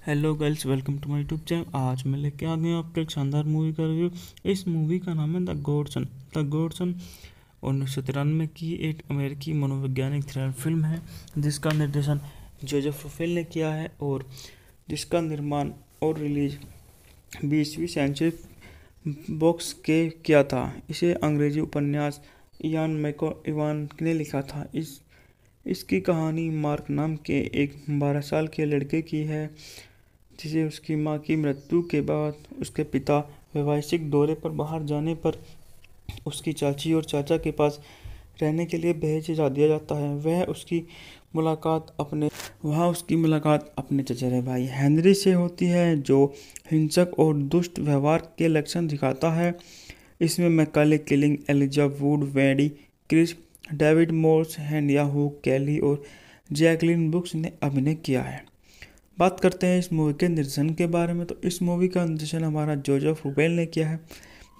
Hello girls, welcome to my YouTube channel. आज मैं लेके आ गया आपको एक शानदार मूवी का रिव्यू। इस मूवी का नाम है द गॉडसन। द गॉडसन 1993 की एक अमेरिकी मनोवैज्ञानिक थ्रिलर फिल्म है जिसका निर्देशन जोसेफ रुफेल ने किया है और जिसका निर्माण और रिलीज 20वीं सेंचुरी बॉक्स के किया था। इसे अंग्रेजी उपन्यास इयान मैकइवान ने लिखा था। इसकी कहानी मार्क नाम के एक 12 साल के लड़के की है जिसे उसकी मां की मृत्यु के बाद उसके पिता व्यावसायिक दौरे पर बाहर जाने पर उसकी चाची और चाचा के पास रहने के लिए भेजा दिया जाता है। वहाँ उसकी मुलाकात अपने चचेरे भाई हेनरी से होती है जो हिंसक और दुष्ट व्यवहार के लक्षण दिखाता है। इसमें मैकाले किलिंग, एलिजा वुड, वेडी Chris, David Morse, हैंडिया hook, Kelly और जैकलिन ब्रुक्स ने अभिनय किया है। बात करते हैं इस मूवी के निर्देशन के बारे में, तो इस मूवी का निर्देशन हमारा जोसेफ रुफेल ने किया है।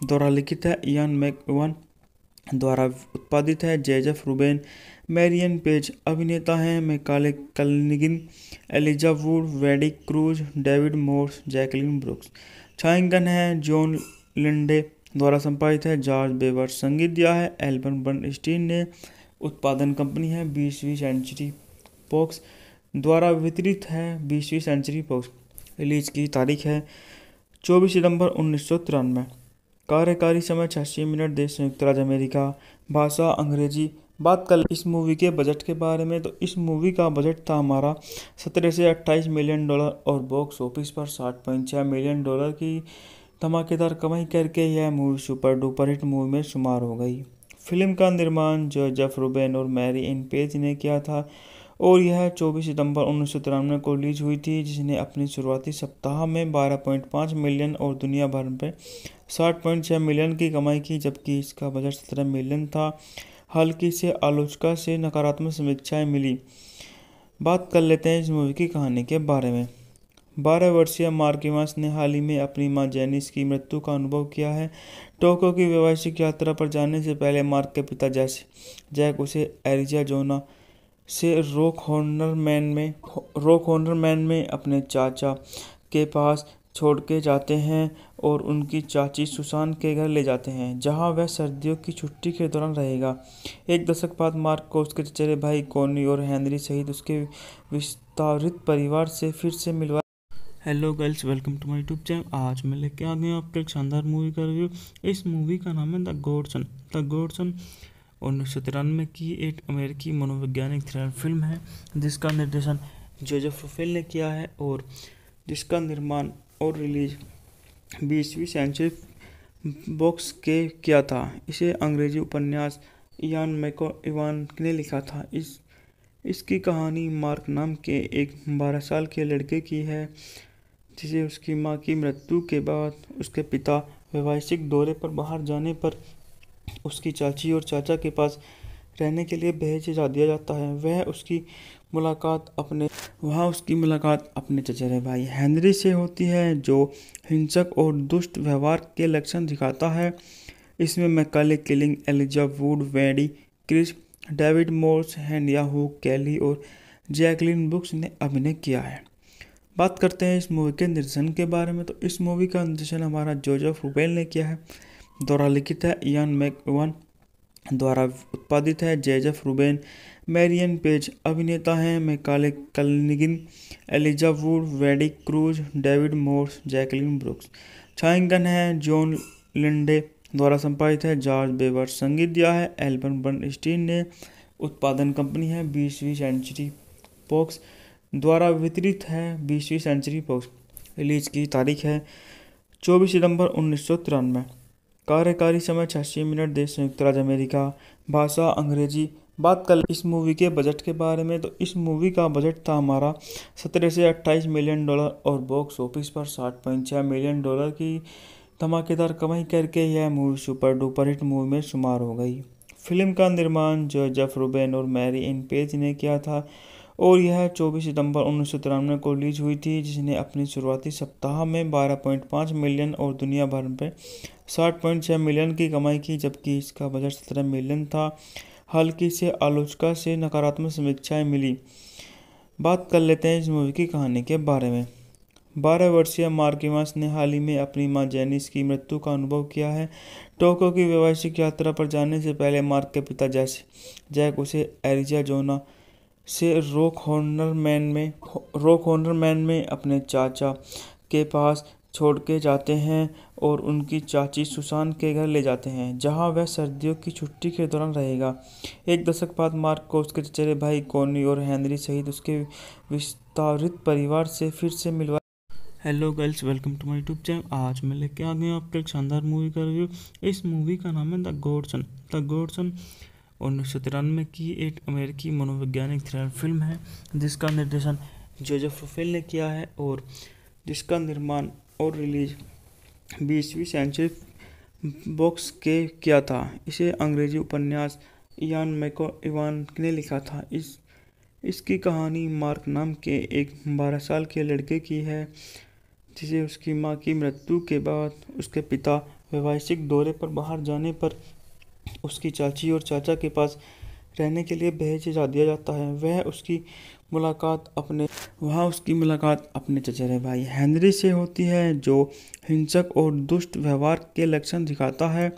द्वारा लिखित है इयान मैकइवान, द्वारा उत्पादित है जोसेफ रुबेन, मैरियन पेज। अभिनेता हैं Macaulay Culkin, Elijah Wood, Wendy cruise, David Morse, Jacqueline brooks. छायांकन है जॉन लिंडे। द्वारा संपादित है जॉर्ज बेवर। संगीत दिया है एल्बम बर्नस्टीन ने। उत्पादन कंपनी है 20वीं सेंचुरी बॉक्स। द्वारा वितरित है 20वीं सेंचुरी बॉक्स। रिलीज की तारीख है 24 सितंबर 1993। कार्यकारी समय 86 मिनट। देश संयुक्त राज्य अमेरिका। भाषा अंग्रेजी। बात कर इस मूवी के बजट के बारे में, तो इस मूवी का बजट था हमारा 17 से 28 मिलियन डॉलर और बॉक्स ऑफिस पर 60.6 मिलियन डॉलर की धमाकेदार कमाई करके यह movie super duper hit movie में शुमार हो गई। फिल्म का निर्माण जोसेफ रुबेन और मैरी इन पेज ने किया था और यह 24 सितंबर 1993 को रिलीज हुई थी, जिसने अपनी शुरुआती सप्ताह में 12.5 मिलियन और दुनिया भर में 60.6 मिलियन की कमाई की, जबकि इसका बजट 17 मिलियन था। हल्की से आलोचकों से नकारात्मक समीक्षाएं मिली। बात कर लेते हैं इस मूवी की कहानी के बारे में। 12 वर्षीय मार्क इवांस ने हाल ही में अपनी मां जेनिस की मृत्यु का अनुभव किया है। टोक्यो की व्यावसायिक यात्रा पर जाने से पहले मार्क के पिता जैक उसे एरिज़ोना से रॉक हॉर्नर मैन में अपने चाचा के पास छोड़ के जाते हैं और उनकी चाची सुसान के घर ले जाते हैं, जहां वह सर्दियों की छुट्टी के दौरान रहेगा। एक दशक बाद मार्क को उसके चचेरे भाई कॉनी और हेनरी सहित उसके विस्तारित परिवार से फिर से मिलवा। Hello girls, welcome to my YouTube channel. आज मैं लेके आ गया आपको एक शानदार मूवी का रिव्यू। इस मूवी का नाम है द गॉडसन। द गॉडसन 1993 की एक अमेरिकी मनोवैज्ञानिक थ्रिलर फिल्म है जिसका निर्देशन जोसेफ रुफेल ने किया है और जिसका निर्माण और रिलीज 20वीं सेंचुरी बॉक्स के किया था। इसे अंग्रेजी उपन्यास इयान मैकइवान ने लिखा था। इसकी कहानी मार्क नाम के एक 12 साल के लड़के की है जिसे उसकी मां की मृत्यु के बाद उसके पिता व्यावसायिक दौरे पर बाहर जाने पर उसकी चाची और चाचा के पास रहने के लिए भेजा दिया जाता है। वहाँ उसकी मुलाकात अपने चचेरे भाई हेनरी से होती है जो हिंसक और दुष्ट व्यवहार के लक्षण दिखाता है। इसमें मैकाले किलिंग, एलिजा वुड, वेडी Chris, David Morse, हैंडिया hook, Kelly और जैकलिन ब्रुक्स ने अभिनय किया है। बात करते हैं इस मूवी के निर्देशन के बारे में, तो इस मूवी का निर्देशन हमारा जोसेफ रुफेल ने किया है। द्वारा लिखित है इयान मैकइवान, द्वारा उत्पादित है जोसेफ रुबेन, मैरियन पेज। अभिनेता हैं Macaulay Culkin, Elijah Wood, Wendy cruise, David Morse, Jacqueline brooks. छायांकन है जॉन लिंडे। द्वारा संपादित है जॉर्ज बेवर। संगीत दिया है एल्बम बर्नस्टीन ने। उत्पादन कंपनी है 20वीं सेंचुरी बॉक्स। द्वारा वितरित है 20वीं सेंचुरी बॉक्स। रिलीज की तारीख है 24 सितंबर 1993। कार्यकारी समय 86 मिनट। देश संयुक्त राज्य अमेरिका। भाषा अंग्रेजी। बात कर इस मूवी के बजट के बारे में, तो इस मूवी का बजट था हमारा 17 से 28 मिलियन डॉलर और बॉक्स ऑफिस पर 60.6 मिलियन डॉलर की धमाकेदार कमाई करके यह movie super duper hit movie में शुमार हो गई। फिल्म का निर्माण जोसेफ रुबेन और मैरी इन पेज ने किया था और यह 24 सितंबर 1993 को रिलीज हुई थी, जिसने अपनी शुरुआती सप्ताह में 12.5 मिलियन और दुनिया भर में 60.6 मिलियन की कमाई की, जबकि इसका बजट 17 मिलियन था। हल्की से आलोचकों से नकारात्मक समीक्षाएं मिली। बात कर लेते हैं इस मूवी की कहानी के बारे में। 12 वर्षीय मार्किमास ने हाल ही में अपनी मां जेनिस की मृत्यु का अनुभव किया है। टोक्यो की वैश्विक यात्रा पर जाने से पहले मार्क के पिता जैक उसे एरिज़ोना से रॉक हॉर्नर मैन में अपने चाचा के पास छोड़ के जाते हैं और उनकी चाची सुसान के घर ले जाते हैं, जहां वह सर्दियों की छुट्टी के दौरान रहेगा। एक दशक बाद मार्क को उसके चचेरे भाई कॉनी और हेनरी सहित उसके विस्तारित परिवार से फिर से मिलवा। Hello girls, welcome to my YouTube channel. आज मैं लेके आ गया आपको एक शानदार मूवी का रिव्यू। इस मूवी का नाम है द गॉडसन। 1993 की एक अमेरिकी मनोवैज्ञानिक थ्रिलर फिल्म है जिसका निर्देशन जोसेफ रुफेल ने किया है और जिसका निर्माण और रिलीज 20वीं सेंचुरी बॉक्स के किया था। इसे अंग्रेजी उपन्यास इयान मैकइवान ने लिखा था। इसकी कहानी मार्क नाम के एक 12 साल के लड़के की है जिसे उसकी मां की मृत्यु के बाद उसके पिता वैवाहिक दौरे पर बाहर जाने पर उसकी चाची और चाचा के पास रहने के लिए भेज दिया जाता है। वहाँ उसकी मुलाकात अपने चचेरे भाई हेनरी से होती है, जो हिंसक और दुष्ट व्यवहार के लक्षण दिखाता है।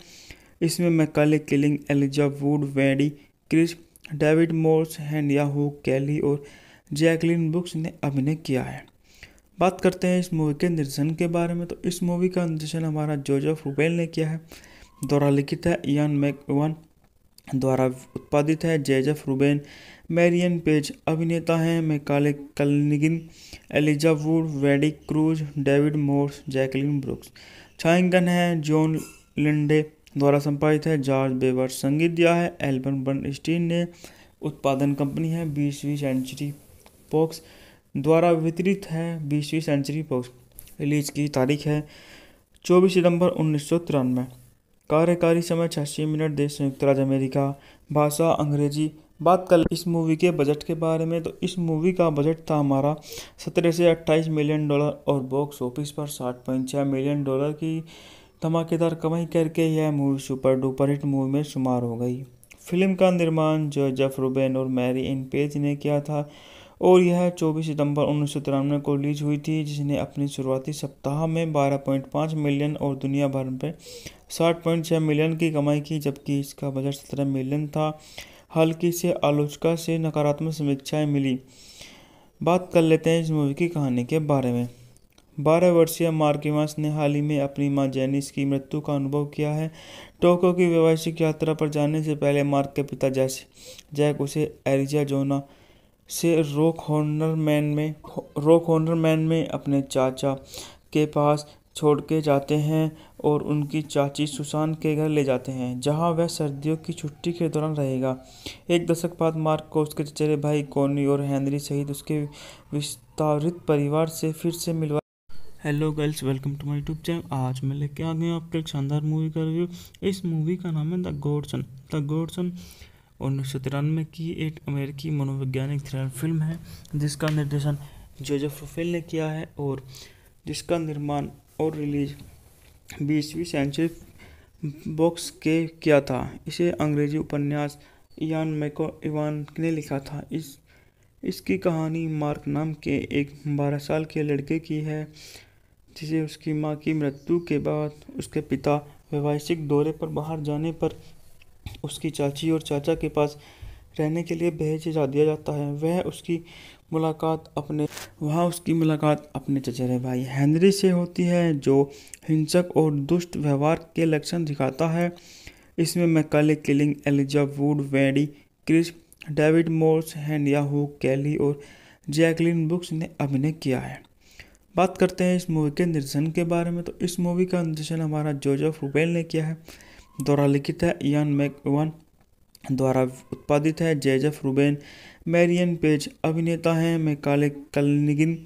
इसमें Macaulay Culkin, Elijah Wood, Wendy Crewson, David Morse, हेनिया हुक कैली और जैकलिन ब्रुक्स ने अभिनय किया है। बात करते हैं इस मूवी के निर्देशन के बारे में, तो इस मूवी का निर्देशन हमारा जोसेफ रुफेल ने किया है। द्वारा लिखित है इयान मैकइवान, द्वारा उत्पादित है जोसेफ रुबेन, मैरियन पेज। अभिनेता हैं Macaulay Culkin, Elijah Wood, Wendy cruise, David Morse, Jacqueline brooks. छायांकन है जॉन लिंडे। द्वारा संपादित है जॉर्ज बेवर। संगीत दिया है एल्बर्ट बर्नस्टीन ने। उत्पादन कंपनी है 20वीं सेंचुरी बॉक्स। द्वारा वितरित है 20वीं सेंचुरी बॉक्स। रिलीज की तारीख है 24 सितंबर 1993। कार्यकारी समय 86 मिनट। देश संयुक्त राज्य अमेरिका। भाषा अंग्रेजी। बात कर इस मूवी के बजट के बारे में, तो इस मूवी का बजट था हमारा 17 से 28 मिलियन डॉलर और बॉक्स ऑफिस पर 60.6 मिलियन डॉलर की धमाकेदार कमाई करके यह movie super duper hit movie में शुमार हो गई। फिल्म का निर्माण जोसेफ रुबेन और मैरी एन पेज ने किया था और यह 24 सितंबर 1993 को रिलीज हुई थी, जिसने अपने शुरुआती सप्ताह में 12.5 मिलियन और दुनिया भर में 60.6 मिलियन की कमाई की, जबकि इसका बजट 17 मिलियन था। हल्की से आलोचकों से नकारात्मक समीक्षाएं मिली। बात कर लेते हैं इस मूवी की कहानी के बारे में। 12 वर्षीय मार्किमास ने हाल ही में अपनी मां जेनिस की मृत्यु का अनुभव किया है। टोक्यो की वैश्विक यात्रा पर जाने से पहले मार्क के पिता जैक उसे एरिज़ोना से रॉक हॉर्नर मैन में अपने चाचा के पास छोड़ के जाते हैं और उनकी चाची सुसान के घर ले जाते हैं, जहां वह सर्दियों की छुट्टी के दौरान रहेगा। एक दशक बाद मार्क को उसके चचेरे भाई कॉनी और हेनरी सहित उसके विस्तारित परिवार से फिर से मिलवा। Hello girls, welcome to my YouTube channel. आज मैं लेके आ गया आपको एक शानदार मूवी का रिव्यू। इस मूवी का नाम है द गॉडसन। 1993 की एक अमेरिकी मनोवैज्ञानिक थ्रिलर फिल्म है जिसका निर्देशन जोसेफ रुफेल ने किया है और जिसका निर्माण और रिलीज 20वीं सेंचुरी बॉक्स के किया था। इसे अंग्रेजी उपन्यास इयान मैकइवान ने लिखा था। इसकी कहानी मार्क नाम के एक 12 साल के लड़के की है जिसे उसकी मां की मृत्यु के बाद उसके पिता वैवाहिक दौरे पर बाहर जाने पर उसकी चाची और चाचा के पास रहने के लिए भेज दिया जाता है। वहाँ उसकी मुलाकात अपने चचेरे भाई हेनरी से होती है, जो हिंसक और दुष्ट व्यवहार के लक्षण दिखाता है। इसमें Macaulay Culkin, Elijah Wood, Wendy Crewson, David Morse, हेनिया हुक कैली और जैकलिन ब्रुक्स ने अभिनय किया है। बात करते हैं इस मूवी के निर्देशन के बारे में, तो इस मूवी का निर्देशन हमारा जोसेफ रुफेल ने किया है। द्वारा लिखित है इयान मैकइवान, द्वारा उत्पादित है जोसेफ रुबेन, मैरियन पेज। अभिनेता हैं Macaulay Culkin,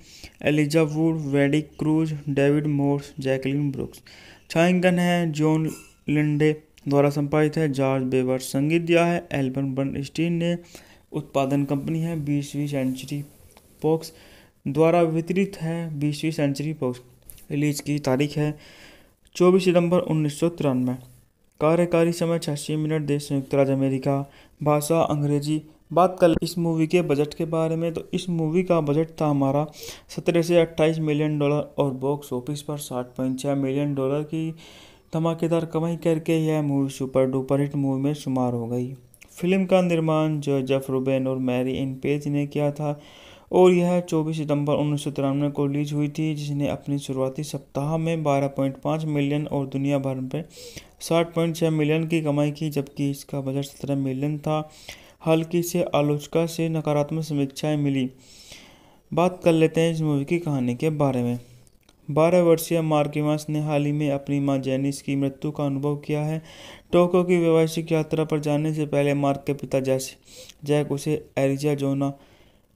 Elijah Wood, Wendy cruise, David Morse, Jacqueline brooks. छायांकन है जॉन लिंडे। द्वारा संपादित है जॉर्ज बेवर। संगीत दिया है एल्बर्ट बर्नस्टीन ने। उत्पादन कंपनी है 20वीं सेंचुरी बॉक्स। द्वारा वितरित है 20वीं सेंचुरी बॉक्स। रिलीज की तारीख है 24 सितंबर 1993। कार्यकारी समय 86 मिनट। देश संयुक्त राज्य अमेरिका। भाषा अंग्रेजी। बात कर इस मूवी के बजट के बारे में, तो इस मूवी का बजट था हमारा 17 से 28 मिलियन डॉलर और बॉक्स ऑफिस पर 60.6 मिलियन डॉलर की धमाकेदार कमाई करके यह movie super duper hit movie में शुमार हो गई। फिल्म का निर्माण जोसेफ रूबेन और मैरी एन पेज ने किया था और यह 24 सितंबर 1993 को रिलीज हुई थी, जिसने अपनी शुरुआती सप्ताह में 12.5 मिलियन और दुनिया भर में 60.6 मिलियन की कमाई की, जबकि इसका बजट 17 मिलियन था। हल्की से आलोचना से नकारात्मक समीक्षाएं मिली। बात कर लेते हैं इस मूवी की कहानी के बारे में। 12 वर्षीय मार्क इवांस ने हाल ही में अपनी मां जेनिस की मृत्यु का अनुभव किया है। टोक्यो की वैवाहिक यात्रा पर जाने से पहले मार्क के पिता जैक उसे एरिज़ोना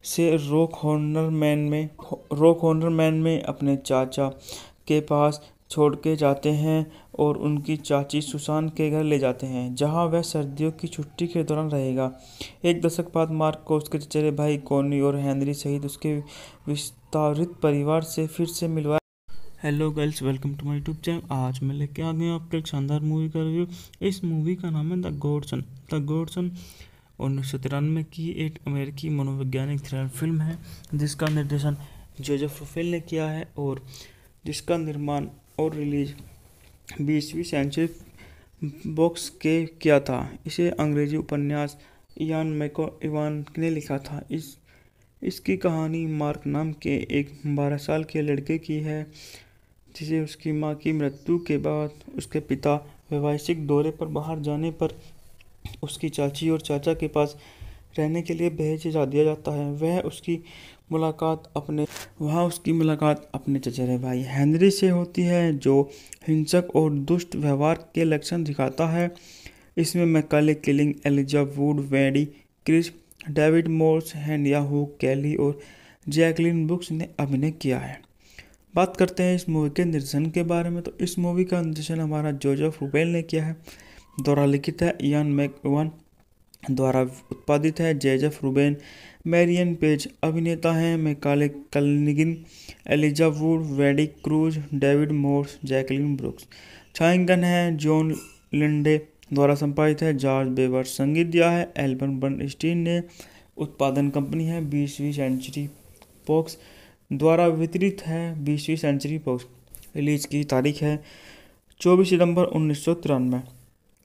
से रॉक हॉर्नर में अपने चाचा के पास छोड़ के जाते हैं और उनकी चाची सुसान के घर ले जाते हैं, जहां वह सर्दियों की छुट्टी के दौरान रहेगा। एक दशक बाद मार्क को उसके चचेरे भाई कॉनी और हेनरी सहित उसके विस्तारित परिवार से फिर से मिलवाया। Hello girls, welcome to my YouTube channel. आज मैं लेके आ गया आपको एक शानदार मूवी का रिव्यू। इस मूवी का नाम है द गॉडसन। 1993 की एक अमेरिकी मनोवैज्ञानिक थ्रिलर फिल्म है, जिसका निर्देशन जोसेफ रूफेल ने किया है और जिसका निर्माण और रिलीज 20वीं सेंचुरी बॉक्स के किया था। इसे अंग्रेजी उपन्यास इयान मैकइवान ने लिखा था। इसकी कहानी मार्क नाम के एक 12 साल के लड़के की है, जिसे उसकी मां की मृत्यु के बाद उसके पिता वैवाहिक दौरे पर बाहर जाने पर उसकी चाची और चाचा के पास रहने के लिए भेज दिया जाता है। वहाँ उसकी मुलाकात अपने चचेरे भाई हेनरी से होती है, जो हिंसक और दुष्ट व्यवहार के लक्षण दिखाता है। इसमें Macaulay Culkin, Elijah Wood, Wendy Crewson, David Morse, हेनिया हुक कैली और जैकलिन ब्रुक्स ने अभिनय किया है। बात करते हैं इस मूवी के निर्देशन के बारे में, तो इस मूवी का निर्देशन हमारा जोसेफ रूफेल ने किया है। द्वारा लिखित है इयान मैकइवान, द्वारा उत्पादित है जोसेफ रूबेन, मैरियन पेज। अभिनेता हैं Macaulay Culkin, Elijah Wood, Wendy cruise, David Morse, Jacqueline brooks. छायांकन है जॉन लिंडे। द्वारा संपादित है जॉर्ज बेवर। संगीत दिया है एल्बर्ट बर्नस्टीन ने। उत्पादन कंपनी है 20वीं सेंचुरी बॉक्स। द्वारा वितरित है 20वीं सेंचुरी बॉक्स। रिलीज की तारीख है 24 सितंबर 1993।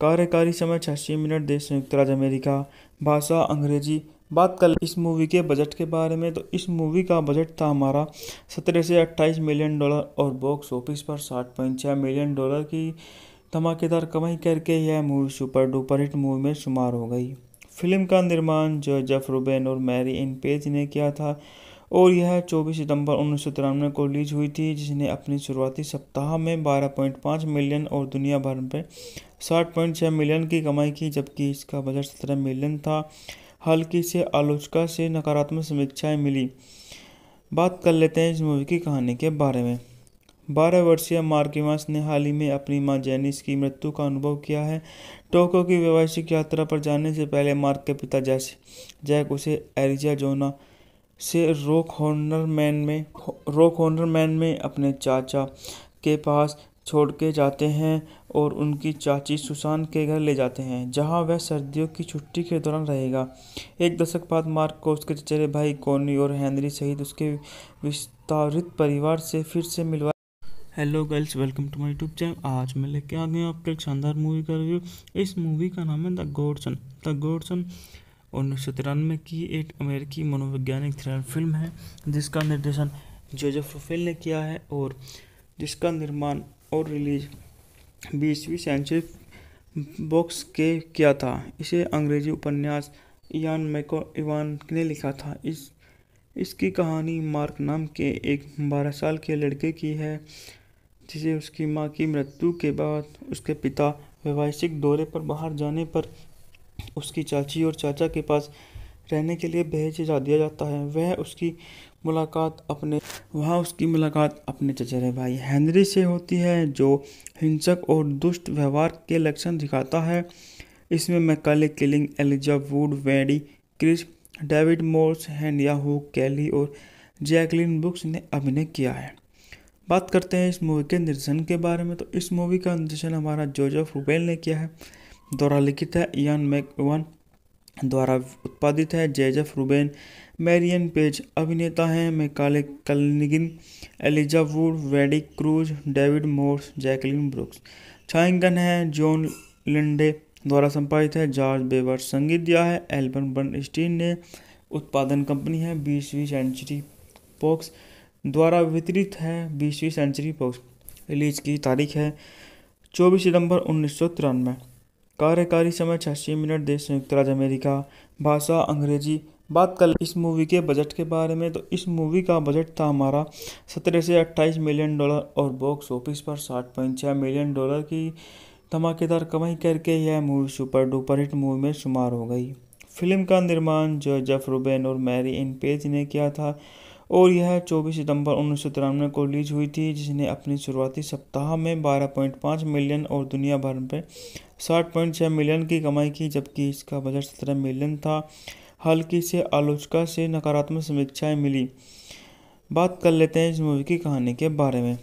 कार्यकारी समय 86 मिनट। देश संयुक्त राज्य अमेरिका। भाषा अंग्रेजी। बात कर इस मूवी के बजट के बारे में, तो इस मूवी का बजट था हमारा 17 से 28 मिलियन डॉलर और बॉक्स ऑफिस पर 60.6 मिलियन डॉलर की धमाकेदार कमाई करके यह movie super duper hit movie में शुमार हो गई। फिल्म का निर्माण जोसेफ रूबेन और मैरी एन पेज ने किया था और यह 24 सितंबर 1993 को रिलीज हुई थी, जिसने अपनी शुरुआती सप्ताह में 12.5 मिलियन और दुनिया भर में 60.6 मिलियन की कमाई की, जबकि इसका बजट 17 मिलियन था। हल्की से आलोचना से नकारात्मक समीक्षाएं मिली। बात कर लेते हैं इस मूवी की कहानी के बारे में। 12 वर्षीय मार्क इवांस ने हाल ही में अपनी मां जेनिस की मृत्यु का अनुभव किया है। टोक्यो की वैवाहिक यात्रा पर जाने से पहले मार्क के पिता जैक उसे एरिज़ोना से रॉक हॉर्नर में अपने चाचा के पास छोड़ के जाते हैं और उनकी चाची सुसान के घर ले जाते हैं, जहां वह सर्दियों की छुट्टी के दौरान रहेगा। एक दशक बाद मार्क को उसके चचेरे भाई कॉनी और हेनरी सहित उसके विस्तारित परिवार से फिर से मिलवाया। Hello girls, welcome to my YouTube channel. आज मैं लेके आ गया आपको एक शानदार मूवी का रिव्यू। इस मूवी का नाम है द गॉडसन। 1993 की एक अमेरिकी मनोवैज्ञानिक थ्रिलर फिल्म है, जिसका निर्देशन जोसेफ रूफेल ने किया है और जिसका निर्माण और रिलीज 20वीं सेंचुरी बॉक्स के किया था। इसे अंग्रेजी उपन्यास इयान मैकइवान ने लिखा था। इसकी कहानी मार्क नाम के एक 12 साल के लड़के की है, जिसे उसकी मां की मृत्यु के बाद उसके पिता वैवाहिक दौरे पर बाहर जाने पर उसकी चाची और चाचा के पास रहने के लिए भेज दिया जाता है। वहाँ उसकी मुलाकात अपने चचेरे भाई हेनरी से होती है, जो हिंसक और दुष्ट व्यवहार के लक्षण दिखाता है। इसमें Macaulay Culkin, Elijah Wood, Wendy Crewson, David Morse, हेनिया हुक कैली और जैकलिन ब्रुक्स ने अभिनय किया है। बात करते हैं इस मूवी के निर्देशन के बारे में, तो इस मूवी का निर्देशन हमारा जोसेफ रूफेल ने किया है। द्वारा लिखित है इयान मैकइवान, द्वारा उत्पादित है। जेजेफ रूबेन, मैरियन पेज अभिनेता हैं। Macaulay Culkin, Elijah Wood, Wendy cruise, David Morse, Jacqueline brooks छायांकन है। जॉन लिंडे द्वारा संपादित है। जॉर्ज बेवर संगीत दिया है। एल्बर्ट बर्नस्टीन ने। उत्पादन कंपनी है 20वीं सेंचुरी फॉक्स द्वारा वितरित है। 20वीं सेंचुरी फॉक्स। रिलीज की तारीख है 24 सितंबर 1993। कार्यकारी समय 86 मिनट। देश संयुक्त राज्य अमेरिका। भाषा अंग्रेजी। बात कर इस मूवी के बजट के बारे में, तो इस मूवी का बजट था हमारा 17 से 28 मिलियन डॉलर और बॉक्स ऑफिस पर 60.6 मिलियन डॉलर की धमाकेदार कमाई करके यह movie super duper hit movie में शुमार हो गई। फिल्म का निर्माण जोसेफ रूबेन और मैरी इन पेज ने किया था और यह 24 सितंबर 1993 को रिलीज हुई थी, जिसने अपनी शुरुआती सप्ताह में 12.5 मिलियन और दुनिया भर में 60.6 मिलियन की कमाई की, जबकि इसका बजट 17 मिलियन था। हल्की से आलोचना से नकारात्मक समीक्षाएं मिली। बात कर लेते हैं इस मूवी की कहानी के बारे में।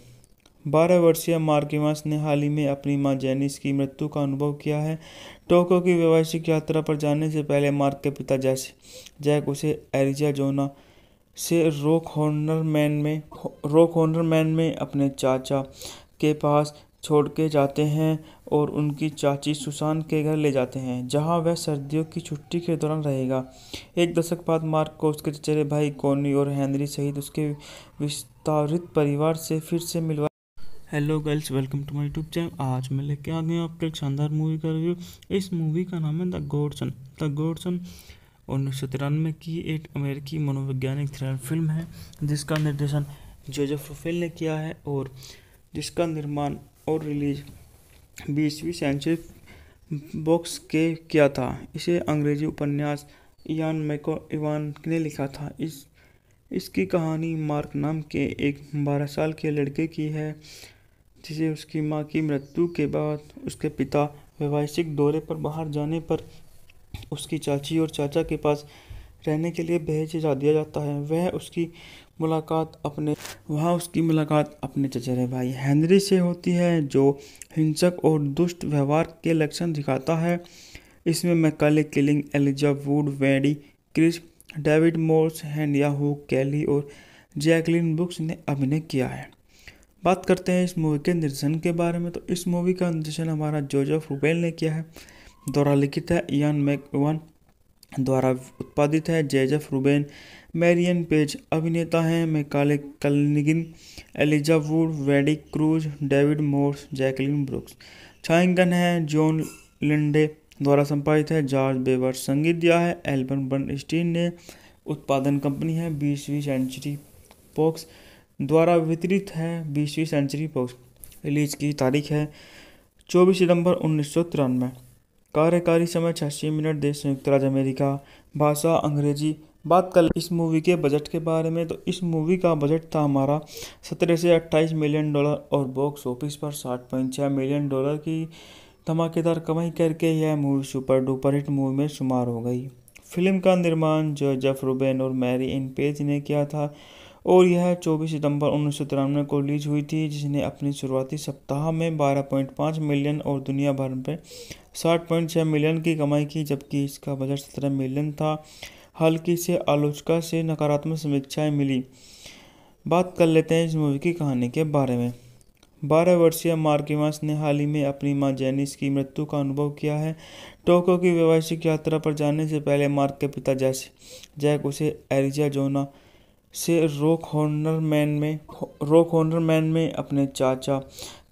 12 वर्षीय मार्क इवांस ने हाल ही में अपनी मां जेनिस की मृत्यु का अनुभव किया है। टोक्यो की वैवाहिक यात्रा पर जाने से पहले मार्क के पिता जैक उसे एरिज़ोना से रॉक हॉर्नर में अपने चाचा के पास छोड़ के जाते हैं और उनकी चाची सुसान के घर ले जाते हैं, जहां वह सर्दियों की छुट्टी के दौरान रहेगा। एक दशक बाद मार्क को उसके चचेरे भाई कॉनी और हेनरी सहित उसके विस्तारित परिवार से फिर से मिलवा। Hello girls, welcome to my YouTube channel. आज मैं लेके आ गया आपको एक शानदार मूवी का रिव्यू। इस मूवी का नाम है द गॉडसन। 1993 की एक अमेरिकी मनोवैज्ञानिक थ्रिलर फिल्म है, जिसका निर्देशन जोसेफ रूबेन ने किया है और जिसका निर्माण और रिलीज 20वीं सेंचुरी बॉक्स के किया था। इसे अंग्रेजी उपन्यास इयान मैकइवान ने लिखा था। इसकी कहानी मार्क नाम के एक 12 साल के लड़के की है, जिसे उसकी मां की मृत्यु के बाद उसके पिता वैवाहिक दौरे पर बाहर जाने पर उसकी चाची और चाचा के पास रहने के लिए भेज दिया जाता है। वहाँ उसकी मुलाकात अपने चचेरे भाई हेनरी से होती है, जो हिंसक और दुष्ट व्यवहार के लक्षण दिखाता है। इसमें मैकाले किलिंग, एलिजा वुड, वेडी Chris, David Morse, हैंडिया hook Kelly और जैकलिन ब्रुक्स ने अभिनय किया है। बात करते हैं इस मूवी के निर्देशन के बारे में, तो इस मूवी का निर्देशन हमारा जोसेफ रूबेन ने किया है। द्वारा लिखित है इयान मैकइवान, द्वारा उत्पादित है जेजेफ रूबेन, मैरियन पेज अभिनेता हैं। Macaulay Culkin, Elijah Wood, Wendy cruise, David Morse, Jacqueline brooks छायांकन है। जॉन लिंडे द्वारा संपादित है। जॉर्ज बेवर संगीत दिया है। एल्बर्ट बर्नस्टीन ने। उत्पादन कंपनी है 20वीं सेंचुरी फॉक्स द्वारा वितरित है। 20वीं सेंचुरी फॉक्स। रिलीज की तारीख है 24 सितंबर 1993। कार्यकारी समय 86 मिनट। देश संयुक्त राज्य अमेरिका। भाषा अंग्रेजी। बात कर इस मूवी के बजट के बारे में, तो इस मूवी का बजट था हमारा 17 से 28 मिलियन डॉलर और बॉक्स ऑफिस पर 60.6 मिलियन डॉलर की धमाकेदार कमाई करके यह movie super duper hit movie में शुमार हो गई। फिल्म का निर्माण जोसेफ रूबेन और मैरी इन पेज ने किया था और यह 24 सितंबर 1993 को रिलीज हुई थी, जिसने अपनी शुरुआती सप्ताह में 12.5 मिलियन और दुनिया भर में 60.6 मिलियन की कमाई की, जबकि इसका बजट 17 मिलियन था। हल्की से आलोचना से नकारात्मक समीक्षाएं मिली। बात कर लेते हैं इस मूवी की कहानी के बारे में। 12 वर्षीय मार्क इवांस ने हाल ही में अपनी मां जेनिस की मृत्यु का अनुभव किया है। टोक्यो की वैवाहिक यात्रा पर जाने से पहले मार्क के पिता जैक उसे एरिज़ोना से रॉक हॉर्नर में अपने चाचा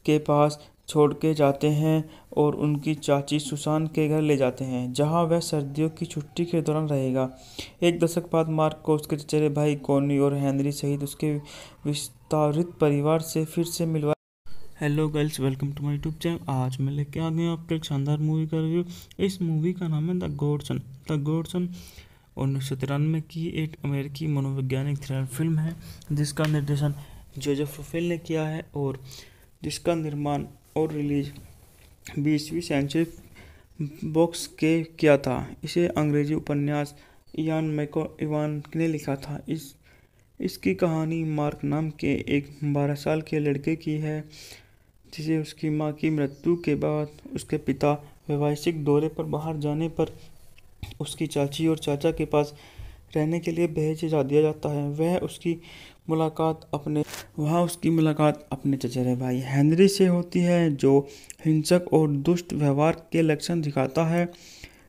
के पास छोड़ के जाते हैं और उनकी चाची सुसान के घर ले जाते हैं, जहां वह सर्दियों की छुट्टी के दौरान रहेगा। एक दशक बाद मार्क को उसके चचेरे भाई कॉनी और हेनरी सहित उसके विस्तारित परिवार से फिर से मिलवा। Hello girls, welcome to my YouTube channel. आज मैं लेके आ गया आपको एक शानदार मूवी का रिव्यू। इस मूवी का नाम है द गॉडसन। 1993 की एक अमेरिकी मनोवैज्ञानिक थ्रिलर फिल्म है, जिसका निर्देशन जोसेफ रूबेन ने किया है और जिसका निर्माण और रिलीज 20वीं सेंचुरी बॉक्स के किया था। इसे अंग्रेजी उपन्यास इयान मैकइवान ने लिखा था। इसकी कहानी मार्क नाम के एक 12 साल के लड़के की है, जिसे उसकी मां की मृत्यु के बाद उसके पिता वैवाहिक दौरे पर बाहर जाने पर उसकी चाची और चाचा के पास रहने के लिए भेजा दिया जाता है। वहाँ उसकी मुलाकात अपने चचेरे भाई हेनरी से होती है, जो हिंसक और दुष्ट व्यवहार के लक्षण दिखाता है।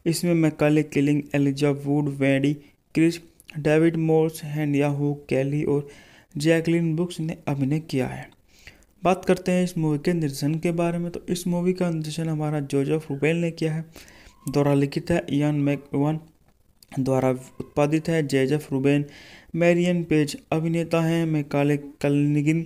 इसमें Macaulay Culkin, Elijah Wood, Wendy Crewson, David Morse, हेनिया हू कैली और जैकलिन ब्रुक्स ने अभिनय किया है। बात करते हैं इस मूवी के निर्देशन के बारे में, तो इस मूवी का निर्देशन हमारा जोसेफ रुबेल ने किया है। द्वारा लिखित है इयान मैकइवान, द्वारा उत्पादित है जोसेफ रुबेन, मैरियन पेज। अभिनेता हैं Macaulay Culkin,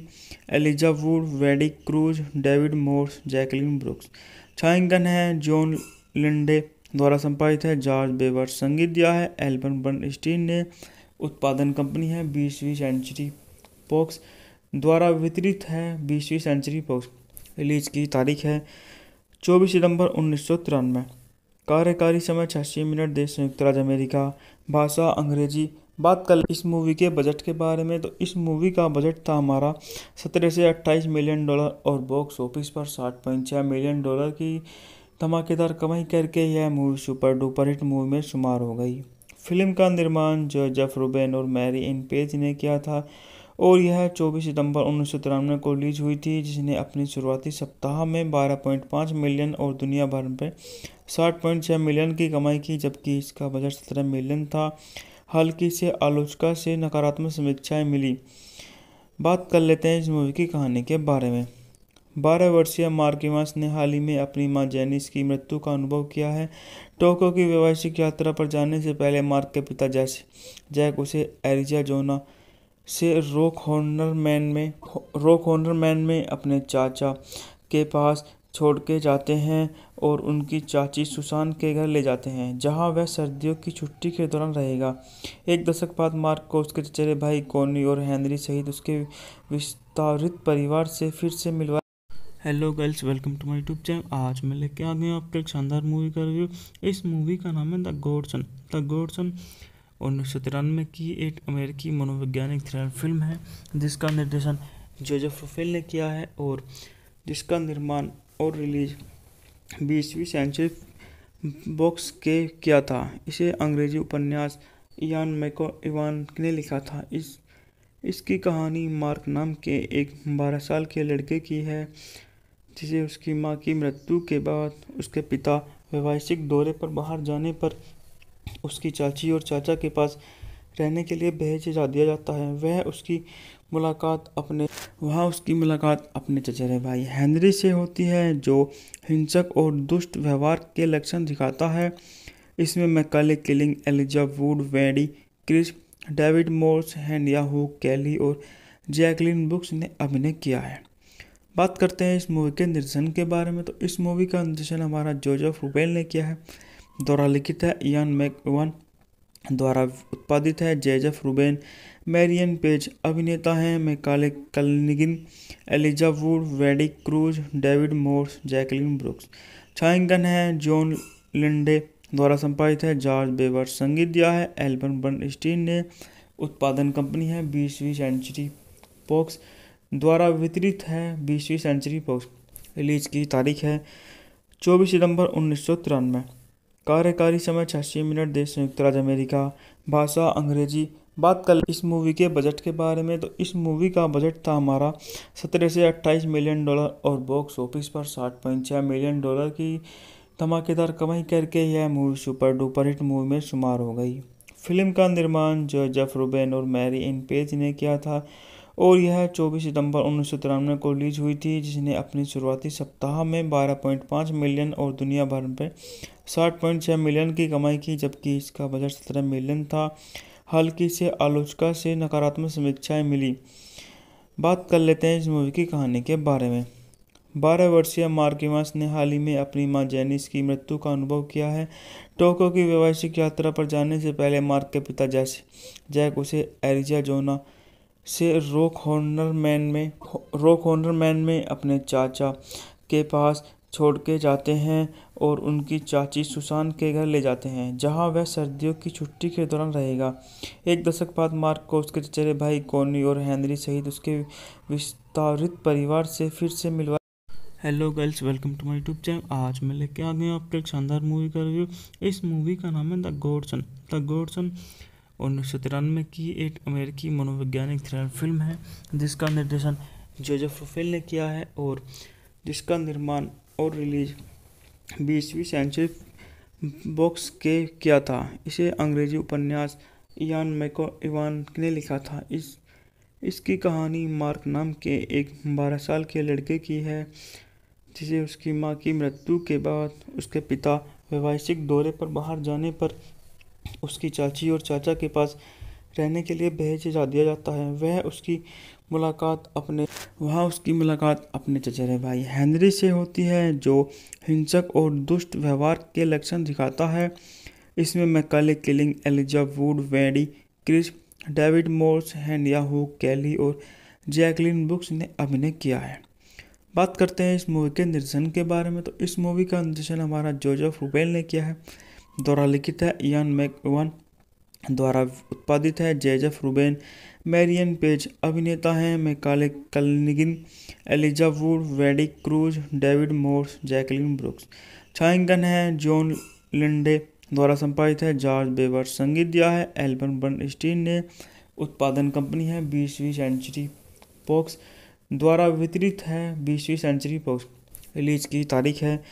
Elijah Wood, Wendy cruise, David Morse, Jacqueline brooks. छायांकन है जॉन लिंडे, द्वारा संपादित है जॉर्ज बेवर। संगीत दिया है एल्बर्ट बर्नस्टीन ने। उत्पादन कंपनी है 20वीं सेंचुरी फॉक्स, द्वारा वितरित है 20वीं सेंचुरी फॉक्स। रिलीज की तारीख है 24 सितंबर 1993। कार्यकारी समय 86 मिनट। देश संयुक्त राज्य अमेरिका। भाषा अंग्रेजी। बात कर इस मूवी के बजट के बारे में, तो इस मूवी का बजट था हमारा 17 से 28 मिलियन डॉलर और बॉक्स ऑफिस पर 60.6 मिलियन डॉलर की धमाकेदार कमाई करके यह movie super duper hit movie में शुमार हो गई। फिल्म का निर्माण जोसेफ रुबेन और मैरी एन पेज ने किया था और यह 24 सितंबर 1993 को रिलीज हुई थी, जिसने अपनी शुरुआती सप्ताह में 12.5 मिलियन और दुनिया भर में 60.6 मिलियन की कमाई की, जबकि इसका बजट 17 मिलियन था। हल्की से आलोचना से नकारात्मक समीक्षाएं मिली। बात कर लेते हैं इस मूवी की कहानी के बारे में। 12 वर्षीय मार्क इवांस ने हाल ही में अपनी मां जेनिस की मृत्यु का अनुभव किया है। टोक्यो की वैवाहिक यात्रा पर जाने से पहले मार्क के पिता जैक उसे एरिज़ोना से रॉक हॉर्नर मैन में अपने चाचा के पास छोड़ के जाते हैं और उनकी चाची सुसान के घर ले जाते हैं, जहां वह सर्दियों की छुट्टी के दौरान रहेगा। एक दशक बाद मार्क को उसके चचेरे भाई कॉनी और हेनरी सहित उसके विस्तारित परिवार से फिर से मिलवा। Hello girls, welcome to my YouTube channel. आज मैं लेके आ गया आपको एक शानदार मूवी का रिव्यू। इस मूवी का नाम है द गॉडसन। 1993 की एक अमेरिकी मनोवैज्ञानिक थ्रिलर फिल्म है, जिसका निर्देशन जोसेफ रुबेल ने किया है और जिसका निर्माण और रिलीज 20वीं सेंचुरी बॉक्स के किया था। इसे अंग्रेजी उपन्यास इयान मैकइवान ने लिखा था। इसकी कहानी मार्क नाम के एक 12 साल के लड़के की है, जिसे उसकी मां की मृत्यु के बाद उसके पिता वैवाहिक दौरे पर बाहर जाने पर उसकी चाची और चाचा के पास रहने के लिए भेजा दिया जाता है। वहाँ उसकी मुलाकात अपने चचेरे भाई हेनरी से होती है, जो हिंसक और दुष्ट व्यवहार के लक्षण दिखाता है। इसमें Macaulay Culkin, Elijah Wood, Wendy Crewson, David Morse, हेनिया हू कैली और जैकलिन ब्रुक्स ने अभिनय किया है। बात करते हैं इस मूवी के निर्देशन के बारे में, तो इस मूवी का निर्देशन हमारा जोसेफ रुबेल ने किया है। द्वारा लिखित है इयान मैकइवान, द्वारा उत्पादित है जोसेफ रुबेन, मैरियन पेज। अभिनेता हैं Macaulay Culkin, Elijah Wood, Wendy cruise, David Morse, Jacqueline brooks. छायांकन है जॉन लिंडे, द्वारा संपादित है जॉर्ज बेवर। संगीत दिया है एल्बर्ट बर्नस्टीन ने। उत्पादन कंपनी है 20वीं सेंचुरी फॉक्स, द्वारा वितरित है 20वीं सेंचुरी फॉक्स। रिलीज की तारीख है 24 सितंबर 1993। कार्यकारी समय 86 मिनट। देश संयुक्त राज्य अमेरिका। भाषा अंग्रेजी। बात कर इस मूवी के बजट के बारे में, तो इस मूवी का बजट था हमारा 17 से 28 मिलियन डॉलर और बॉक्स ऑफिस पर 60.6 मिलियन डॉलर की धमाकेदार कमाई करके यह movie super duper hit movie में शुमार हो गई। फिल्म का निर्माण जोसेफ रुबेन और मैरी एन पेज ने किया था और यह 24 सितंबर 1993 को रिलीज हुई थी, जिसने अपनी शुरुआती सप्ताह में 12.5 मिलियन और दुनिया भर में 60.6 मिलियन की कमाई की, जबकि इसका बजट 17 मिलियन था। हल्की से आलोचना से नकारात्मक समीक्षाएं मिली। बात कर लेते हैं इस मूवी की कहानी के बारे में। 12 वर्षीय मार्क इवांस ने हाल ही में अपनी मां जेनिस की मृत्यु का अनुभव किया है। टोक्यो की वैवाहिक यात्रा पर जाने से पहले मार्क के पिता जैक उसे एरिज़ोना से रॉक हॉर्नर मैन में अपने चाचा के पास छोड़ के जाते हैं और उनकी चाची सुसान के घर ले जाते हैं, जहां वह सर्दियों की छुट्टी के दौरान रहेगा। एक दशक बाद मार्क को उसके चचेरे भाई कॉनी और हेनरी सहित उसके विस्तारित परिवार से फिर से मिलवा। Hello girls, welcome to my YouTube channel. आज मैं लेके आ गया आपको एक शानदार मूवी का रिव्यू। इस मूवी का नाम है द गॉडसन। द गॉडसन 1993 की एक अमेरिकी मनोवैज्ञानिक थ्रिलर फिल्म है जिसका निर्देशन जोसेफ रुफेल ने किया है और जिसका निर्माण और रिलीज 20वीं सेंचुरी बॉक्स के किया था। इसे अंग्रेजी उपन्यास इयान मैकइवान ने लिखा था। इसकी कहानी मार्क नाम के एक 12 साल के लड़के की है जिसे उसकी मां की मृत्यु के बाद उसके पिता व्यावसायिक दौरे पर बाहर जाने पर उसकी चाची और चाचा के पास रहने के लिए भेज दिया जाता है। वहाँ उसकी मुलाकात अपने चचेरे भाई हेनरी से होती है जो हिंसक और दुष्ट व्यवहार के लक्षण दिखाता है। इसमें Macaulay Culkin, Elijah Wood, Wendy Crewson, David Morse, हेनिया हुक कैली और जैकलिन ब्रुक्स ने अभिनय किया है। बात करते हैं इस मूवी के निर्देशन के बारे में, तो इस मूवी का निर्देशन हमारा जोसेफ रुफेल ने किया है। द्वारा लिखित है इयान मैकइवान, द्वारा उत्पादित है जोसेफ रुबेन, मैरियन पेज। अभिनेता हैं Macaulay Culkin, Elijah Wood, Wendy cruise, David Morse, Jacqueline brooks. छायांकन है जॉन लिंडे। द्वारा संपादित है जॉर्ज बेवर। संगीत दिया है एल्बर्ट बर्नस्टीन ने। उत्पादन कंपनी है 20वीं सेंचुरी बॉक्स। द्वारा वितरित है 20वीं सेंचुरी बॉक्स। रिलीज की तारीख है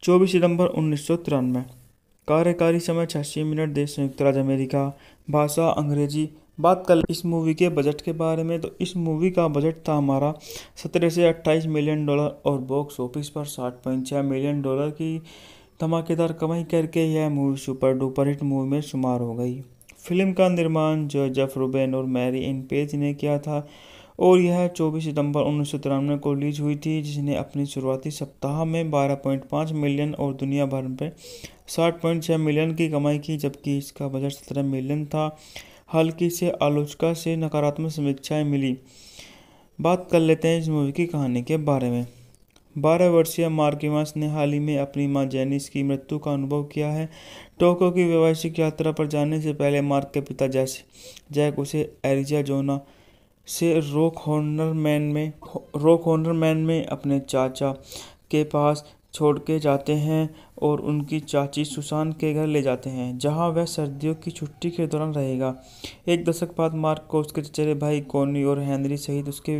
24 सितंबर 1993। कार्यकारी समय 86 मिनट। देश संयुक्त राज्य अमेरिका। भाषा अंग्रेजी। बात कर इस मूवी के बजट के बारे में, तो इस मूवी का बजट था हमारा 17 से 28 मिलियन डॉलर और बॉक्स ऑफिस पर 60.6 मिलियन डॉलर की धमाकेदार कमाई करके यह movie super duper hit movie में शुमार हो गई। फिल्म का निर्माण जोसेफ रुबेन और मैरी इन पेज ने किया था और यह 24 सितंबर 1993 को रिलीज हुई थी, जिसने अपनी शुरुआती सप्ताह में 12.5 मिलियन और दुनिया भर में 60.6 मिलियन की कमाई की, जबकि इसका बजट 17 मिलियन था। हल्की से आलोचना से नकारात्मक समीक्षाएं मिली। बात कर लेते हैं इस मूवी की कहानी के बारे में। 12 वर्षीय मार्क इवांस ने हाल ही में अपनी मां जेनिस की मृत्यु का अनुभव किया है। टोक्यो की व्यावसायिक यात्रा पर जाने से पहले मार्क के पिता जैक उसे एरिज़ोना से रॉक हॉर्नर मैन में अपने चाचा के पास छोड़ के जाते हैं और उनकी चाची सुसान के घर ले जाते हैं, जहां वह सर्दियों की छुट्टी के दौरान रहेगा। एक दशक बाद मार्क को उसके चचेरे भाई कॉनी और हेनरी सहित उसके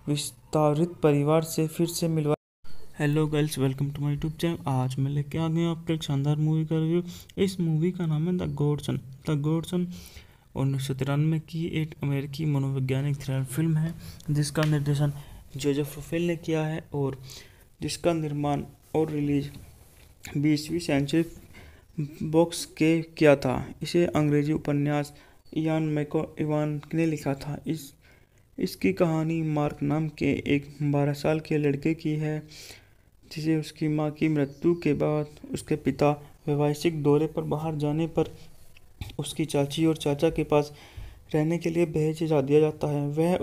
विस्तारित परिवार से फिर से मिलवा। Hello girls, welcome to my YouTube channel. आज मैं लेके आ गया आपको एक शानदार मूवी का रिव्यू। इस मूवी का नाम है द गॉडसन। द गॉडसन 1993 की एक अमेरिकी मनोवैज्ञानिक थ्रिलर फिल्म है जिसका निर्देशन जोसेफ रुफेल ने किया है और जिसका निर्माण और रिलीज 20वीं सेंचुरी बॉक्स के किया था। इसे अंग्रेजी उपन्यास इयान मैकइवान ने लिखा था। इसकी कहानी मार्क नाम के एक 12 साल के लड़के की है जिसे उसकी मां की मृत्यु के बाद उसके पिता व्यावसायिक दौरे पर बाहर जाने पर उसकी चाची और चाचा के पास रहने के लिए भेज दिया जाता है। वहाँ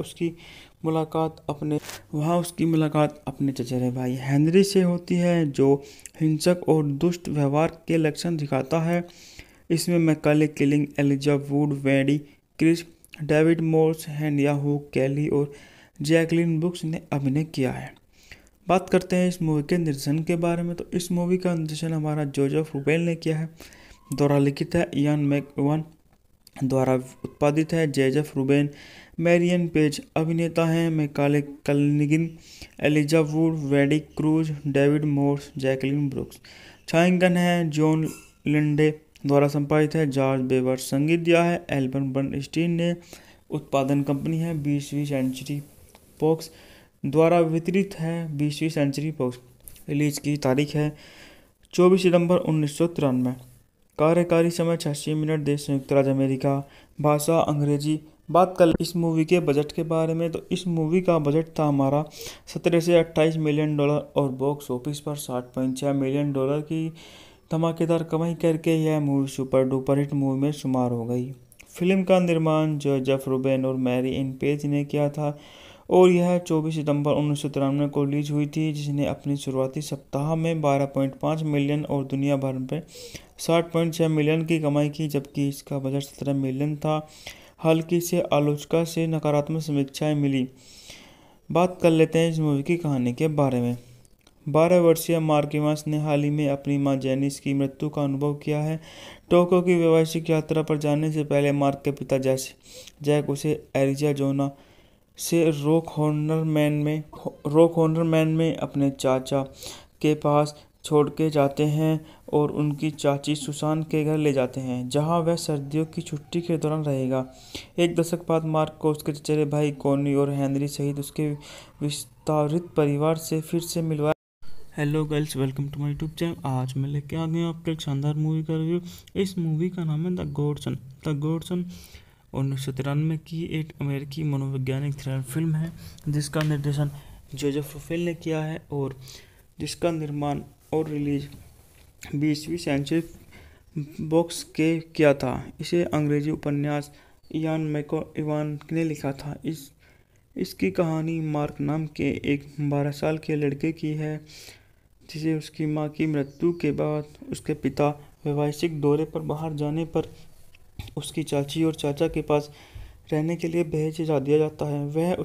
उसकी मुलाकात अपने चचेरे भाई हेनरी से होती है जो हिंसक और दुष्ट व्यवहार के लक्षण दिखाता है। इसमें Macaulay Culkin, Elijah Wood, Wendy Crewson, David Morse, हेनिया हुक कैली और जैकलिन ब्रुक्स ने अभिनय किया है। बात करते हैं इस मूवी के निर्देशन के बारे में, तो इस मूवी का निर्देशन हमारा जोसेफ रुफेल ने किया है। द्वारा लिखित है इयान मैकइवान, द्वारा उत्पादित है जोसेफ रुबेन, मैरियन पेज। अभिनेता हैं Macaulay Culkin, Elijah Wood, Wendy cruise, David Morse, Jacqueline brooks. छायांकन है जॉन लिंडे। द्वारा संपादित है जॉर्ज बेवर। संगीत दिया है एल्बर्ट बर्नस्टीन ने। उत्पादन कंपनी है 20वीं सेंचुरी बॉक्स। द्वारा वितरित है 20वीं सेंचुरी बॉक्स। रिलीज की तारीख है 24 सितंबर 1993। कार्यकारी समय 86 मिनट। देश संयुक्त राज्य अमेरिका। भाषा अंग्रेजी। बात कर इस मूवी के बजट के बारे में, तो इस मूवी का बजट था हमारा 17 से 28 मिलियन डॉलर और बॉक्स ऑफिस पर 60.6 मिलियन डॉलर की धमाकेदार कमाई करके यह movie super duper hit movie में शुमार हो गई। फिल्म का निर्माण जोसेफ रुबेन और मैरी इन पेज ने किया था और यह 24 सितंबर 1993 को रिलीज हुई थी, जिसने अपनी शुरुआती सप्ताह में 12.5 मिलियन और दुनिया भर में 60.6 मिलियन की कमाई की, जबकि इसका बजट 17 मिलियन था। हल्की से आलोचना से नकारात्मक समीक्षाएं मिली। बात कर लेते हैं इस मूवी की कहानी के बारे में। 12 वर्षीय मार्किमास ने हाल ही में अपनी मां जेनिस की मृत्यु का अनुभव किया है। टोक्यो की वैवाहिक यात्रा पर जाने से पहले मार्क के पिता जैक उसे एरिज़ोना से रॉक में अपने चाचा के पास छोड़ के जाते हैं और उनकी चाची सुसान के घर ले जाते हैं, जहां वह सर्दियों की छुट्टी के दौरान रहेगा। एक दशक बाद मार्क को उसके चचेरे भाई कॉनी और हेनरी सहित उसके विस्तारित परिवार से फिर से मिलवाया। Hello girls, welcome to my YouTube channel. आज मैं लेके आ गया आपको एक शानदार मूवी का रिव्यू। इस मूवी का नाम है द गॉडसन। 1993 की एक अमेरिकी मनोवैज्ञानिक थ्रिलर फिल्म है जिसका निर्देशन जोसेफ रुफेल ने किया है और जिसका निर्माण और रिलीज 20वीं सेंचुरी बॉक्स के किया था। इसे अंग्रेजी उपन्यास इयान मैकइवान ने लिखा था। इसकी कहानी मार्क नाम के एक 12 साल के लड़के की है जिसे उसकी मां की मृत्यु के बाद उसके पिता वैवाहिक दौरे पर बाहर जाने पर उसकी चाची और चाचा के पास रहने के लिए भेज दिया जाता है। वहाँ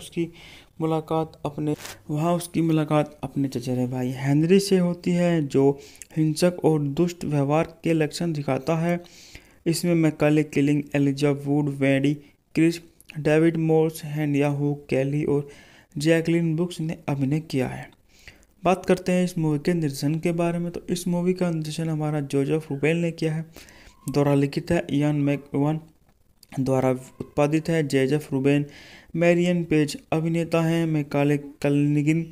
उसकी मुलाकात अपने चचेरे भाई हेनरी से होती है, जो हिंसक और दुष्ट व्यवहार के लक्षण दिखाता है। इसमें Macaulay Culkin, Elijah Wood, Wendy Crewson, David Morse, हेनिया हुक कैली और जैकलिन ब्रुक्स ने अभिनय किया है। बात करते हैं इस मूवी के निर्देशन के बारे में, तो इस मूवी का निर्देशन हमारा जोसेफ रुफेल ने किया है। द्वारा लिखित है इयान मैकइवान, द्वारा उत्पादित है जोसेफ रुबेन, मैरियन पेज। अभिनेता हैं Macaulay Culkin,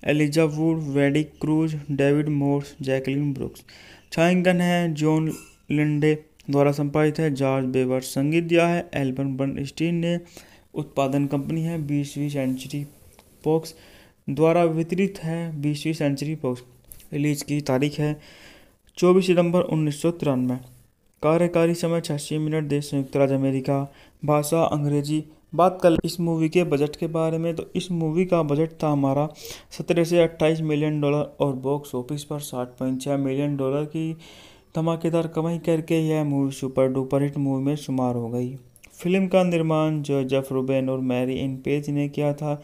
Elijah Wood, Wendy cruise, David Morse, Jacqueline brooks. छायांकन है जॉन लिंडे। द्वारा संपादित है जॉर्ज बेवर। संगीत दिया है एल्बम बर्नस्टीन ने। उत्पादन कंपनी है 20वीं सेंचुरी बॉक्स। द्वारा वितरित है 20वीं सेंचुरी बॉक्स। रिलीज की तारीख है 24 सितंबर 1993। कार्यकारी समय 86 मिनट। देश संयुक्त राज्य अमेरिका। भाषा अंग्रेजी। बात कर इस मूवी के बजट के बारे में, तो इस मूवी का बजट था हमारा 17 से 28 मिलियन डॉलर और बॉक्स ऑफिस पर 60.6 मिलियन डॉलर की धमाकेदार कमाई करके यह movie super duper hit movie में शुमार हो गई। फिल्म का निर्माण जोसेफ रुबेन और मैरी एन पेज ने किया था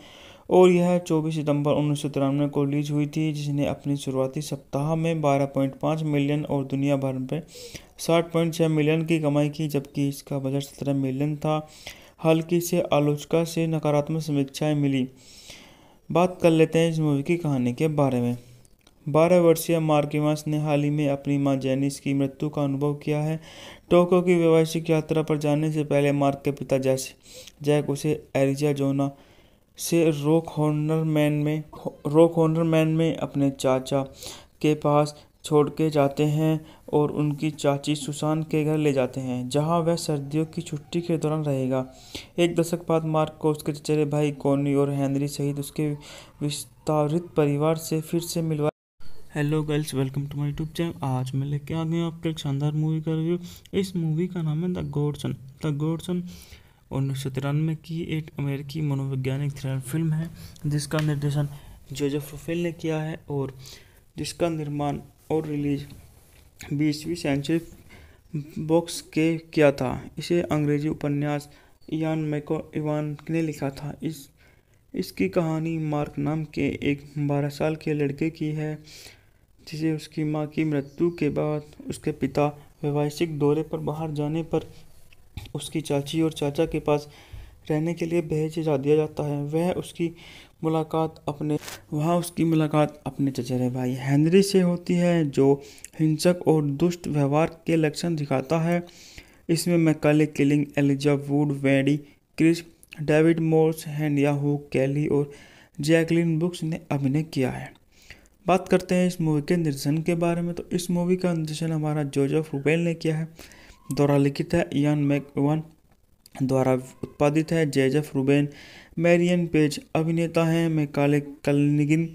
और यह 24 सितंबर 1993 को रिलीज हुई थी, जिसने अपने शुरुआती सप्ताह में 12.5 मिलियन और दुनिया भर में 60.6 मिलियन की कमाई की, जबकि इसका बजट 17 मिलियन था। हल्की से आलोचकों से नकारात्मक समीक्षाएं मिली। बात कर लेते हैं इस मूवी की कहानी के बारे में। 12 वर्षीय मार्किमास ने हाल ही में अपनी मां जेनिस की मृत्यु का अनुभव किया है। टोक्यो की वैवाहिक यात्रा पर जाने से पहले मार्क के पिता जैक उसे एरिज़ोना से रॉक में अपने चाचा के पास छोड़ के जाते हैं और उनकी चाची सुसान के घर ले जाते हैं, जहां वह सर्दियों की छुट्टी के दौरान रहेगा। एक दशक बाद मार्क को उसके चचेरे भाई कॉनी और हेनरी सहित उसके विस्तारित परिवार से फिर से मिलवाया। Hello girls, welcome to my YouTube channel. आज मैं लेके आ गया आपको एक शानदार मूवी का रिव्यू। इस मूवी का नाम है द गॉडसन। 1993 की एक अमेरिकी मनोवैज्ञानिक थ्रिलर फिल्म है जिसका निर्देशन जोसेफ रुफेल ने किया है और जिसका निर्माण और रिलीज 20वीं सेंचुरी बॉक्स के किया था। इसे अंग्रेजी उपन्यास इयान मैकइवान ने लिखा था। इसकी कहानी मार्क नाम के एक 12 साल के लड़के की है जिसे उसकी मां की मृत्यु के बाद उसके पिता वैवाहिक दौरे पर बाहर जाने पर उसकी चाची और चाचा के पास रहने के लिए भेज दिया जाता है। वहाँ उसकी मुलाकात अपने चचेरे भाई हेनरी से होती है, जो हिंसक और दुष्ट व्यवहार के लक्षण दिखाता है। इसमें Macaulay Culkin, Elijah Wood, Wendy Crewson, David Morse, हेनिया हुक कैली और जैकलिन ब्रुक्स ने अभिनय किया है। बात करते हैं इस मूवी के निर्देशन के बारे में, तो इस मूवी का निर्देशन हमारा जोसेफ रुफेल ने किया है। द्वारा लिखित है इयान मैकइवान, द्वारा उत्पादित है जोसेफ रुबेन, मैरियन पेज। अभिनेता हैं Macaulay Culkin,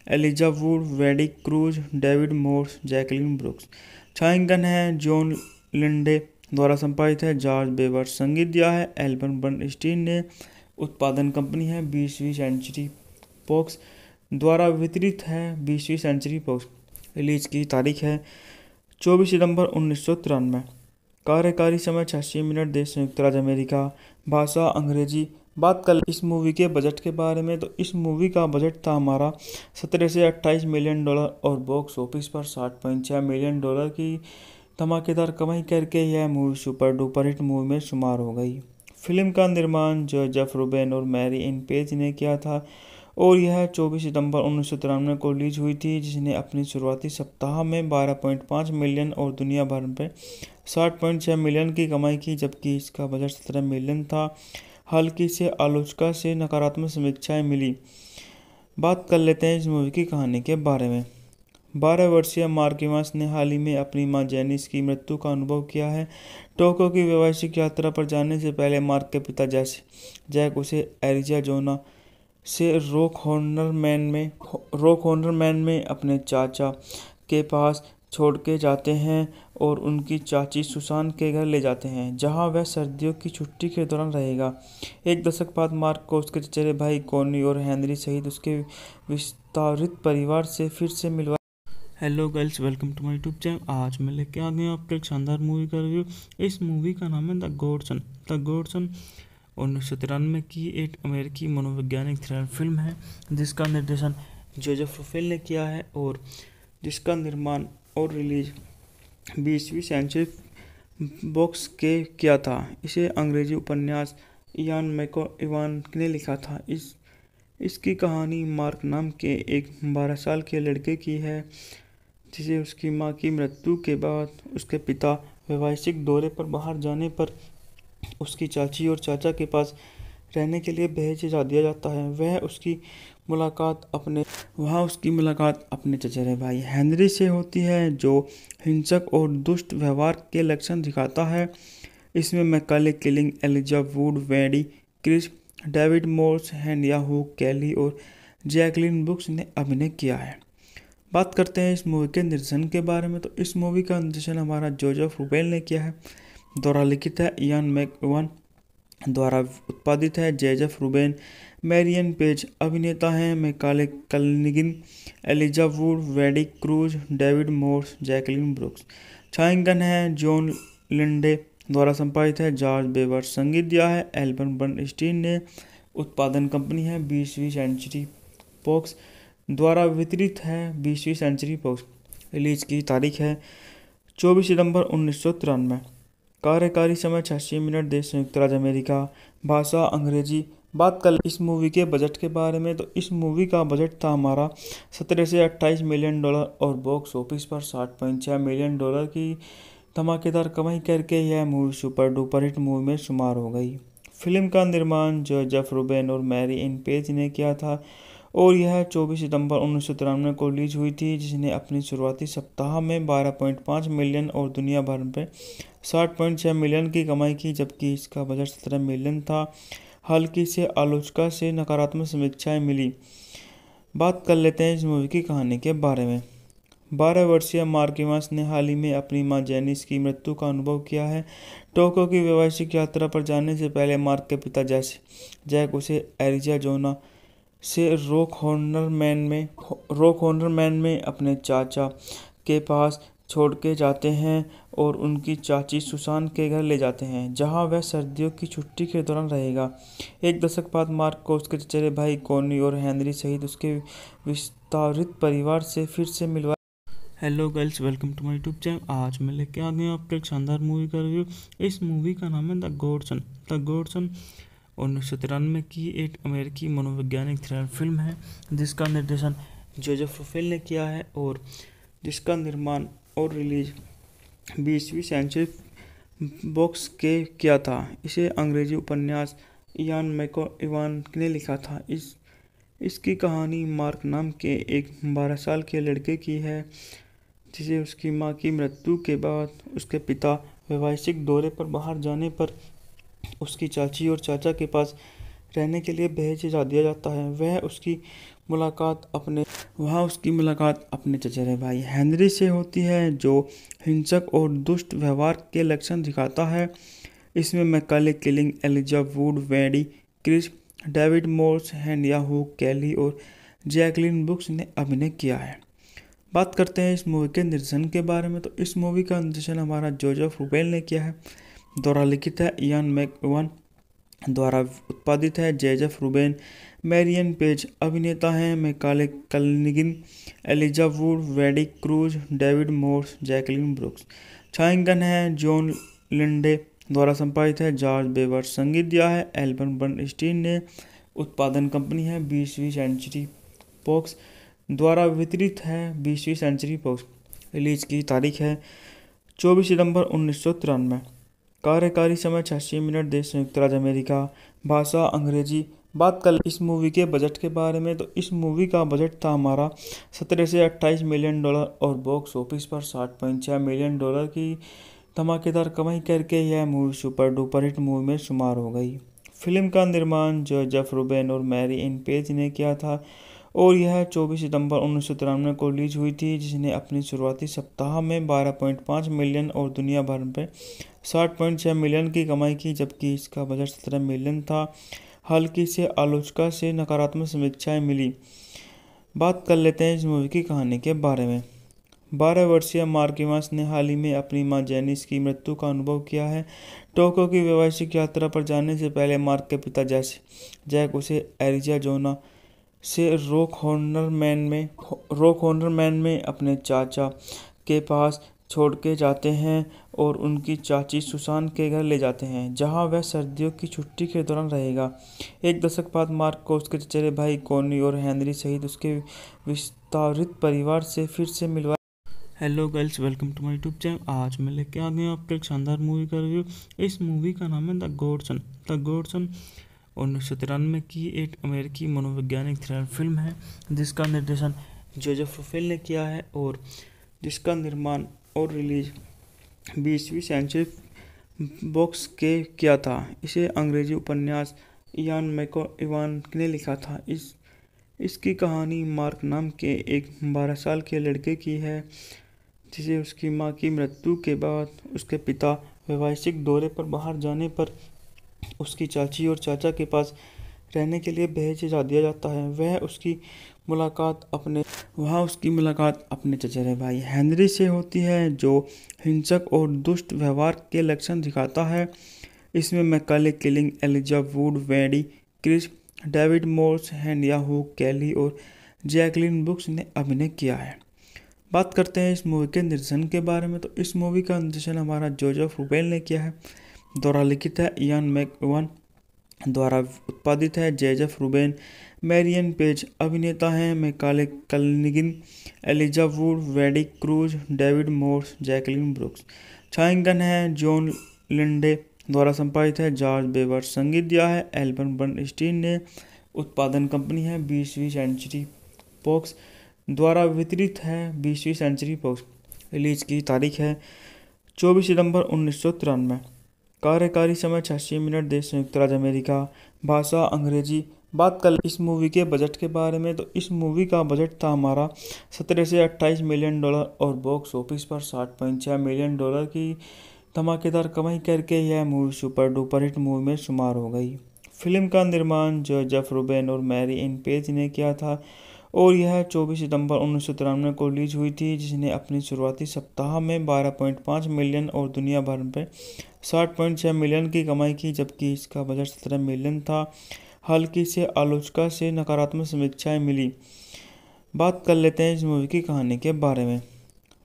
Elijah Wood, Wendy cruise, David Morse, Jacqueline brooks. छायांकन है जॉन लिंडे। द्वारा संपादित है जॉर्ज बेवर। संगीत दिया है एल्बम बर्नस्टीन ने। उत्पादन कंपनी है 20वीं सेंचुरी बॉक्स। द्वारा वितरित है 20वीं सेंचुरी बॉक्स। रिलीज की तारीख है 24 सितंबर 1993। कार्यकारी समय 86 मिनट। देश संयुक्त राज्य अमेरिका। भाषा अंग्रेजी। बात कर इस मूवी के बजट के बारे में, तो इस मूवी का बजट था हमारा 17 से 28 मिलियन डॉलर और बॉक्स ऑफिस पर 60.6 मिलियन डॉलर की धमाकेदार कमाई करके यह movie super duper hit movie में शुमार हो गई। फिल्म का निर्माण जोसेफ रूबेन और मैरी एन पेज ने किया था और यह 24 सितंबर 1993 को रिलीज हुई थी, जिसने अपनी शुरुआती सप्ताह में 12.5 मिलियन और दुनिया भर में 60.6 मिलियन की कमाई की, जबकि इसका बजट 17 मिलियन था। हल्की से आलोचकों से नकारात्मक समीक्षाएं मिली। बात कर लेते हैं इस मूवी की कहानी के बारे में। 12 वर्षीय मार्क इवांस ने हाल ही में अपनी मां जेनिस की मृत्यु का अनुभव किया है। टोक्यो की वैवाहिक यात्रा पर जाने से पहले मार्क के पिता जैक उसे एरिज़ोना से रॉक हॉर्नर मैन में अपने चाचा के पास छोड़ के जाते हैं और उनकी चाची सुसान के घर ले जाते हैं, जहां वह सर्दियों की छुट्टी के दौरान रहेगा। एक दशक बाद मार्क को उसके चचेरे भाई कॉनी और हेनरी सहित उसके विस्तारित परिवार से फिर से मिलवा। Hello girls, welcome to my YouTube channel. आज मैं लेके आ गया आपके एक शानदार मूवी का रिव्यू। इस मूवी का नाम है द गॉडसन। 1993 की एक अमेरिकी मनोवैज्ञानिक थ्रिलर फिल्म है, जिसका निर्देशन जोसेफ रूफेल ने किया है और जिसका निर्माण और रिलीज 20वीं सेंचुरी बॉक्स के किया था। इसे अंग्रेजी उपन्यास इयान मैकइवान ने लिखा था। इसकी कहानी मार्क नाम के एक 12 साल के लड़के की है, जिसे उसकी मां की मृत्यु के बाद उसके पिता वैवाहिक दौरे पर बाहर जाने पर उसकी चाची और चाचा के पास रहने के लिए भेज दिया जाता है। वहाँ उसकी मुलाकात अपने चचेरे भाई हेनरी से होती है, जो हिंसक और दुष्ट व्यवहार के लक्षण दिखाता है। इसमें Macaulay Culkin, Elijah Wood, Wendy Crewson, David Morse, हेनिया हुक कैली और जैकलिन ब्रुक्स ने अभिनय किया है। बात करते हैं इस मूवी के निर्देशन के बारे में, तो इस मूवी का निर्देशन हमारा जोसेफ रूफेल ने किया है। द्वारा लिखित है इयान मैकइवान, द्वारा उत्पादित है जोसेफ रूबेन, मैरियन पेज। अभिनेता हैं Macaulay Culkin, Elijah Wood, Wendy cruise, David Morse, Jacqueline brooks. छायांकन है जॉन लिंडे, द्वारा संपादित है जॉर्ज बेवर। संगीत दिया है एल्बर्ट बर्नस्टीन ने। उत्पादन कंपनी है 20वीं सेंचुरी बॉक्स, द्वारा वितरित है 20वीं सेंचुरी बॉक्स। रिलीज की तारीख है 24 सितंबर 1993। कार्यकारी समय 86 मिनट। देश संयुक्त राज्य अमेरिका। भाषा अंग्रेजी। बात कर इस मूवी के बजट के बारे में, तो इस मूवी का बजट था हमारा 17 से 28 मिलियन डॉलर और बॉक्स ऑफिस पर 60.6 मिलियन डॉलर की धमाकेदार कमाई करके यह movie super duper hit movie में शुमार हो गई। फिल्म का निर्माण जोसेफ रूबेन और मैरी एन पेज ने किया था और यह 24 सितंबर 1993 को रिलीज हुई थी, जिसने अपनी शुरुआती सप्ताह में 12.5 मिलियन और दुनिया भर में 60.6 मिलियन की कमाई की, जबकि इसका बजट 17 मिलियन था। हल्की से आलोचकों से नकारात्मक समीक्षाएं मिली। बात कर लेते हैं इस मूवी की कहानी के बारे में। 12 वर्षीय मार्क इवांस ने हाल ही में अपनी मां जेनिस की मृत्यु का अनुभव किया है। टोक्यो की वैवाहिक यात्रा पर जाने से पहले मार्क के पिता जैक उसे एरिज़ोना से रॉक हॉर्नर मैन में अपने चाचा के पास छोड़ के जाते हैं और उनकी चाची सुसान के घर ले जाते हैं, जहां वह सर्दियों की छुट्टी के दौरान रहेगा। एक दशक बाद मार्क को उसके चचेरे भाई कॉनी और हेनरी सहित उसके विस्तारित परिवार से फिर से मिलवा। Hello girls, welcome to my YouTube channel. आज मैं लेके आ गया आपके एक शानदार मूवी का रिव्यू। इस मूवी का नाम है द गॉडसन। 1993 की एक अमेरिकी मनोवैज्ञानिक थ्रिलर फिल्म है, जिसका निर्देशन जोसेफ रूफेल ने किया है और जिसका निर्माण और रिलीज 20वीं सेंचुरी बॉक्स के किया था। इसे अंग्रेजी उपन्यास इयान मैकइवान ने लिखा था। इसकी कहानी मार्क नाम के एक 12 साल के लड़के की है, जिसे उसकी मां की मृत्यु के बाद उसके पिता वैवाहिक दौरे पर बाहर जाने पर उसकी चाची और चाचा के पास रहने के लिए भेज दिया जाता है। वहाँ उसकी मुलाकात अपने चचेरे भाई हेनरी से होती है, जो हिंसक और दुष्ट व्यवहार के लक्षण दिखाता है। इसमें Macaulay Culkin, Elijah Wood, Wendy Crewson, David Morse, हेनिया हुक कैली और जैकलिन ब्रुक्स ने अभिनय किया है। बात करते हैं इस मूवी के निर्देशन के बारे में, तो इस मूवी का निर्देशन हमारा जोसेफ रूफेल ने किया है। द्वारा लिखित है इयान मैकइवान, द्वारा उत्पादित है। जेजेफ रूबेन, मैरियन पेज अभिनेता हैं। Macaulay Culkin, Elijah Wood, Wendy cruise, David Morse, Jacqueline brooks. छायांकन है जॉन लिंडे द्वारा संपादित है। जॉर्ज बेवर संगीत दिया है। एल्बम बर्नस्टीन ने। उत्पादन कंपनी है 20वीं सेंचुरी फॉक्स द्वारा वितरित है। 20वीं सेंचुरी फॉक्स। रिलीज की तारीख है 24 सितंबर 1993। कार्यकारी समय 86 मिनट। देश संयुक्त राज्य अमेरिका। भाषा अंग्रेजी। बात कर इस मूवी के बजट के बारे में, तो इस मूवी का बजट था हमारा 17 से 28 मिलियन डॉलर और बॉक्स ऑफिस पर 60.6 मिलियन डॉलर की धमाकेदार कमाई करके यह movie super duper hit movie में शुमार हो गई। फिल्म का निर्माण जोसेफ रूबेन और मैरी एन पेज ने किया था और यह 24 सितंबर 1993 को रिलीज हुई थी, जिसने अपनी शुरुआती सप्ताह में 12.5 मिलियन और दुनिया भर में 60.6 मिलियन की कमाई की, जबकि इसका बजट 17 मिलियन था। हल्की से आलोचना से नकारात्मक समीक्षाएं मिली। बात कर लेते हैं इस मूवी की कहानी के बारे में। 12 वर्षीय मार्क इवांस ने हाल ही में अपनी मां जेनिस की मृत्यु का अनुभव किया है। टोक्यो की वैवाहिक यात्रा पर जाने से पहले मार्क के पिता जैक उसे एरिज़ोना से रॉक हॉर्नर मैन में अपने चाचा के पास छोड़ के जाते हैं और उनकी चाची सुसान के घर ले जाते हैं, जहां वह सर्दियों की छुट्टी के दौरान रहेगा। एक दशक बाद मार्क को उसके चचेरे भाई कॉनी और हेनरी सहित उसके विस्तारित परिवार से फिर से मिलवा। Hello girls, welcome to my YouTube channel. आज मैं लेके आ गया आपको एक शानदार मूवी का रिव्यू। इस मूवी का नाम है द गॉडसन। 1993 की एक अमेरिकी मनोवैज्ञानिक थ्रिलर फिल्म है, जिसका निर्देशन जोसेफ रूबेन ने किया है और जिसका निर्माण और रिलीज 20वीं सेंचुरी बॉक्स के किया था। इसे अंग्रेजी उपन्यास इयान मैकइवान ने लिखा था। इसकी कहानी मार्क नाम के एक 12 साल के लड़के की है, जिसे उसकी मां की मृत्यु के बाद उसके पिता वैवाहिक दौरे पर बाहर जाने पर उसकी चाची और चाचा के पास रहने के लिए भेज दिया जाता है। वहाँ उसकी मुलाकात अपने चचेरे भाई हेनरी से होती है, जो हिंसक और दुष्ट व्यवहार के लक्षण दिखाता है। इसमें मैकाले किलिंग, एलिजा वुड, वेडी Chris, David Morse, हैंडिया hook Kelly और जैकलिन ब्रुक्स ने अभिनय किया है। बात करते हैं इस मूवी के निर्देशन के बारे में, तो इस मूवी का निर्देशन हमारा जोसेफ रूबेन ने किया है। द्वारा लिखित है इयान मैकइवान, द्वारा उत्पादित है जेजेफ रूबेन, मैरियन पेज अभिनेता हैं। Macaulay Culkin, Elijah Wood, Wendy cruise, David Morse, Jacqueline brooks. छायांकन है जॉन लिंडे द्वारा संपादित है। जॉर्ज बेवर संगीत दिया है। एल्बम बर्नस्टीन ने। उत्पादन कंपनी है 20वीं सेंचुरी फॉक्स द्वारा वितरित है। 20वीं सेंचुरी फॉक्स। रिलीज की तारीख है 24 सितंबर 1993। कार्यकारी समय 86 मिनट। देश संयुक्त राज्य अमेरिका। भाषा अंग्रेजी। बात कर इस मूवी के बजट के बारे में, तो इस मूवी का बजट था हमारा 17 से 28 मिलियन डॉलर और बॉक्स ऑफिस पर 60.6 मिलियन डॉलर की धमाकेदार कमाई करके यह movie super duper hit movie में शुमार हो गई। फिल्म का निर्माण जोसेफ रूबेन और मैरी एन पेज ने किया था और यह 24 सितंबर 1993 को रिलीज हुई थी, जिसने अपनी शुरुआती सप्ताह में 12.5 मिलियन और दुनिया भर में 60.6 मिलियन की कमाई की, जबकि इसका बजट 17 मिलियन था। हल्की से आलोचना से नकारात्मक समीक्षाएं मिली। बात कर लेते हैं इस मूवी की कहानी के बारे में।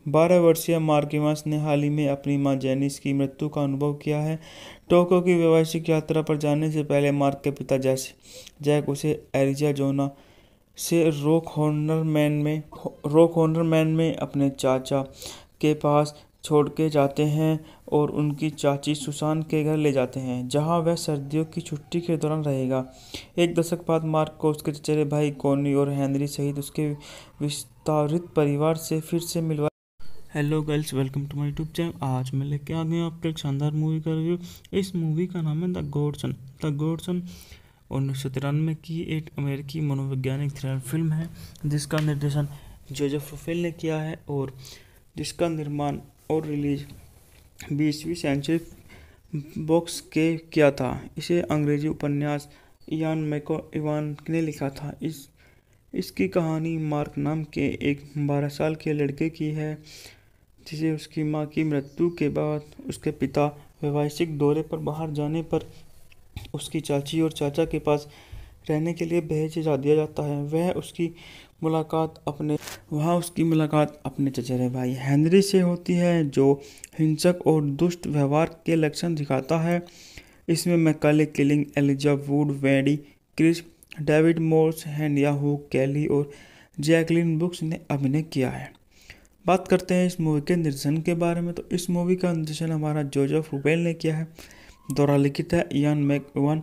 12 वर्षीय मार्क इवांस ने हाल ही में अपनी मां जेनिस की मृत्यु का अनुभव किया है। टोक्यो की वैवाहिक यात्रा पर जाने से पहले मार्क के पिता जैक उसे एरिज़ोना से रॉक हॉर्नर मैन में अपने चाचा के पास छोड़ के जाते हैं और उनकी चाची सुसान के घर ले जाते हैं, जहां वह सर्दियों की छुट्टी के दौरान रहेगा। एक दशक बाद मार्क को उसके चचेरे भाई कॉनी और हेनरी सहित उसके विस्तारित परिवार से फिर से मिलवा। Hello girls, welcome to my YouTube channel. आज मैं लेके आ गया आपको एक शानदार मूवी का रिव्यू। इस मूवी का नाम है द गॉडसन। 1993 की एक अमेरिकी मनोवैज्ञानिक थ्रिलर फिल्म है, जिसका निर्देशन जोसेफ रूबेन ने किया है और जिसका निर्माण और रिलीज 20वीं सेंचुरी बॉक्स के किया था। इसे अंग्रेजी उपन्यास इयान मैकइवान ने लिखा था। इसकी कहानी मार्क नाम के एक 12 साल के लड़के की है, जिसे उसकी मां की मृत्यु के बाद उसके पिता वैवाहिक दौरे पर बाहर जाने पर उसकी चाची और चाचा के पास रहने के लिए भेजा दिया जाता है। वहाँ उसकी मुलाकात अपने चचेरे भाई हेनरी से होती है, जो हिंसक और दुष्ट व्यवहार के लक्षण दिखाता है। इसमें Macaulay Culkin, Elijah Wood, Wendy Crewson, David Morse, हेनिया हुक, केली और जैकलिन ब्रुक्स ने अभिनय किया है। बात करते हैं इस मूवी के निर्देशन के बारे में, तो इस मूवी का निर्देशन हमारा जोसेफ रुबेल ने किया है। द्वारा लिखित है इयान मैकइवान,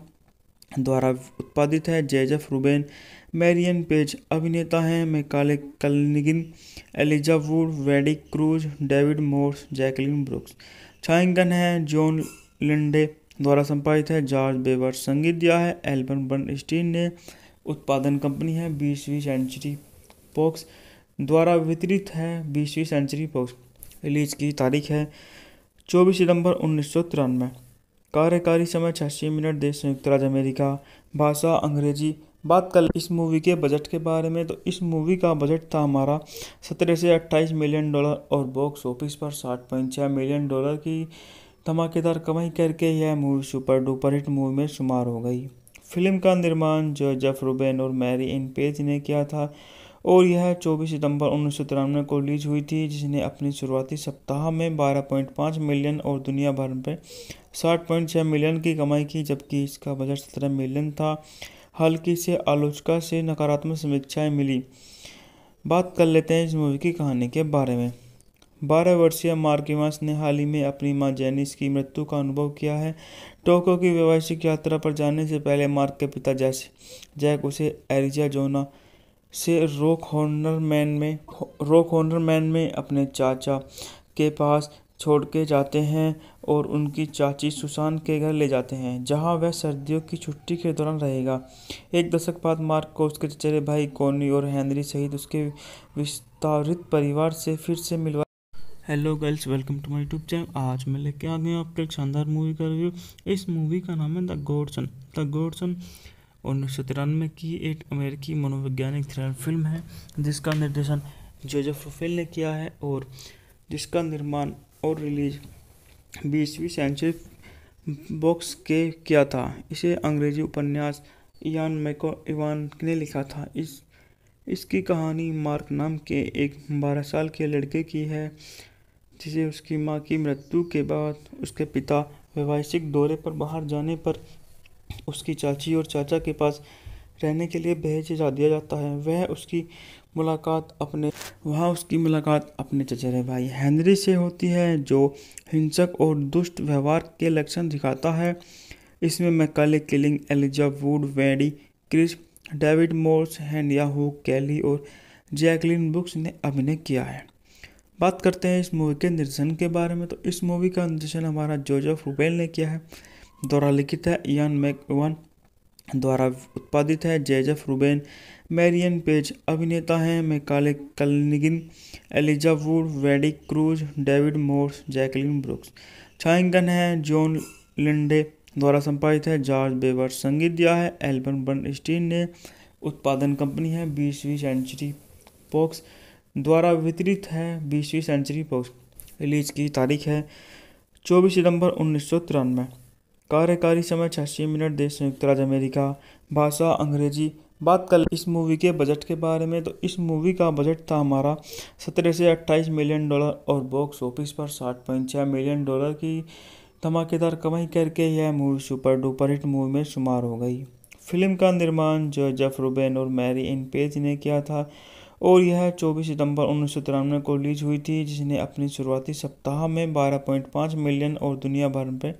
द्वारा उत्पादित है जोसेफ रुबेन, मैरियन पेज। अभिनेता हैं Macaulay Culkin, Elijah Wood, Wendy cruise, David Morse, Jacqueline brooks. छायांकन है जॉन लिंडे, द्वारा संपादित है जॉर्ज बेवर। संगीत दिया है एल्बम बर्नस्टीन ने। उत्पादन कंपनी है 20वीं सेंचुरी फॉक्स, द्वारा वितरित है 20वीं सेंचुरी फॉक्स। रिलीज की तारीख है 24 सितंबर 1993। कार्यकारी समय 86 मिनट। देश संयुक्त राज्य अमेरिका। भाषा अंग्रेजी। बात कर इस मूवी के बजट के बारे में, तो इस मूवी का बजट था हमारा 17 से 28 मिलियन डॉलर और बॉक्स ऑफिस पर 60.6 मिलियन डॉलर की धमाकेदार कमाई करके यह movie super duper hit movie में शुमार हो गई। फिल्म का निर्माण जोसेफ रुबेन और मैरी एन पेज ने किया था और यह 24 सितंबर 1993 को रिलीज हुई थी, जिसने अपनी शुरुआती सप्ताह में 12.5 मिलियन और दुनिया भर में 60.6 मिलियन की कमाई की, जबकि इसका बजट 17 मिलियन था। हल्की से आलोचना से नकारात्मक समीक्षाएं मिली। बात कर लेते हैं इस मूवी की कहानी के बारे में। 12 वर्षीय मार्क इवांस ने हाल ही में अपनी मां जेनिस की मृत्यु का अनुभव किया है। टोक्यो की वैवाहिक यात्रा पर जाने से पहले मार्क के पिता जैक उसे एरिज़ोना से रॉक हॉर्नर मैन में अपने चाचा के पास छोड़ के जाते हैं और उनकी चाची सुसान के घर ले जाते हैं, जहां वह सर्दियों की छुट्टी के दौरान रहेगा। एक दशक बाद मार्क को उसके चचेरे भाई कॉनी और हेनरी सहित उसके विस्तारित परिवार से फिर से मिलवा। Hello girls, welcome to my YouTube channel. आज मैं लेके आ गया आपको एक शानदार मूवी का रिव्यू। इस मूवी का नाम है द गॉडसन। 1993 की एक अमेरिकी मनोवैज्ञानिक थ्रिलर फिल्म है, जिसका निर्देशन जोसेफ रुबेल ने किया है और जिसका निर्माण और रिलीज 20वीं सेंचुरी बॉक्स के किया था। इसे अंग्रेजी उपन्यास इयान मैकइवान ने लिखा था। इसकी कहानी मार्क नाम के एक 12 साल के लड़के की है, जिसे उसकी मां की मृत्यु के बाद उसके पिता वैवाहिक दौरे पर बाहर जाने पर उसकी चाची और चाचा के पास रहने के लिए भेजा दिया जाता है। वहाँ उसकी मुलाकात अपने चचेरे भाई हेनरी से होती है, जो हिंसक और दुष्ट व्यवहार के लक्षण दिखाता है। इसमें Macaulay Culkin, Elijah Wood, Wendy Crewson, David Morse, हेनिया हुक, केली और जैकलिन ब्रुक्स ने अभिनय किया है। बात करते हैं इस मूवी के निर्देशन के बारे में, तो इस मूवी का निर्देशन हमारा जोसेफ रुबेल ने किया है। द्वारा लिखित है इयान मैकइवान, द्वारा उत्पादित है जोसेफ रुबेन, मैरियन पेज। अभिनेता हैं Macaulay Culkin, Elijah Wood, Wendy cruise, David Morse, Jacqueline brooks. छायांकन है जॉन लिंडे, द्वारा संपादित है जॉर्ज बेवर। संगीत दिया है एल्बम बर्नस्टीन ने। उत्पादन कंपनी है 20वीं सेंचुरी फॉक्स, द्वारा वितरित है 20वीं सेंचुरी फॉक्स। रिलीज की तारीख है 24 सितंबर 1993। कार्यकारी समय 86 मिनट। देश संयुक्त राज्य अमेरिका। भाषा अंग्रेजी। बात कर इस मूवी के बजट के बारे में, तो इस मूवी का बजट था हमारा 17 से 28 मिलियन डॉलर और बॉक्स ऑफिस पर 60.6 मिलियन डॉलर की धमाकेदार कमाई करके यह movie super duper hit movie में शुमार हो गई। फिल्म का निर्माण जोसेफ रुबेन और मैरी एन पेज ने किया था और यह 24 सितंबर 1993 को रिलीज हुई थी, जिसने अपनी शुरुआती सप्ताह में 12.5 मिलियन और दुनिया भर में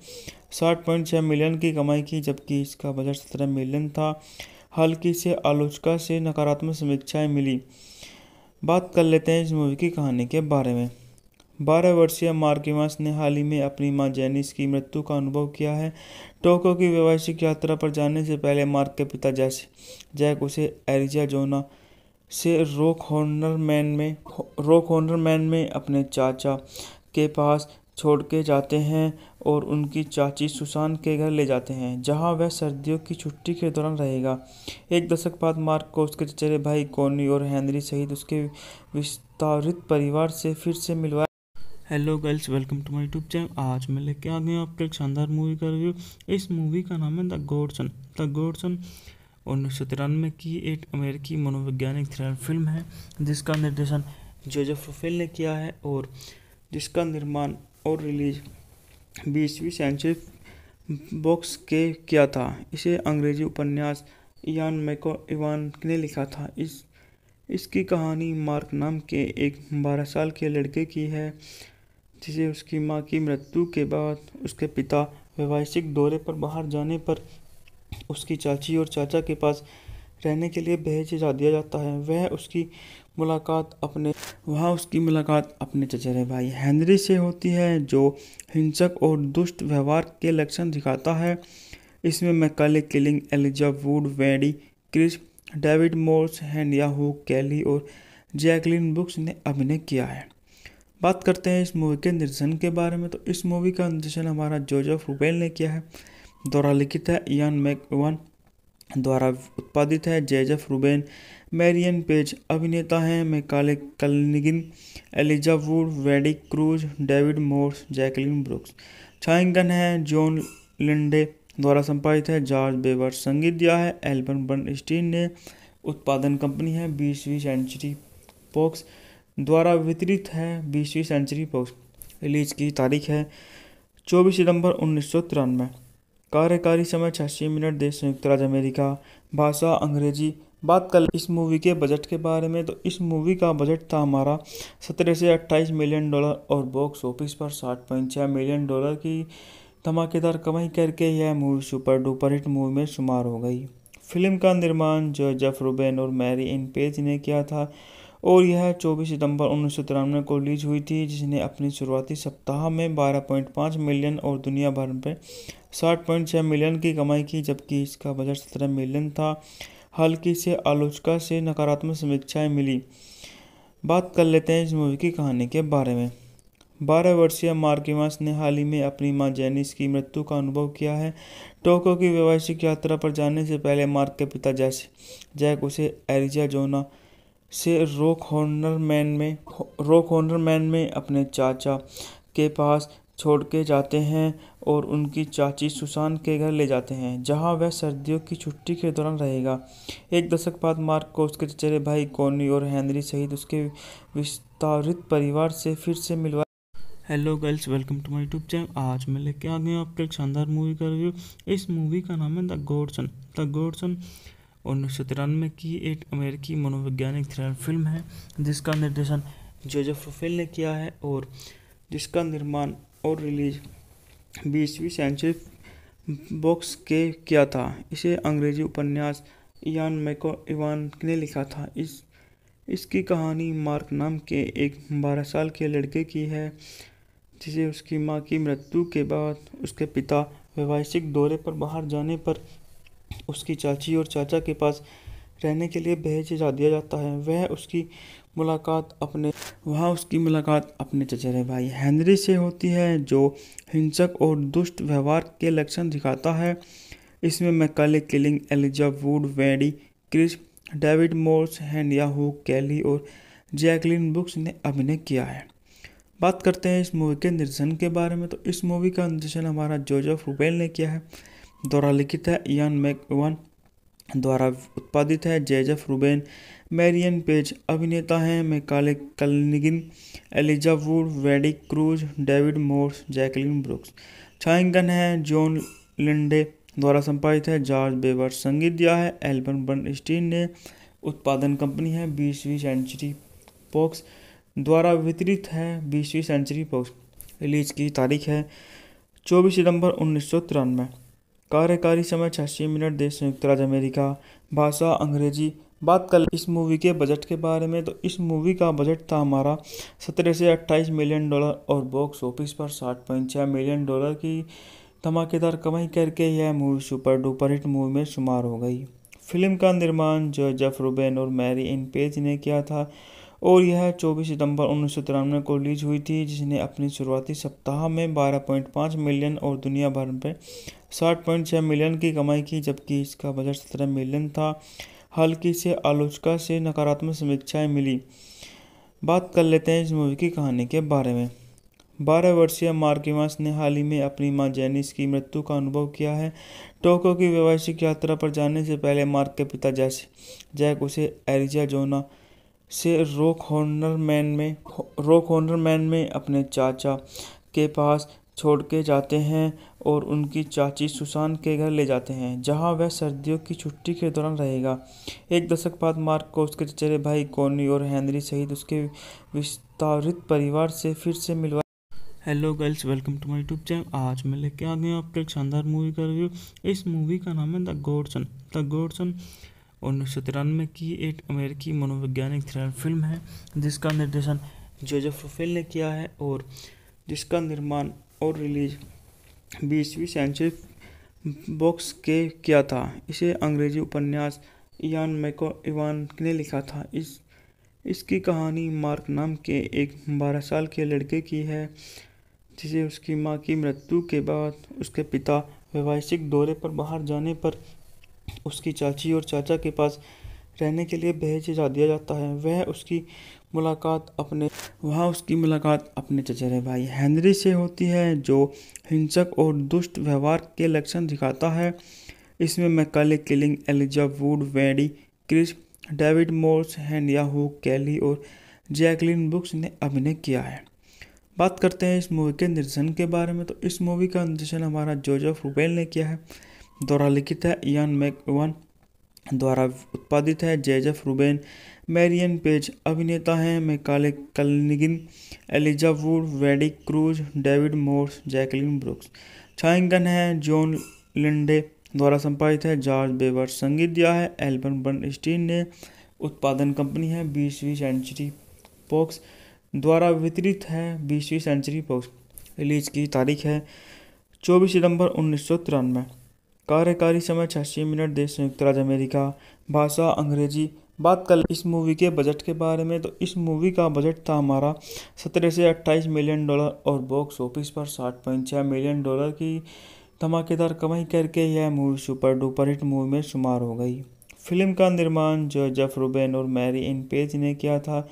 60.6 मिलियन की कमाई की, जबकि इसका बजट 17 मिलियन था। हल्की से आलोचना से नकारात्मक समीक्षाएं मिली। बात कर लेते हैं इस मूवी की कहानी के बारे में। 12 वर्षीय मार्क इवांस ने हाल ही में अपनी मां जेनिस की मृत्यु का अनुभव किया है। टोक्यो की वैवाहिक यात्रा पर जाने से पहले मार्क के पिता जैक उसे एरिज़ोना से रॉक हॉर्नर मैन में अपने चाचा के पास छोड़ के जाते हैं और उनकी चाची सुसान के घर ले जाते हैं, जहां वह सर्दियों की छुट्टी के दौरान रहेगा। एक दशक बाद मार्क को उसके चचेरे भाई कॉनी और हेनरी सहित उसके विस्तारित परिवार से फिर से मिलवाया। Hello girls, welcome to my YouTube channel. आज मैं लेके आ गया आपके एक शानदार मूवी का रिव्यू। इस मूवी का नाम है द गॉडसन। द गॉडसन 1993 की एक अमेरिकी मनोवैज्ञानिक थ्रिलर फिल्म है जिसका निर्देशन जोसेफ रुफेल ने किया है और जिसका निर्माण और रिलीज 20वीं सेंचुरी बॉक्स के किया था। इसे अंग्रेजी उपन्यास इयान मैकइवान ने लिखा था। इसकी कहानी मार्क नाम के एक 12 साल के लड़के की है जिसे उसकी मां की मृत्यु के बाद उसके पिता व्यावसायिक दौरे पर बाहर जाने पर उसकी चाची और चाचा के पास रहने के लिए भेज दिया जाता है। वहाँ उसकी मुलाकात अपने चचेरे भाई हेनरी से होती है जो हिंसक और दुष्ट व्यवहार के लक्षण दिखाता है। इसमें Macaulay Culkin, Elijah Wood, Wendy Crewson, David Morse, हेनिया हुक कैली और जैकलिन ब्रुक्स ने अभिनय किया है। बात करते हैं इस मूवी के निर्देशन के बारे में, तो इस मूवी का निर्देशन हमारा जोसेफ रुफेल ने किया है। द्वारा लिखित है इयान मैकइवान, द्वारा उत्पादित है जोसेफ रुबेन, मैरियन पेज। अभिनेता हैं Macaulay Culkin, Elijah Wood, Wendy cruise, David Morse, Jacqueline brooks. छायांकन है जॉन लिंडे। द्वारा संपादित है जॉर्ज बेवर। संगीत दिया है एल्बर्ट बर्नस्टीन ने। उत्पादन कंपनी है 20वीं सेंचुरी बॉक्स। द्वारा वितरित है 20वीं सेंचुरी बॉक्स। रिलीज की तारीख है 24 सितंबर 1993। कार्यकारी समय 86 मिनट। देश संयुक्त राज्य अमेरिका। भाषा अंग्रेजी। बात कर इस मूवी के बजट के बारे में, तो इस मूवी का बजट था हमारा 17 से 28 मिलियन डॉलर और बॉक्स ऑफिस पर 60.6 मिलियन डॉलर की धमाकेदार कमाई करके यह movie super duper hit movie में शुमार हो गई। फिल्म का निर्माण जोसेफ रुबेन और मैरी इन पेज ने किया था और यह 24 सितंबर 1993 को रिलीज हुई थी, जिसने अपनी शुरुआती सप्ताह में 12.5 मिलियन और दुनिया भर में 60.6 मिलियन की कमाई की, जबकि इसका बजट 17 मिलियन था। हल्की से आलोचकों से नकारात्मक समीक्षाएं मिली। बात कर लेते हैं इस मूवी की कहानी के बारे में। 12 वर्षीय मार्क इवांस ने हाल ही में अपनी मां जेनिस की मृत्यु का अनुभव किया है। टोक्यो की व्यावसायिक यात्रा पर जाने से पहले मार्क के पिता जैक उसे एरिज़ोना से रॉक हॉर्नर मैन में अपने चाचा के पास छोड़ के जाते हैं और उनकी चाची सुसान के घर ले जाते हैं, जहां वह सर्दियों की छुट्टी के दौरान रहेगा। एक दशक बाद मार्क को उसके चचेरे भाई कॉनी और हेनरी सहित उसके विस्तारित परिवार से फिर से मिलवा। Hello girls, welcome to my YouTube channel. आज मैं लेके आ गया आपके एक शानदार मूवी का रिव्यू। इस मूवी का नाम है द गॉडसन। द गॉडसन 1993 की एक अमेरिकी मनोवैज्ञानिक थ्रिलर फिल्म है जिसका निर्देशन जोसेफ रुफेल ने किया है और जिसका निर्माण और रिलीज 20वीं सेंचुरी बॉक्स के किया था। इसे अंग्रेजी उपन्यास इयान मैकइवान ने लिखा था। इसकी कहानी मार्क नाम के एक 12 साल के लड़के की है जिसे उसकी मां की मृत्यु के बाद उसके पिता व्यावसायिक दौरे पर बाहर जाने पर उसकी चाची और चाचा के पास रहने के लिए भेज दिया जाता है। वहाँ उसकी मुलाकात अपने चचेरे भाई हेनरी से होती है जो हिंसक और दुष्ट व्यवहार के लक्षण दिखाता है। इसमें Macaulay Culkin, Elijah Wood, Wendy Crewson, David Morse, हेनिया हुक कैली और जैकलिन ब्रुक्स ने अभिनय किया है। बात करते हैं इस मूवी के निर्देशन के बारे में, तो इस मूवी का निर्देशन हमारा जोसेफ रुफेल ने किया है। द्वारा लिखित है इयान मैकइवान, द्वारा उत्पादित है जोसेफ रुबेन, मैरियन पेज। अभिनेता हैं Macaulay Culkin, Elijah Wood, Wendy cruise, David Morse, Jacqueline brooks. छायांकन है जॉन लिंडे। द्वारा संपादित है जॉर्ज बेवर। संगीत दिया है एल्बर्ट बर्नस्टीन ने। उत्पादन कंपनी है 20वीं सेंचुरी बॉक्स। द्वारा वितरित है 20वीं सेंचुरी बॉक्स। रिलीज की तारीख है 24 सितंबर 1993। कार्यकारी समय 86 मिनट। देश संयुक्त राज्य अमेरिका। भाषा अंग्रेजी। बात कर इस मूवी के बजट के बारे में, तो इस मूवी का बजट था हमारा 17 से 28 मिलियन डॉलर और बॉक्स ऑफिस पर 60.6 मिलियन डॉलर की धमाकेदार कमाई करके यह movie super duper hit movie में शुमार हो गई। फिल्म का निर्माण जोसेफ रुबेन और मैरी इन पेज ने किया था और यह 24 सितंबर 1993 को रिलीज हुई थी, जिसने अपनी शुरुआती सप्ताह में 12.5 मिलियन और दुनिया भर में 60.6 मिलियन की कमाई की, जबकि इसका बजट 17 मिलियन था। हल्की से आलोचकों से नकारात्मक समीक्षाएं मिली। बात कर लेते हैं इस मूवी की कहानी के बारे में। 12 वर्षीय मार्किवास ने हाल ही में अपनी मां जेनिस की मृत्यु का अनुभव किया है। टोक्यो की वैश्विक यात्रा पर जाने से पहले मार्क के पिता जैक उसे एरिज़ोना से रॉक हॉर्नर मैन में अपने चाचा के पास छोड़ के जाते हैं और उनकी चाची सुसान के घर ले जाते हैं, जहां वह सर्दियों की छुट्टी के दौरान रहेगा। एक दशक बाद मार्क को उसके चचेरे भाई कॉनी और हेनरी सहित उसके विस्तारित परिवार से फिर से मिलवा। Hello girls, welcome to my YouTube channel. आज मैं लेके आ गया आपको एक शानदार मूवी का रिव्यू। इस मूवी का नाम है द गॉडसन। 1993 की एक अमेरिकी मनोवैज्ञानिक थ्रिलर फिल्म है जिसका निर्देशन जोसेफ रुफेल ने किया है और जिसका निर्माण और रिलीज 20वीं सेंचुरी बॉक्स के किया था। इसे अंग्रेजी उपन्यास इयान मैकइवान ने लिखा था। इसकी कहानी मार्क नाम के एक 12 साल के लड़के की है जिसे उसकी मां की मृत्यु के बाद उसके पिता वैवाहिक दौरे पर बाहर जाने पर उसकी चाची और चाचा के पास रहने के लिए भेज दिया जाता है। वहाँ उसकी मुलाकात अपने चचेरे भाई हेनरी से होती है, जो हिंसक और दुष्ट व्यवहार के लक्षण दिखाता है। इसमें Macaulay Culkin, Elijah Wood, Wendy Crewson, David Morse, हेनिया हुक कैली और जैकलिन ब्रुक्स ने अभिनय किया है। बात करते हैं इस मूवी के निर्देशन के बारे में, तो इस मूवी का निर्देशन हमारा जोसेफ रुफेल ने किया है। द्वारा लिखित है इयान मैकइवान, द्वारा उत्पादित है जोसेफ रुबेन, मैरियन पेज। अभिनेता हैं Macaulay Culkin, Elijah Wood, Wendy cruise, David Morse, Jacqueline brooks. छायांकन है जॉन लिंडे। द्वारा संपादित है जॉर्ज बेवर। संगीत दिया है एल्बर्ट बर्नस्टीन ने। उत्पादन कंपनी है 20वीं सेंचुरी बॉक्स। द्वारा वितरित है 20वीं सेंचुरी बॉक्स। रिलीज की तारीख है 24 सितंबर 1993। कार्यकारी समय 86 मिनट। देश संयुक्त राज्य अमेरिका। भाषा अंग्रेजी। बात कर इस मूवी के बजट के बारे में, तो इस मूवी का बजट था हमारा 17 से 28 मिलियन डॉलर और बॉक्स ऑफिस पर 60.6 मिलियन डॉलर की धमाकेदार कमाई करके यह movie super duper hit movie में शुमार हो गई। फिल्म का निर्माण जोसेफ रुबेन और मैरी एन पेज ने किया था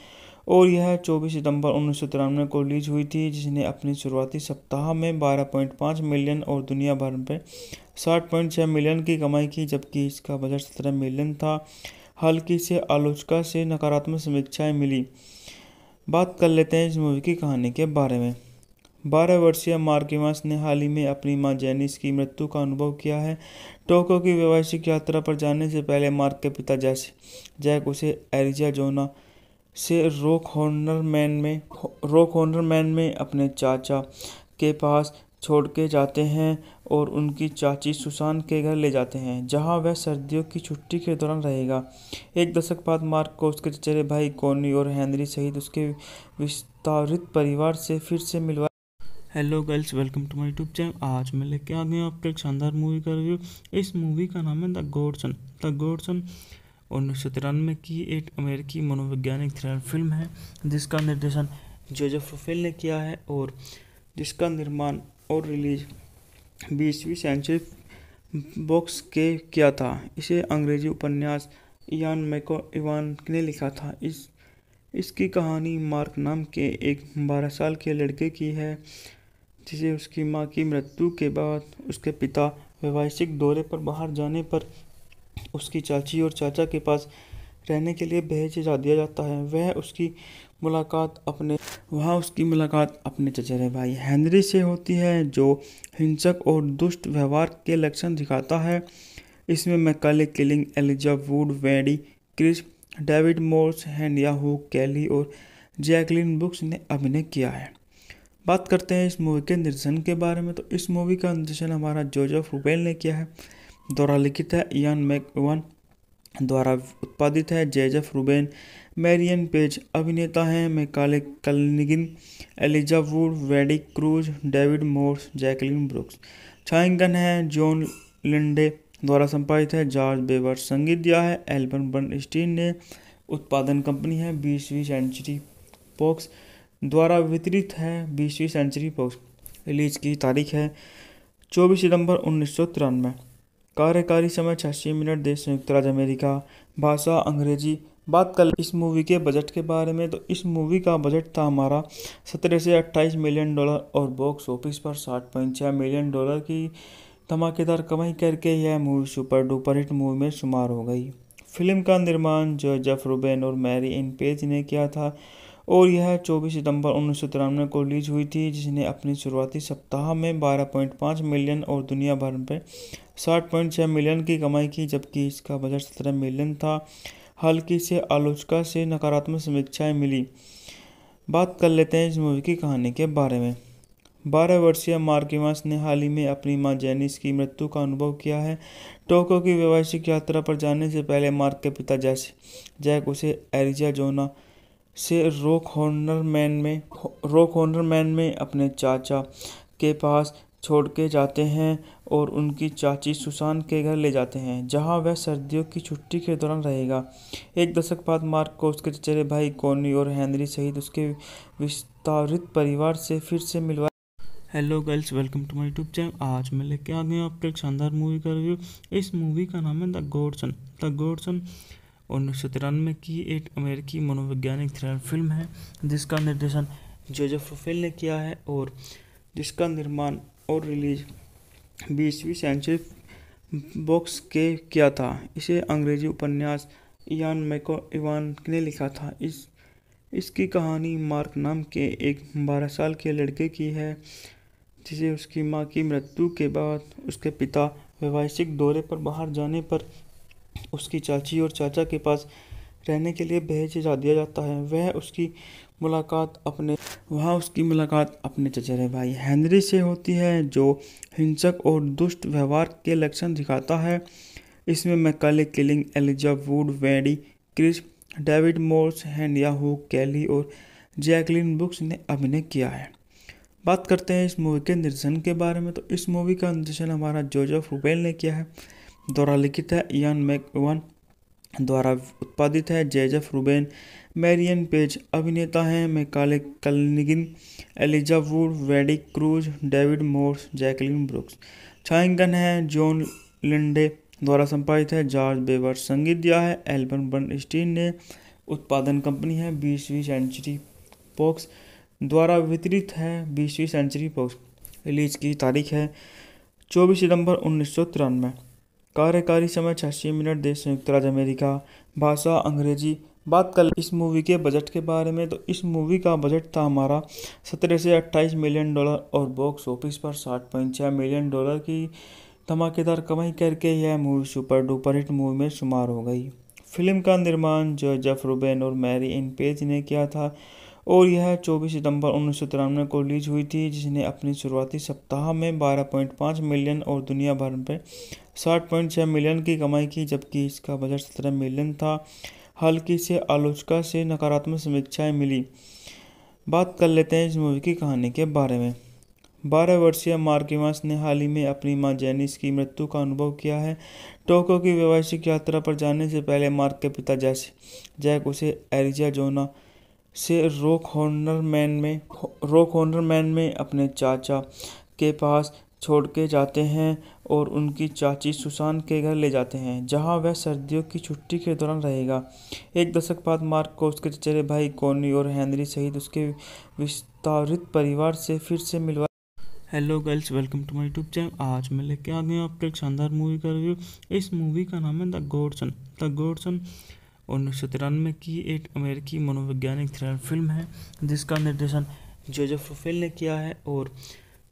और यह 24 सितंबर 1993 को रिलीज हुई थी, जिसने अपनी शुरुआती सप्ताह में 12.5 मिलियन और दुनिया भर में 60.6 मिलियन की कमाई की, जबकि इसका बजट 17 मिलियन था। हल्की से आलोचकों से नकारात्मक समीक्षाएं मिली। बात कर लेते हैं इस मूवी की कहानी के बारे में। 12 वर्षीय मार्किवास ने हाल ही में अपनी मां जेनिस की मृत्यु का अनुभव किया है। टोक्यो की वैश्विक यात्रा पर जाने से पहले मार्क के पिता जैक उसे एरिज़ोना से रॉक हॉर्नर मैन में अपने चाचा के पास छोड़ के जाते हैं और उनकी चाची सुसान के घर ले जाते हैं, जहां वह सर्दियों की छुट्टी के दौरान रहेगा। एक दशक बाद मार्क को उसके चचेरे भाई कॉनी और हेनरी सहित उसके विस्तारित परिवार से फिर से मिलवा। Hello girls, welcome to my YouTube channel. आज मैं लेके आ गया आपको एक शानदार मूवी का रिव्यू। इस मूवी का नाम है द गॉडसन। 1993 की एक अमेरिकी मनोवैज्ञानिक थ्रिलर फिल्म है जिसका निर्देशन जोसेफ रुफेल ने किया है और जिसका निर्माण और रिलीज 20वीं सेंचुरी बॉक्स के किया था। इसे अंग्रेजी उपन्यास इयान मैकइवान ने लिखा था। इसकी कहानी मार्क नाम के एक 12 साल के लड़के की है जिसे उसकी मां की मृत्यु के बाद उसके पिता वैवाहिक दौरे पर बाहर जाने पर उसकी चाची और चाचा के पास रहने के लिए भेज दिया जाता है। वहाँ उसकी मुलाकात अपने चचेरे भाई हेनरी से होती है, जो हिंसक और दुष्ट व्यवहार के लक्षण दिखाता है। इसमें Macaulay Culkin, Elijah Wood, Wendy Crewson, David Morse, हेनिया हुक कैली और जैकलिन ब्रुक्स ने अभिनय किया है। बात करते हैं इस मूवी के निर्देशन के बारे में, तो इस मूवी का निर्देशन हमारा जोसेफ रुफेल ने किया है। द्वारा लिखित है इयान मैकइवान, द्वारा उत्पादित है जोसेफ रुबेन, मैरियन पेज। अभिनेता हैं Macaulay Culkin, Elijah Wood, Wendy cruise, David Morse, Jacqueline brooks. छायांकन है जॉन लिंडे। द्वारा संपादित है जॉर्ज बेवर। संगीत दिया है एल्बर्ट बर्नस्टीन ने। उत्पादन कंपनी है 20वीं सेंचुरी बॉक्स। द्वारा वितरित है 20वीं सेंचुरी बॉक्स। रिलीज की तारीख है 24 सितंबर 1993। कार्यकारी समय 86 मिनट। देश संयुक्त राज्य अमेरिका। भाषा अंग्रेजी। बात कर इस मूवी के बजट के बारे में, तो इस मूवी का बजट था हमारा 17 से 28 मिलियन डॉलर और बॉक्स ऑफिस पर 60.6 मिलियन डॉलर की धमाकेदार कमाई करके यह movie super duper hit movie में शुमार हो गई। फिल्म का निर्माण जोसेफ रूबेन और मैरी एन पेज ने किया था और यह 24 सितंबर 1993 को रिलीज हुई थी, जिसने अपने शुरुआती सप्ताह में 12.5 मिलियन और दुनिया भर में 60.6 मिलियन की कमाई की, जबकि इसका बजट 17 मिलियन था। हल्की से आलोचकों से नकारात्मक समीक्षाएं मिली। बात कर लेते हैं इस मूवी की कहानी के बारे में। 12 वर्षीय मार्क इवांस ने हाल ही में अपनी मां जेनिस की मृत्यु का अनुभव किया है। टोक्यो की वैवाहिक यात्रा पर जाने से पहले मार्क के पिता जैक उसे एरिज़ोना से रॉक हॉर्नर मैन में अपने चाचा के पास छोड़ के जाते हैं और उनकी चाची सुसान के घर ले जाते हैं, जहां वह सर्दियों की छुट्टी के दौरान रहेगा। एक दशक बाद मार्क को उसके चचेरे भाई कॉनी और हेनरी सहित उसके विस्तारित परिवार से फिर से मिलवा। Hello girls, welcome to my YouTube channel. आज मैं लेके आ गया आपको एक शानदार मूवी का रिव्यू। इस मूवी का नाम है द गॉडसन। 1993 की एक अमेरिकी मनोवैज्ञानिक थ्रिलर फिल्म है, जिसका निर्देशन जोसेफ रूफेल ने किया है और जिसका निर्माण और रिलीज 20वीं सेंचुरी बॉक्स के किया था। इसे अंग्रेजी उपन्यास इयान मैकइवान ने लिखा था। इसकी कहानी मार्क नाम के एक 12 साल के लड़के की है, जिसे उसकी मां की मृत्यु के बाद उसके पिता वैवाहिक दौरे पर बाहर जाने पर उसकी चाची और चाचा के पास रहने के लिए भेज दिया जाता है। वहाँ उसकी मुलाकात अपने चचेरे भाई हेनरी से होती है, जो हिंसक और दुष्ट व्यवहार के लक्षण दिखाता है। इसमें Macaulay Culkin, Elijah Wood, Wendy Crewson, David Morse, हेनिया हुक कैली और जैकलिन ब्रुक्स ने अभिनय किया है। बात करते हैं इस मूवी के निर्देशन के बारे में, तो इस मूवी का निर्देशन हमारा जोसेफ रूफेल ने किया है। द्वारा लिखित है इयान मैकइवान, द्वारा उत्पादित है जोसेफ रूबेन, मैरियन पेज। अभिनेता हैं Macaulay Culkin, Elijah Wood, Wendy cruise, David Morse, Jacqueline brooks. छायांकन है जॉन लिंडे। द्वारा संपादित है जॉर्ज बेवर। संगीत दिया है एल्बम बर्नस्टीन ने। उत्पादन कंपनी है 20वीं सेंचुरी बॉक्स। द्वारा वितरित है 20वीं सेंचुरी बॉक्स। रिलीज की तारीख है 24 सितंबर 1993। कार्यकारी समय 86 मिनट। देश संयुक्त राज्य अमेरिका। भाषा अंग्रेजी। बात कर इस मूवी के बजट के बारे में, तो इस मूवी का बजट था हमारा 17 से 28 मिलियन डॉलर और बॉक्स ऑफिस पर 60.6 मिलियन डॉलर की धमाकेदार कमाई करके यह movie super duper hit movie में शुमार हो गई। फिल्म का निर्माण जोसेफ रूबेन और मैरी एन पेज ने किया था और यह 24 सितंबर 1993 को रिलीज हुई थी, जिसने अपने शुरुआती सप्ताह में 12.5 मिलियन और दुनिया भर में 60.6 मिलियन की कमाई की, जबकि इसका बजट 17 मिलियन था। हल्की से आलोचकों से नकारात्मक समीक्षाएं मिली। बात कर लेते हैं इस मूवी की कहानी के बारे में। 12 वर्षीय मार्क इवांस ने हाल ही में अपनी मां जेनिस की मृत्यु का अनुभव किया है। टोक्यो की वैवाहिक यात्रा पर जाने से पहले मार्क के पिता जैक उसे एरिज़ोना से रॉक हॉर्नर मैन में अपने चाचा के पास छोड़ के जाते हैं और उनकी चाची सुसान के घर ले जाते हैं, जहां वह सर्दियों की छुट्टी के दौरान रहेगा। एक दशक बाद मार्क को उसके चचेरे भाई कॉनी और हेनरी सहित उसके विस्तारित परिवार से फिर से मिलवा। Hello girls, welcome to my YouTube channel. आज मैं लेके आ गया आपको एक शानदार मूवी का रिव्यू। इस मूवी का नाम है द गॉडसन। 1993 की एक अमेरिकी मनोवैज्ञानिक थ्रिलर फिल्म है, जिसका निर्देशन जोसेफ रूफेल ने किया है और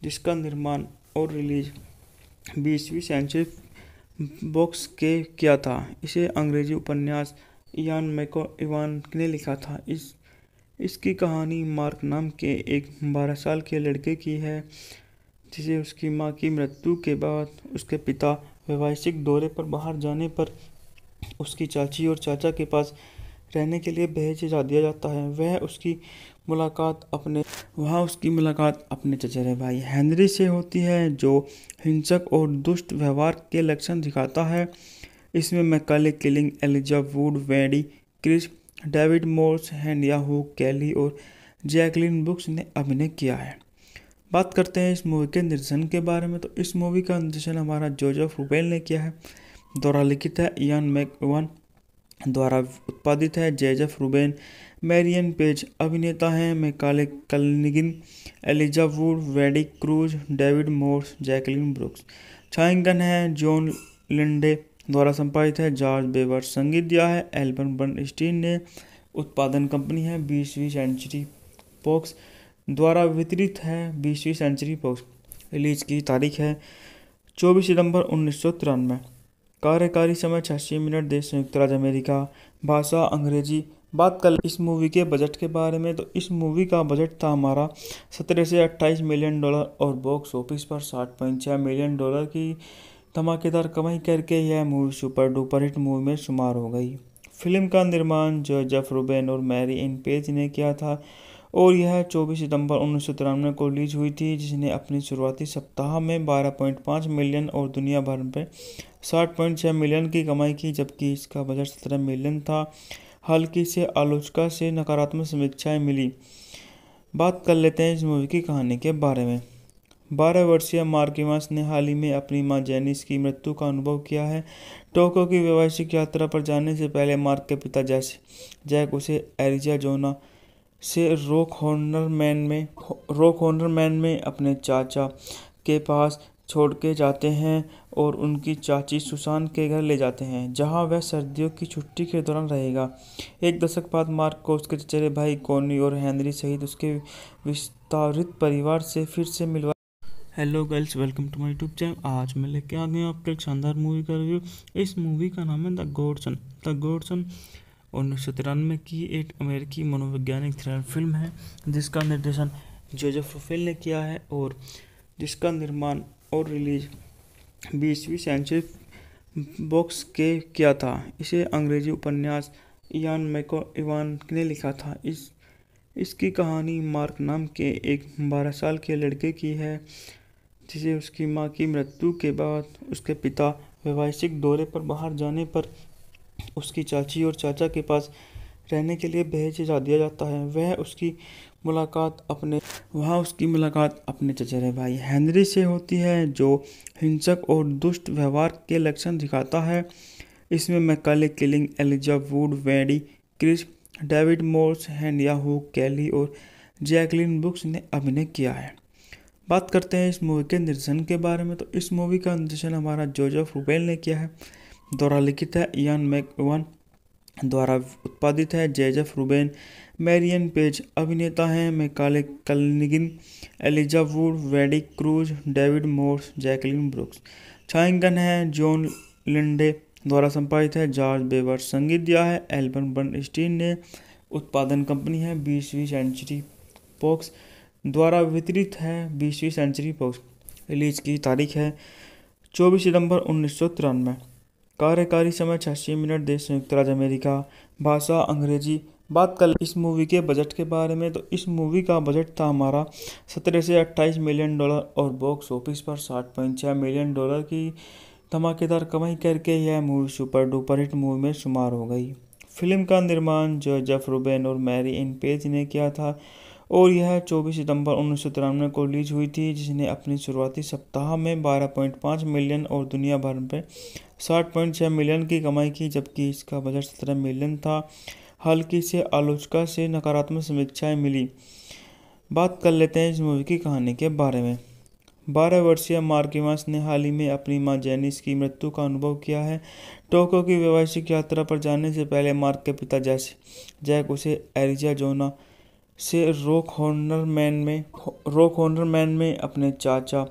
जिसका निर्माण और रिलीज 20वीं सेंचुरी बॉक्स के किया था। इसे अंग्रेजी उपन्यास इयान मैकइवान ने लिखा था। इसकी कहानी मार्क नाम के एक 12 साल के लड़के की है, जिसे उसकी मां की मृत्यु के बाद उसके पिता वैवाहिक दौरे पर बाहर जाने पर उसकी चाची और चाचा के पास रहने के लिए भेज दिया जाता है। वहाँ उसकी मुलाकात अपने चचेरे भाई हेनरी से होती है, जो हिंसक और दुष्ट व्यवहार के लक्षण दिखाता है। इसमें Macaulay Culkin, Elijah Wood, Wendy Crewson, David Morse, हेनिया हुक कैली और जैकलिन ब्रुक्स ने अभिनय किया है। बात करते हैं इस मूवी के निर्देशन के बारे में, तो इस मूवी का निर्देशन हमारा जोसेफ रूफेल ने किया है। द्वारा लिखित है इयान मैकइवान, द्वारा उत्पादित है। जेजेफ रूबेन, मैरियन पेज अभिनेता हैं। Macaulay Culkin, Elijah Wood, Wendy cruise, David Morse, Jacqueline brooks. छायांकन है जॉन लिंडे द्वारा संपादित है। जॉर्ज बेवर संगीत दिया है। एल्बम बर्नस्टीन ने। उत्पादन कंपनी है 20वीं सेंचुरी फॉक्स द्वारा वितरित है। 20वीं सेंचुरी फॉक्स। रिलीज की तारीख है 24 सितंबर 1993। कार्यकारी समय 86 मिनट। देश संयुक्त राज्य अमेरिका। भाषा अंग्रेजी। बात कर इस मूवी के बजट के बारे में, तो इस मूवी का बजट था हमारा 17 से 28 मिलियन डॉलर और बॉक्स ऑफिस पर 60.6 मिलियन डॉलर की धमाकेदार कमाई करके यह movie super duper hit movie में शुमार हो गई। फिल्म का निर्माण जोसेफ रूबेन और मैरी एन पेज ने किया था और यह 24 सितंबर 1993 को रिलीज हुई थी, जिसने अपनी शुरुआती सप्ताह में 12.5 मिलियन और दुनिया भर में 60.6 मिलियन की कमाई की, जबकि इसका बजट 17 मिलियन था। हल्की से आलोचना से नकारात्मक समीक्षाएं मिली। बात कर लेते हैं इस मूवी की कहानी के बारे में। 12 वर्षीय मार्क इवांस ने हाल ही में अपनी मां जेनिस की मृत्यु का अनुभव किया है। टोक्यो की वैवाहिक यात्रा पर जाने से पहले मार्क के पिता जैक उसे एरिज़ोना से रॉक हॉर्नर मैन में अपने चाचा के पास छोड़ के जाते हैं और उनकी चाची सुसान के घर ले जाते हैं, जहां वह सर्दियों की छुट्टी के दौरान रहेगा। एक दशक बाद मार्क को उसके चचेरे भाई कॉनी और हेनरी सहित उसके विस्तारित परिवार से फिर से मिलवा। Hello girls, welcome to my YouTube channel. आज मैं लेके आ गया आपको एक शानदार मूवी का रिव्यू। इस मूवी का नाम है द गॉडसन। 1993 की एक अमेरिकी मनोवैज्ञानिक थ्रिलर फिल्म है, जिसका निर्देशन जोसेफ रूबेन ने किया है और जिसका निर्माण और रिलीज 20वीं सेंचुरी बॉक्स के किया था। इसे अंग्रेजी उपन्यास इयान मैकइवान ने लिखा था। इसकी कहानी मार्क नाम के एक 12 साल के लड़के की है, जिसे उसकी मां की मृत्यु के बाद उसके पिता वैवाहिक दौरे पर बाहर जाने पर उसकी चाची और चाचा के पास रहने के लिए भेज दिया जाता है। वहाँ उसकी मुलाकात अपने चचेरे भाई हेनरी से होती है, जो हिंसक और दुष्ट व्यवहार के लक्षण दिखाता है। इसमें मैकाले किलिंग, एलिजा वुड, वेडी क्रिस, डेविड मोर्स, हेनिया हुक कैली और जैकलिन ब्रुक्स ने अभिनय किया है। बात करते हैं इस मूवी के निर्देशन के बारे में, तो इस मूवी का निर्देशन हमारा जोसेफ रूबेन ने किया है। द्वारा लिखित है इयान मैकइवान, द्वारा उत्पादित है जेजेफ रूबेन, मैरियन पेज अभिनेता हैं। Macaulay Culkin, Elijah Wood, Wendy cruise, David Morse, Jacqueline brooks. छायांकन है जॉन लिंडे द्वारा संपादित है। जॉर्ज बेवर संगीत दिया है। एल्बम बर्नस्टीन ने। उत्पादन कंपनी है 20वीं सेंचुरी फॉक्स द्वारा वितरित है। 20वीं सेंचुरी फॉक्स। रिलीज की तारीख है 24 सितंबर 1993। कार्यकारी समय 86 मिनट। देश संयुक्त राज्य अमेरिका। भाषा अंग्रेजी। बात कर इस मूवी के बजट के बारे में, तो इस मूवी का बजट था हमारा 17 से 28 मिलियन डॉलर और बॉक्स ऑफिस पर 60.6 मिलियन डॉलर की धमाकेदार कमाई करके यह movie super duper hit movie में शुमार हो गई। फिल्म का निर्माण जोसेफ रूबेन और मैरी एन पेज ने किया था और यह 24 सितंबर 1993 को रिलीज हुई थी, जिसने अपनी शुरुआती सप्ताह में 12.5 मिलियन और दुनिया भर में 60.6 मिलियन की कमाई की, जबकि इसका बजट 17 मिलियन था। हल्की से आलोचना से नकारात्मक समीक्षाएं मिली। बात कर लेते हैं इस मूवी की कहानी के बारे में। 12 वर्षीय मार्क इवांस ने हाल ही में अपनी मां जेनिस की मृत्यु का अनुभव किया है। टोक्यो की वैवाहिक यात्रा पर जाने से पहले मार्क के पिता जैक उसे एरिज़ोना से रॉक हॉर्नर मैन में अपने चाचा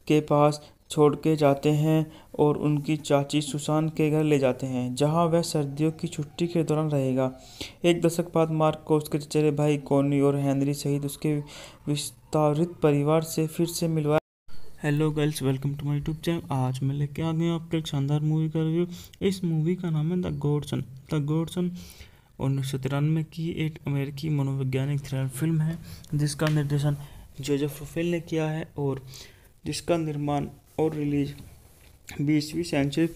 के पास छोड़ के जाते हैं और उनकी चाची सुसान के घर ले जाते हैं, जहां वह सर्दियों की छुट्टी के दौरान रहेगा। एक दशक बाद मार्क को उसके चचेरे भाई कॉनी और हेनरी सहित उसके विस्तारित परिवार से फिर से मिलवाया। Hello girls, welcome to my YouTube channel. आज मैं लेके आ गया आपको एक शानदार मूवी का रिव्यू। इस मूवी का नाम है द गॉडसन। 1993 की एक अमेरिकी मनोवैज्ञानिक थ्रिलर फिल्म है, जिसका निर्देशन जोसेफ रूबेन ने किया है और जिसका निर्माण और रिलीज 20वीं सेंचुरी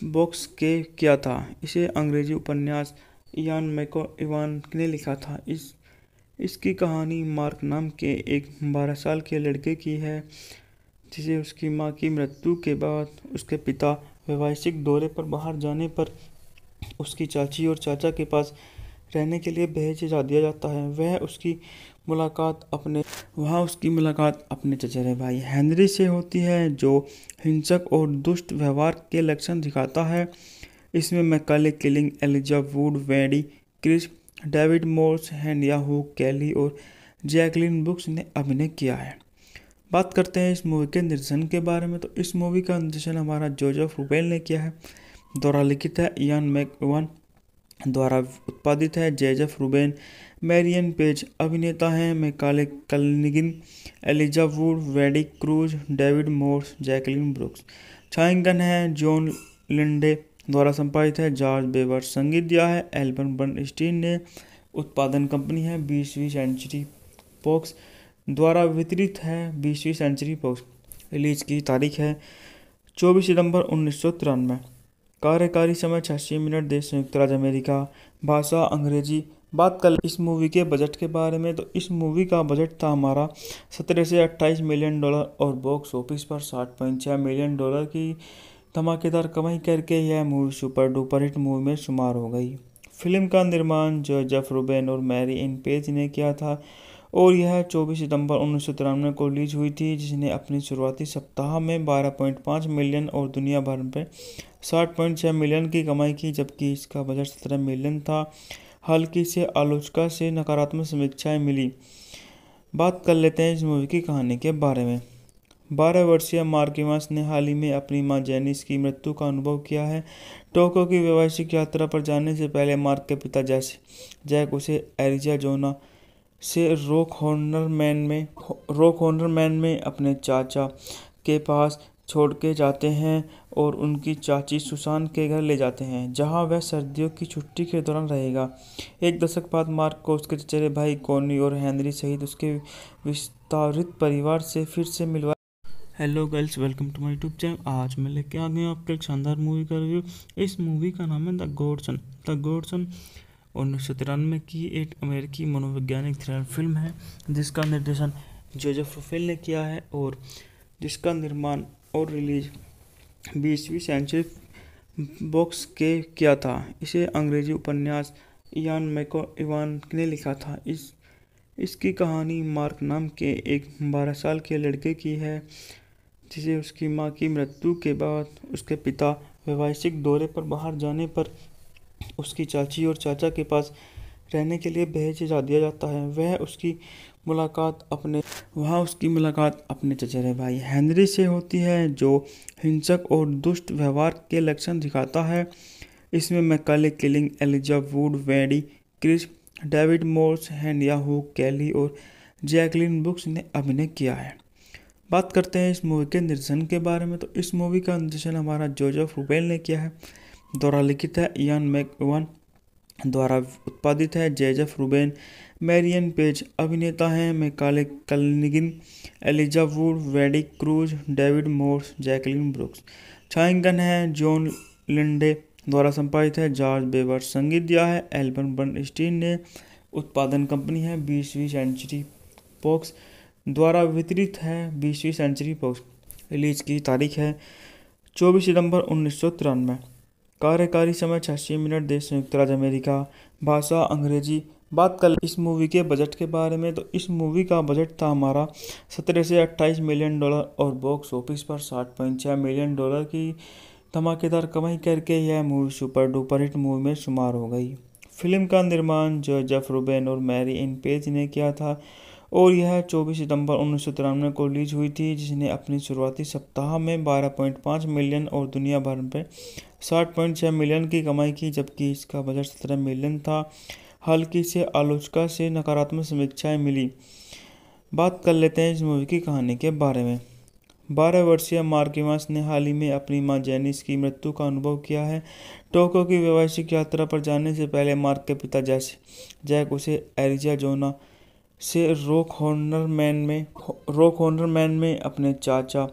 बॉक्स के किया था। इसे अंग्रेजी उपन्यास इयान मैकइवान ने लिखा था। इसकी कहानी मार्क नाम के एक 12 साल के लड़के की है, जिसे उसकी मां की मृत्यु के बाद उसके पिता वैवाहिक दौरे पर बाहर जाने पर उसकी चाची और चाचा के पास रहने के लिए भेजा दिया जाता है। वहाँ उसकी मुलाकात अपने चचेरे भाई हेनरी से होती है, जो हिंसक और दुष्ट व्यवहार के लक्षण दिखाता है। इसमें Macaulay Culkin, Elijah Wood, Wendy Crewson, David Morse, हेनिया हुक, केली और जैकलिन ब्रुक्स ने अभिनय किया है। बात करते हैं इस मूवी के निर्देशन के बारे में, तो इस मूवी का निर्देशन हमारा जोसेफ रुबेल ने किया है। द्वारा लिखित है इयान मैकइवान, द्वारा उत्पादित है जोसेफ रुबेन, मैरियन पेज। अभिनेता हैं Macaulay Culkin, Elijah Wood, Wendy cruise, David Morse, Jacqueline brooks. छायांकन है जॉन लिंडे, द्वारा संपादित है जॉर्ज बेवर। संगीत दिया है एल्बर्ट बर्नस्टीन ने। उत्पादन कंपनी है 20वीं सेंचुरी फॉक्स, द्वारा वितरित है 20वीं सेंचुरी फॉक्स। रिलीज की तारीख है 24 सितंबर 1993। कार्यकारी समय 86 मिनट। देश संयुक्त राज्य अमेरिका। भाषा अंग्रेजी। बात कर इस मूवी के बजट के बारे में, तो इस मूवी का बजट था हमारा 17 से 28 मिलियन डॉलर और बॉक्स ऑफिस पर 60.6 मिलियन डॉलर की धमाकेदार कमाई करके यह movie super duper hit movie में शुमार हो गई। फिल्म का निर्माण जोसेफ रुबेन और मैरी इन पेज ने किया था और यह 24 सितंबर 1993 को रिलीज हुई थी, जिसने अपनी शुरुआती सप्ताह में 12.5 मिलियन और दुनिया भर में 60.6 मिलियन की कमाई की, जबकि इसका बजट 17 मिलियन था। हल्की से आलोचना से नकारात्मक समीक्षाएं मिली। बात कर लेते हैं इस मूवी की कहानी के बारे में। 12 वर्षीय मार्क इवांस ने हाल ही में अपनी मां जेनिस की मृत्यु का अनुभव किया है। टोक्यो की वैवाहिक यात्रा पर जाने से पहले मार्क के पिता जैक उसे एरिज़ोना से रॉक हॉर्नर मैन में अपने चाचा के पास छोड़ के जाते हैं और उनकी चाची सुसान के घर ले जाते हैं, जहां वह सर्दियों की छुट्टी के दौरान रहेगा। एक दशक बाद मार्क को उसके चचेरे भाई कॉनी और हेनरी सहित उसके विस्तारित परिवार से फिर से मिलवा। Hello girls, welcome to my YouTube channel. आज मैं लेके आ गया आपको एक शानदार मूवी का रिव्यू। इस मूवी का नाम है द गॉडसन। 1993 की एक अमेरिकी मनोवैज्ञानिक थ्रिलर फिल्म है, जिसका निर्देशन जोसेफ रुबेल ने किया है और जिसका निर्माण और रिलीज 20वीं सेंचुरी बॉक्स के किया था। इसे अंग्रेजी उपन्यास इयान मैकइवान ने लिखा था। इसकी कहानी मार्क नाम के एक 12 साल के लड़के की है, जिसे उसकी मां की मृत्यु के बाद उसके पिता वैवाहिक दौरे पर बाहर जाने पर उसकी चाची और चाचा के पास रहने के लिए भेजा दिया जाता है। वहाँ उसकी मुलाकात अपने चचेरे भाई हेनरी से होती है, जो हिंसक और दुष्ट व्यवहार के लक्षण दिखाता है। इसमें Macaulay Culkin, Elijah Wood, Wendy Crewson, David Morse, हेनिया हुक, केली और जैकलिन ब्रुक्स ने अभिनय किया है। बात करते हैं इस मूवी के निर्देशन के बारे में, तो इस मूवी का निर्देशन हमारा जोसेफ रुबेल ने किया है। द्वारा लिखित है इयान मैकइवान, द्वारा उत्पादित है जोसेफ रुबेन, मैरियन पेज। अभिनेता हैं Macaulay Culkin, Elijah Wood, Wendy cruise, David Morse, Jacqueline brooks. छायांकन है जॉन लिंडे, द्वारा संपादित है जॉर्ज बेवर। संगीत दिया है एल्बर्ट बर्नस्टीन ने। उत्पादन कंपनी है 20वीं सेंचुरी फॉक्स, द्वारा वितरित है 20वीं सेंचुरी फॉक्स। रिलीज की तारीख है 24 सितंबर 1993। कार्यकारी समय 86 मिनट। देश संयुक्त राज्य अमेरिका। भाषा अंग्रेजी। बात कर इस मूवी के बजट के बारे में, तो इस मूवी का बजट था हमारा 17 से 28 मिलियन डॉलर और बॉक्स ऑफिस पर 60.6 मिलियन डॉलर की धमाकेदार कमाई करके यह movie super duper hit movie में शुमार हो गई। फिल्म का निर्माण जोसेफ रुबेन और मैरी इन पेज ने किया था और यह 24 सितंबर 1993 को रिलीज हुई थी, जिसने अपनी शुरुआती सप्ताह में 12.5 मिलियन और दुनिया भर में 60.6 मिलियन की कमाई की, जबकि इसका बजट 17 मिलियन था। हल्की से आलोचना से नकारात्मक समीक्षाएं मिली। बात कर लेते हैं इस मूवी की कहानी के बारे में। 12 वर्षीय मार्क इवांस ने हाल ही में अपनी मां जेनिस की मृत्यु का अनुभव किया है। टोक्यो की वैवाहिक यात्रा पर जाने से पहले मार्क के पिता जैक उसे एरिज़ोना से रॉक हॉर्नर मैन में अपने चाचा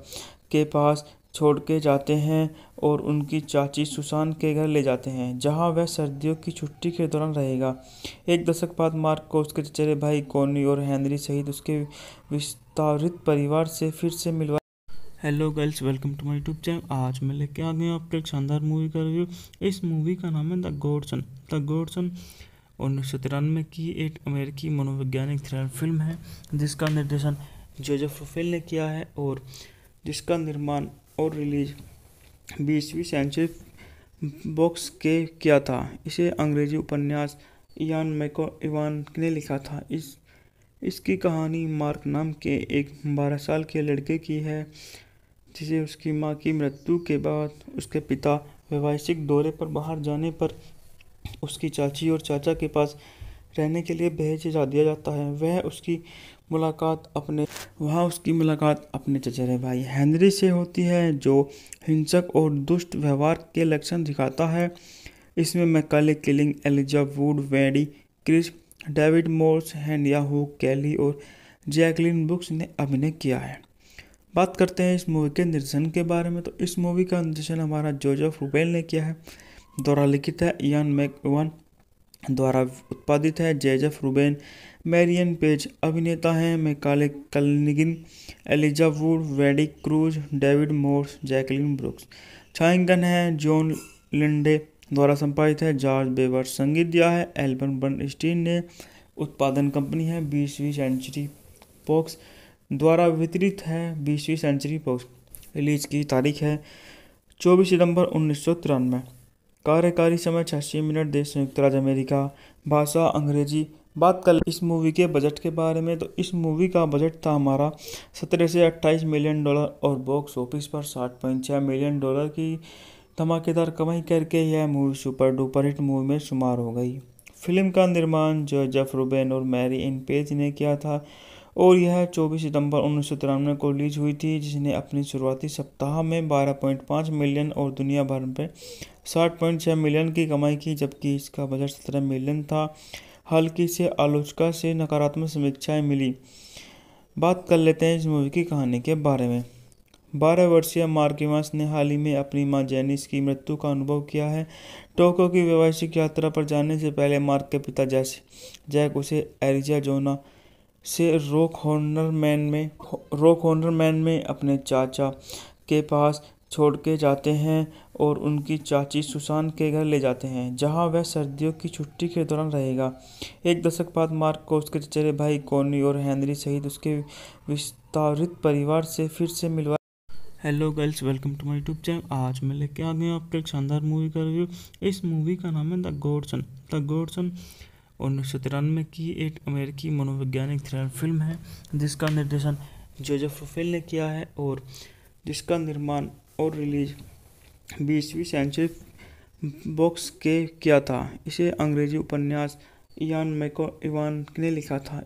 के पास छोड़ के जाते हैं और उनकी चाची सुसान के घर ले जाते हैं, जहां वह सर्दियों की छुट्टी के दौरान रहेगा। एक दशक बाद मार्क को उसके चचेरे भाई कॉनी और हेनरी सहित उसके विस्तारित परिवार से फिर से मिलवा। Hello girls, welcome to my YouTube channel. आज मैं लेके आ गया आपको एक शानदार मूवी का रिव्यू। इस मूवी का नाम है द गॉडसन। द गॉडसन 1993 की एक अमेरिकी मनोवैज्ञानिक थ्रिलर फिल्म है जिसका निर्देशन जोसेफ रुफेल ने किया है और जिसका निर्माण और रिलीज 20वीं सेंचुरी बॉक्स के किया था। इसे अंग्रेजी उपन्यास इयान मैकइवान ने लिखा था। इसकी कहानी मार्क नाम के एक 12 साल के लड़के की है जिसे उसकी मां की मृत्यु के बाद उसके पिता वैवाहिक दौरे पर बाहर जाने पर उसकी चाची और चाचा के पास रहने के लिए भेज दिया जाता है। वहाँ उसकी मुलाकात अपने चचेरे भाई हेनरी से होती है जो हिंसक और दुष्ट व्यवहार के लक्षण दिखाता है। इसमें मैकाले किलिंग, एलिजा वुड, वेडी क्रिस, डेविड मोर्स, हेनिया हुक कैली और जैकलिन ब्रुक्स ने अभिनय किया है। बात करते हैं इस मूवी के निर्देशन के बारे में, तो इस मूवी का निर्देशन हमारा जोसेफ रुफेल ने किया है। द्वारा लिखित है इयान मैकइवान, द्वारा उत्पादित है जोसेफ रुबेन, मैरियन पेज। अभिनेता हैं Macaulay Culkin, Elijah Wood, Wendy cruise, David Morse, Jacqueline brooks. छायांकन है जॉन लिंडे। द्वारा संपादित है जॉर्ज बेवर। संगीत दिया है एल्बम बर्नस्टीन ने। उत्पादन कंपनी है 20वीं सेंचुरी बॉक्स। द्वारा वितरित है 20वीं सेंचुरी बॉक्स। रिलीज की तारीख है 24 सितंबर 1993। कार्यकारी समय 86 मिनट। देश संयुक्त राज्य अमेरिका। भाषा अंग्रेजी। बात कर इस मूवी के बजट के बारे में, तो इस मूवी का बजट था हमारा 17 से 28 मिलियन डॉलर और बॉक्स ऑफिस पर 60.6 मिलियन डॉलर की धमाकेदार कमाई करके यह movie super duper hit movie में शुमार हो गई। फिल्म का निर्माण जोसेफ रुबेन और मैरी इन पेज ने किया था और यह 24 सितंबर 1993 को रिलीज हुई थी, जिसने अपनी शुरुआती सप्ताह में 12.5 मिलियन और दुनिया भर में 60.6 मिलियन की कमाई की, जबकि इसका बजट 17 मिलियन था। हल्की से आलोचकों से नकारात्मक समीक्षाएं मिली। बात कर लेते हैं इस मूवी की कहानी के बारे में। 12 वर्षीय मार्क इवांस ने हाल ही में अपनी मां जेनिस की मृत्यु का अनुभव किया है। टोक्यो की वैवाहिक यात्रा पर जाने से पहले मार्क के पिता जैक उसे एरिज़ोना से रॉक हॉर्नर मैन में अपने चाचा के पास छोड़ के जाते हैं और उनकी चाची सुसान के घर ले जाते हैं, जहां वह सर्दियों की छुट्टी के दौरान रहेगा। एक दशक बाद मार्क को उसके चचेरे भाई कॉनी और हेनरी सहित उसके विस्तारित परिवार से फिर से मिलवा। Hello girls, welcome to my YouTube channel. आज मैं लेके आ गया आपको एक शानदार मूवी का रिव्यू। इस मूवी का नाम है द गॉडसन। द गॉडसन 1993 की एक अमेरिकी मनोवैज्ञानिक थ्रिलर फिल्म है जिसका निर्देशन जोसेफ रुफेल ने किया है और जिसका निर्माण और रिलीज 20वीं सेंचुरी बॉक्स के किया था। इसे अंग्रेजी उपन्यास इयान मैकइवान ने लिखा था।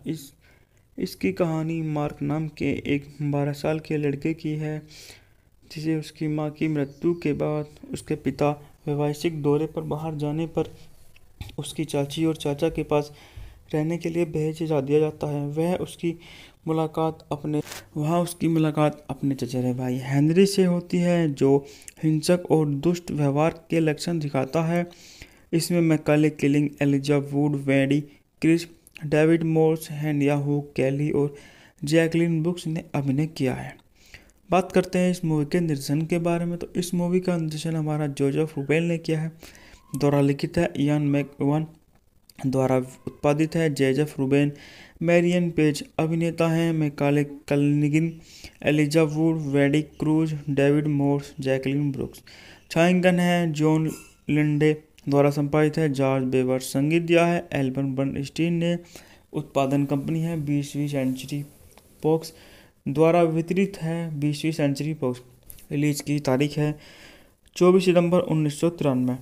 इसकी कहानी मार्क नाम के एक 12 साल के लड़के की है जिसे उसकी मां की मृत्यु के बाद उसके पिता वैवाहिक दौरे पर बाहर जाने पर उसकी चाची और चाचा के पास रहने के लिए भेज दिया जाता है। वहाँ उसकी मुलाकात अपने चचेरे भाई हेनरी से होती है जो हिंसक और दुष्ट व्यवहार के लक्षण दिखाता है। इसमें मैकाले किलिंग, एलिजा वुड, वेडी क्रिस, डेविड मोर्स, हेनिया हुक कैली और जैकलिन ब्रुक्स ने अभिनय किया है। बात करते हैं इस मूवी के निर्देशन के बारे में, तो इस मूवी का निर्देशन हमारा जोसेफ रुफेल ने किया है। द्वारा लिखित है इयान मैकइवान, द्वारा उत्पादित है जोसेफ रुबेन, मैरियन पेज। अभिनेता हैं Macaulay Culkin, Elijah Wood, Wendy cruise, David Morse, Jacqueline brooks. छायांकन है जॉन लिंडे। द्वारा संपादित है जॉर्ज बेवर। संगीत दिया है एल्बम बर्नस्टीन ने। उत्पादन कंपनी है 20वीं सेंचुरी बॉक्स। द्वारा वितरित है 20वीं सेंचुरी बॉक्स। रिलीज की तारीख है 24 सितंबर 1993।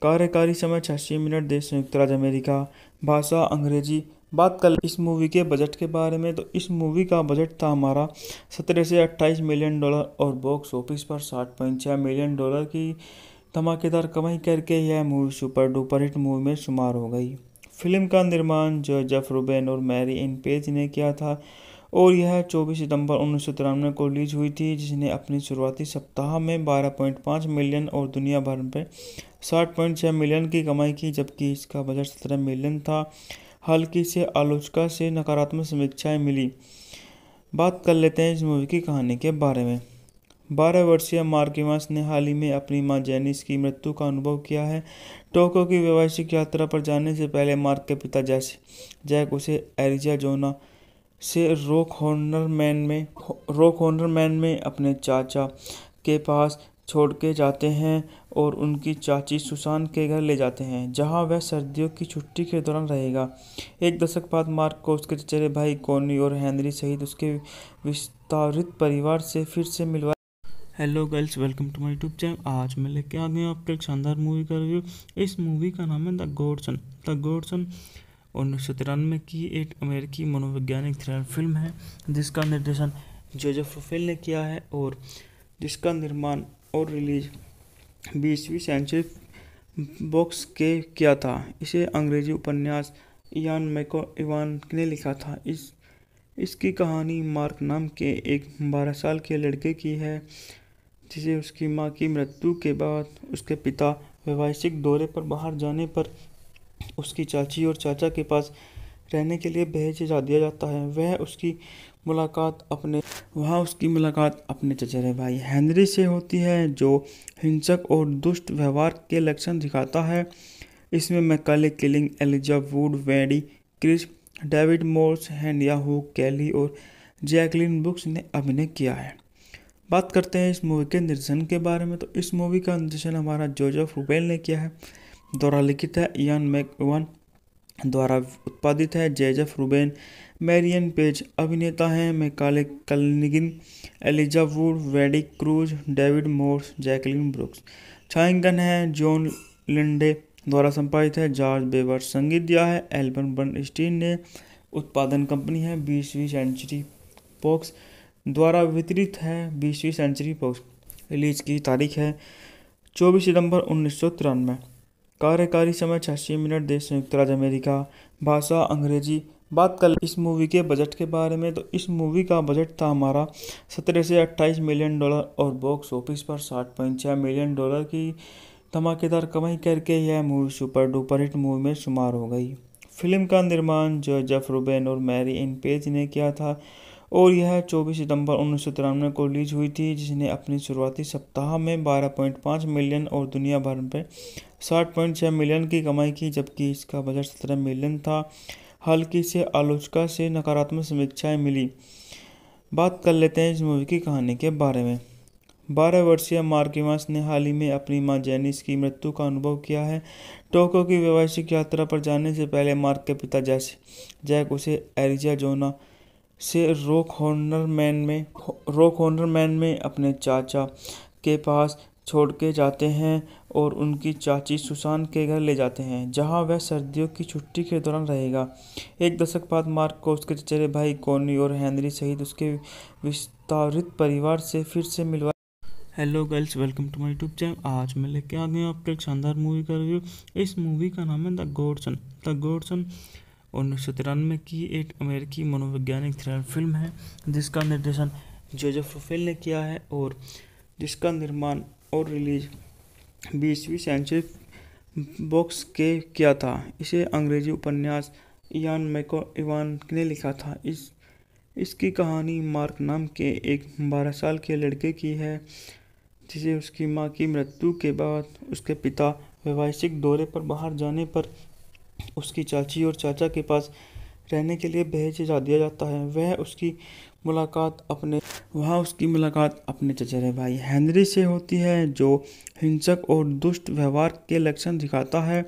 कार्यकारी समय 86 मिनट। देश संयुक्त राज्य अमेरिका। भाषा अंग्रेजी। बात कर इस मूवी के बजट के बारे में, तो इस मूवी का बजट था हमारा 17 से 28 मिलियन डॉलर और बॉक्स ऑफिस पर 60.6 मिलियन डॉलर की धमाकेदार कमाई करके यह movie super duper hit movie में शुमार हो गई। फिल्म का निर्माण जोसेफ रुबेन और मैरी इन पेज ने किया था और यह 24 सितंबर 1993 को रिलीज हुई थी, जिसने अपनी शुरुआती सप्ताह में 12.5 मिलियन और दुनिया भर में 60.6 मिलियन की कमाई की, जबकि इसका बजट 17 मिलियन था। हल्की से आलोचकों से नकारात्मक समीक्षाएं मिली। बात कर लेते हैं इस मूवी की कहानी के बारे में। 12 वर्षीय मार्किमास ने हाल ही में अपनी मां जेनिस की मृत्यु का अनुभव किया है। टोक्यो की वैवाहिक यात्रा पर जाने से पहले मार्क के पिता जैक उसे एरिज़ोना से रॉक हॉर्नर में अपने चाचा के पास छोड़ के जाते हैं और उनकी चाची सुसान के घर ले जाते हैं, जहां वह सर्दियों की छुट्टी के दौरान रहेगा। एक दशक बाद मार्क को उसके चचेरे भाई कॉनी और हेनरी सहित उसके विस्तारित परिवार से फिर से मिलवा। Hello girls, welcome to my YouTube channel. आज मैं लेके आ गया आपको एक शानदार मूवी का रिव्यू। इस मूवी का नाम है द गॉडसन। 1993 की एक अमेरिकी मनोवैज्ञानिक थ्रिलर फिल्म है जिसका निर्देशन जोसेफ रुफेल ने किया है और जिसका निर्माण और रिलीज 20वीं सेंचुरी बॉक्स के किया था। इसे अंग्रेजी उपन्यास इयान मैकइवान ने लिखा था। इसकी कहानी मार्क नाम के एक 12 साल के लड़के की है जिसे उसकी मां की मृत्यु के बाद उसके पिता वैवाहिक दौरे पर बाहर जाने पर उसकी चाची और चाचा के पास रहने के लिए भेज दिया जाता है। वहाँ उसकी मुलाकात अपने चचेरे भाई हेनरी से होती है, जो हिंसक और दुष्ट व्यवहार के लक्षण दिखाता है। इसमें Macaulay Culkin, Elijah Wood, Wendy Crewson, David Morse, हेनिया हू कैली और जैकलिन ब्रुक्स ने अभिनय किया है। बात करते हैं इस मूवी के निर्देशन के बारे में, तो इस मूवी का निर्देशन हमारा जोसेफ रुफेल ने किया है। द्वारा लिखित है इयान मैकइवान, द्वारा उत्पादित है जोसेफ रुबेन, मैरियन पेज। अभिनेता हैं Macaulay Culkin, Elijah Wood, Wendy cruise, David Morse, Jacqueline brooks. छायांकन है जॉन लिंडे। द्वारा संपादित है जॉर्ज बेवर। संगीत दिया है एल्बर्ट बर्नस्टीन ने। उत्पादन कंपनी है 20वीं सेंचुरी बॉक्स। द्वारा वितरित है 20वीं सेंचुरी बॉक्स। रिलीज की तारीख है 24 सितंबर 1993। कार्यकारी समय 86 मिनट। देश संयुक्त राज्य अमेरिका। भाषा अंग्रेजी। बात कर इस मूवी के बजट के बारे में, तो इस मूवी का बजट था हमारा 17 से 28 मिलियन डॉलर और बॉक्स ऑफिस पर 60.6 मिलियन डॉलर की धमाकेदार कमाई करके यह movie super duper hit movie में शुमार हो गई। फिल्म का निर्माण जोसेफ रुबेन और मैरी एन पेज ने किया था और यह 24 सितंबर 1993 को रिलीज हुई थी, जिसने अपने शुरुआती सप्ताह में 12.5 मिलियन और दुनिया भर में 60.6 मिलियन की कमाई की, जबकि इसका बजट 17 मिलियन था। हल्की से आलोचना से नकारात्मक समीक्षाएं मिली। बात कर लेते हैं इस मूवी की कहानी के बारे में। 12 वर्षीय मार्किमास ने हाल ही में अपनी मां जेनिस की मृत्यु का अनुभव किया है। टोक्यो की वैवाहिक यात्रा पर जाने से पहले मार्क के पिता जैक उसे एरिज़ोना से रॉक हॉर्नर में अपने चाचा के पास छोड़ के जाते हैं और उनकी चाची सुसान के घर ले जाते हैं, जहां वह सर्दियों की छुट्टी के दौरान रहेगा। एक दशक बाद मार्क को उसके चचेरे भाई कॉनी और हेनरी सहित उसके विस्तारित परिवार से फिर से मिलवा। Hello girls, welcome to my YouTube channel. आज मैं लेके आ गया आपको एक शानदार मूवी का रिव्यू। इस मूवी का नाम है द गॉडसन। 1993 की एक अमेरिकी मनोवैज्ञानिक थ्रिलर फिल्म है जिसका निर्देशन जोसेफ रुफेल ने किया है और जिसका निर्माण और रिलीज 20वीं सेंचुरी बॉक्स के किया था। इसे अंग्रेजी उपन्यास इयान मैकइवान ने लिखा था। इसकी कहानी मार्क नाम के एक 12 साल के लड़के की है जिसे उसकी मां की मृत्यु के बाद उसके पिता वैवाहिक दौरे पर बाहर जाने पर उसकी चाची और चाचा के पास रहने के लिए भेज दिया जाता है। वहाँ उसकी मुलाकात अपने चचेरे भाई हेनरी से होती है, जो हिंसक और दुष्ट व्यवहार के लक्षण दिखाता है।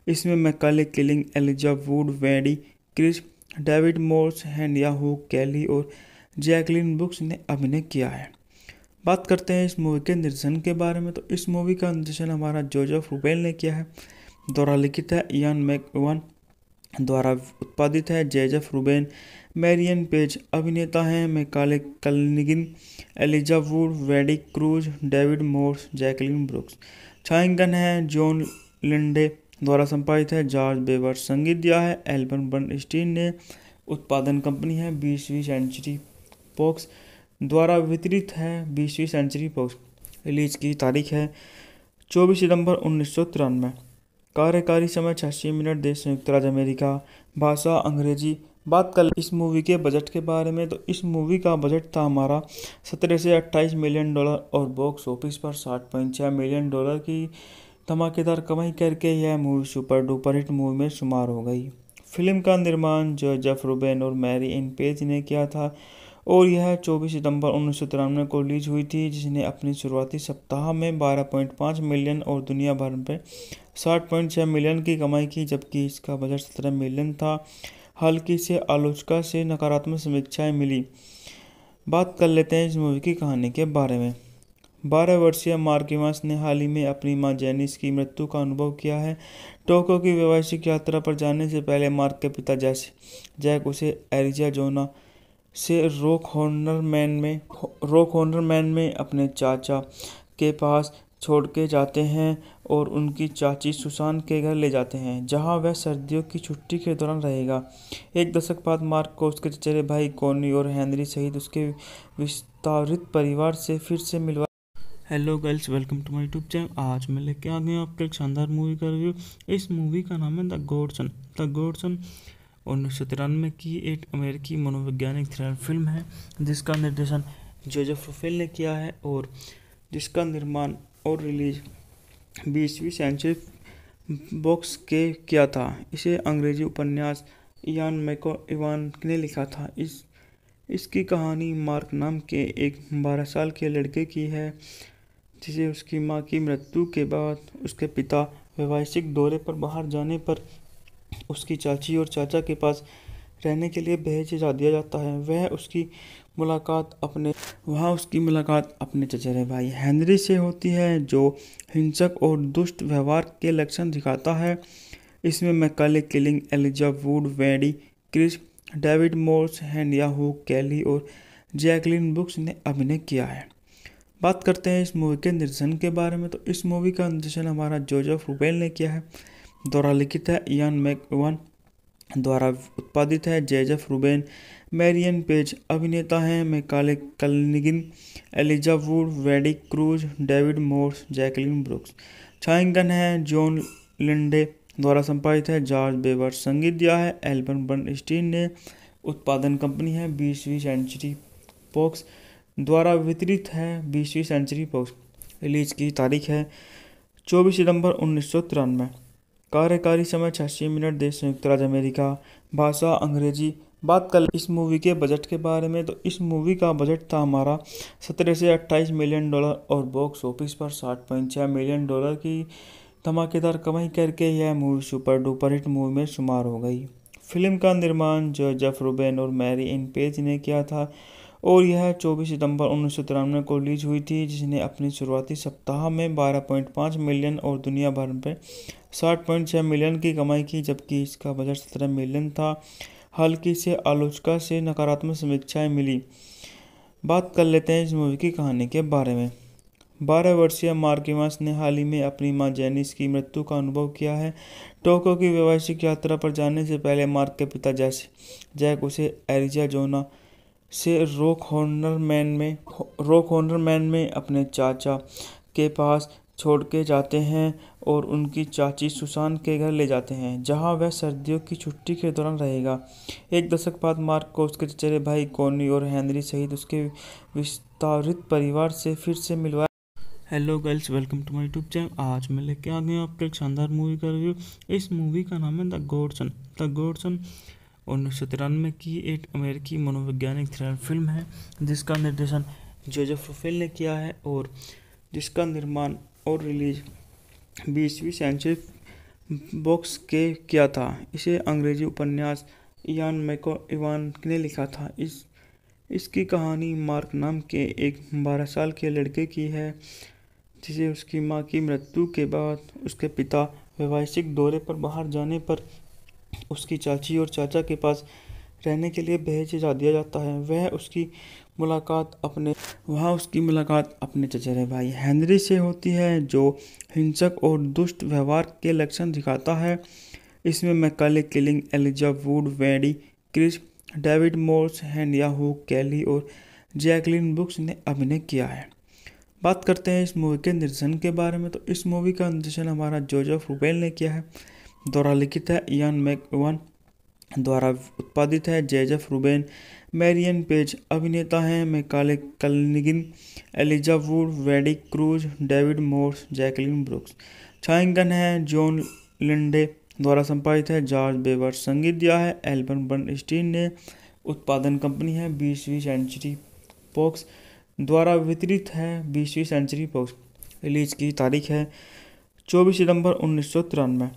इसमें Macaulay Culkin, Elijah Wood, Wendy Crewson, David Morse, हेनिया हू कैली और जैकलिन ब्रुक्स ने अभिनय किया है। बात करते हैं इस मूवी के निर्देशन के बारे में, तो इस मूवी का निर्देशन हमारा जोसेफ रुफेल ने किया है। द्वारा लिखित है इयान मैकइवान, द्वारा उत्पादित है जोसेफ रुबेन, मैरियन पेज। अभिनेता हैं Macaulay Culkin, Elijah Wood, Wendy cruise, David Morse, Jacqueline brooks. छायांकन है जॉन लिंडे। द्वारा संपादित है जॉर्ज बेवर। संगीत दिया है एल्बर्ट बर्नस्टीन ने। उत्पादन कंपनी है 20वीं सेंचुरी बॉक्स। द्वारा वितरित है 20वीं सेंचुरी बॉक्स। रिलीज की तारीख है 24 सितंबर 1993। कार्यकारी समय 86 मिनट। देश संयुक्त राज्य अमेरिका। भाषा अंग्रेजी। बात कर इस मूवी के बजट के बारे में, तो इस मूवी का बजट था हमारा 17 से 28 मिलियन डॉलर और बॉक्स ऑफिस पर 60.6 मिलियन डॉलर की धमाकेदार कमाई करके यह movie super duper hit movie में शुमार हो गई। फिल्म का निर्माण जोसेफ रूबेन और मैरी एन पेज ने किया था और यह 24 सितंबर 1993 को रिलीज हुई थी, जिसने अपनी शुरुआती सप्ताह में 12.5 मिलियन और दुनिया भर में 60.6 मिलियन की कमाई की, जबकि इसका बजट 17 मिलियन था। हल्की से आलोचकों से नकारात्मक समीक्षाएं मिली। बात कर लेते हैं इस मूवी की कहानी के बारे में। 12 वर्षीय मार्क इवांस ने हाल ही में अपनी मां जेनिस की मृत्यु का अनुभव किया है। टोक्यो की वैवाहिक यात्रा पर जाने से पहले मार्क के पिता जैक उसे एरिज़ोना से रॉक हॉर्नर मैन में अपने चाचा के पास छोड़ के जाते हैं और उनकी चाची सुसान के घर ले जाते हैं, जहां वह सर्दियों की छुट्टी के दौरान रहेगा। एक दशक बाद मार्क को उसके चचेरे भाई कॉनी और हेनरी सहित उसके विस्तारित परिवार से फिर से मिलवा। Hello girls, welcome to my YouTube channel. आज मैं लेके आ गया आपको एक शानदार मूवी का रिव्यू। इस मूवी का नाम है द गॉडसन। 1993 की एक अमेरिकी मनोवैज्ञानिक थ्रिलर फिल्म है, जिसका निर्देशन जोसेफ रूफेल ने किया है और जिसका निर्माण और रिलीज 20वीं सेंचुरी बॉक्स के किया था। इसे अंग्रेजी उपन्यास इयान मैकइवान ने लिखा था। इसकी कहानी मार्क नाम के एक 12 साल के लड़के की है, जिसे उसकी मां की मृत्यु के बाद उसके पिता वैवाहिक दौरे पर बाहर जाने पर उसकी चाची और चाचा के पास रहने के लिए भेजा दिया जाता है। वहाँ उसकी मुलाकात अपने चचेरे भाई हेनरी से होती है, जो हिंसक और दुष्ट व्यवहार के लक्षण दिखाता है। इसमें Macaulay Culkin, Elijah Wood, Wendy Crewson, David Morse, हेनिया हुक कैली और जैकलिन ब्रुक्स ने अभिनय किया है। बात करते हैं इस मूवी के निर्देशन के बारे में, तो इस मूवी का निर्देशन हमारा जोसेफ रूबेन ने किया है। द्वारा लिखित है इयान मैकइवान, द्वारा उत्पादित है जोसेफ रूबेन। मैरियन पेज अभिनेता हैं Macaulay Culkin, Elijah Wood, Wendy cruise, David Morse, Jacqueline brooks. छायांकन है जॉन लिंडे, द्वारा संपादित है जॉर्ज बेवर। संगीत दिया है एल्बर्ट बर्नस्टीन ने। उत्पादन कंपनी है 20वीं सेंचुरी बॉक्स, द्वारा वितरित है 20वीं सेंचुरी बॉक्स। रिलीज की तारीख है 24 सितंबर 1993। कार्यकारी समय 86 मिनट। देश संयुक्त राज्य अमेरिका। भाषा अंग्रेजी। बात कर इस मूवी के बजट के बारे में, तो इस मूवी का बजट था हमारा 17 से 28 मिलियन डॉलर और बॉक्स ऑफिस पर 60.6 मिलियन डॉलर की धमाकेदार कमाई करके यह movie super duper hit movie में शुमार हो गई। फिल्म का निर्माण जोसेफ रूबेन और मैरी एन पेज ने किया था और यह 24 सितंबर 1993 को रिलीज हुई थी, जिसने अपनी शुरुआती सप्ताह में 12.5 मिलियन और दुनिया भर में 60.6 मिलियन की कमाई की, जबकि इसका बजट 17 मिलियन था। हल्की से आलोचकों से नकारात्मक समीक्षाएं मिली। बात कर लेते हैं इस मूवी की कहानी के बारे में। 12 वर्षीय मार्क इवांस ने हाल ही में अपनी मां जेनिस की मृत्यु का अनुभव किया है। टोक्यो की वैवाहिक यात्रा पर जाने से पहले मार्क के पिता जैक उसे एरिज़ोना से रॉक हॉर्नर मैन में अपने चाचा के पास छोड़ के जाते हैं और उनकी चाची सुसान के घर ले जाते हैं, जहां वह सर्दियों की छुट्टी के दौरान रहेगा। एक दशक बाद मार्क को उसके चचेरे भाई कॉनी और हेनरी सहित उसके विस्तारित परिवार से फिर से मिलवा। Hello girls, welcome to my YouTube channel. आज मैं लेके आ गया आपको एक शानदार मूवी का रिव्यू। इस मूवी का नाम है द गॉडसन। 1993 की एक अमेरिकी मनोवैज्ञानिक थ्रिलर फिल्म है, जिसका निर्देशन जोसेफ रूफेल ने किया है और जिसका निर्माण और रिलीज 20वीं सेंचुरी बॉक्स के किया था। इसे अंग्रेजी उपन्यास इयान मैकइवान ने लिखा था। इसकी कहानी मार्क नाम के एक 12 साल के लड़के की है, जिसे उसकी मां की मृत्यु के बाद उसके पिता वैवाहिक दौरे पर बाहर जाने पर उसकी चाची और चाचा के पास रहने के लिए भेजा दिया जाता है। वहाँ उसकी मुलाकात अपने चचेरे भाई हेनरी से होती है, जो हिंसक और दुष्ट व्यवहार के लक्षण दिखाता है। इसमें Macaulay Culkin, Elijah Wood, Wendy Crewson, David Morse, हेनिया हुक कैली और जैकलिन ब्रुक्स ने अभिनय किया है। बात करते हैं इस मूवी के निर्देशन के बारे में, तो इस मूवी का निर्देशन हमारा जोसेफ रूबेन ने किया है। द्वारा लिखित है इयान मैकइवान, द्वारा उत्पादित है। जेजेफ रूबेन, मैरियन पेज अभिनेता हैं। Macaulay Culkin, Elijah Wood, Wendy cruise, David Morse, Jacqueline brooks. छायांकन है जॉन लिंडे द्वारा संपादित है। जॉर्ज बेवर संगीत दिया है। एल्बर्ट बर्नस्टीन ने। उत्पादन कंपनी है 20वीं सेंचुरी फॉक्स द्वारा वितरित है। 20वीं सेंचुरी फॉक्स। रिलीज की तारीख है 24 सितंबर 1993।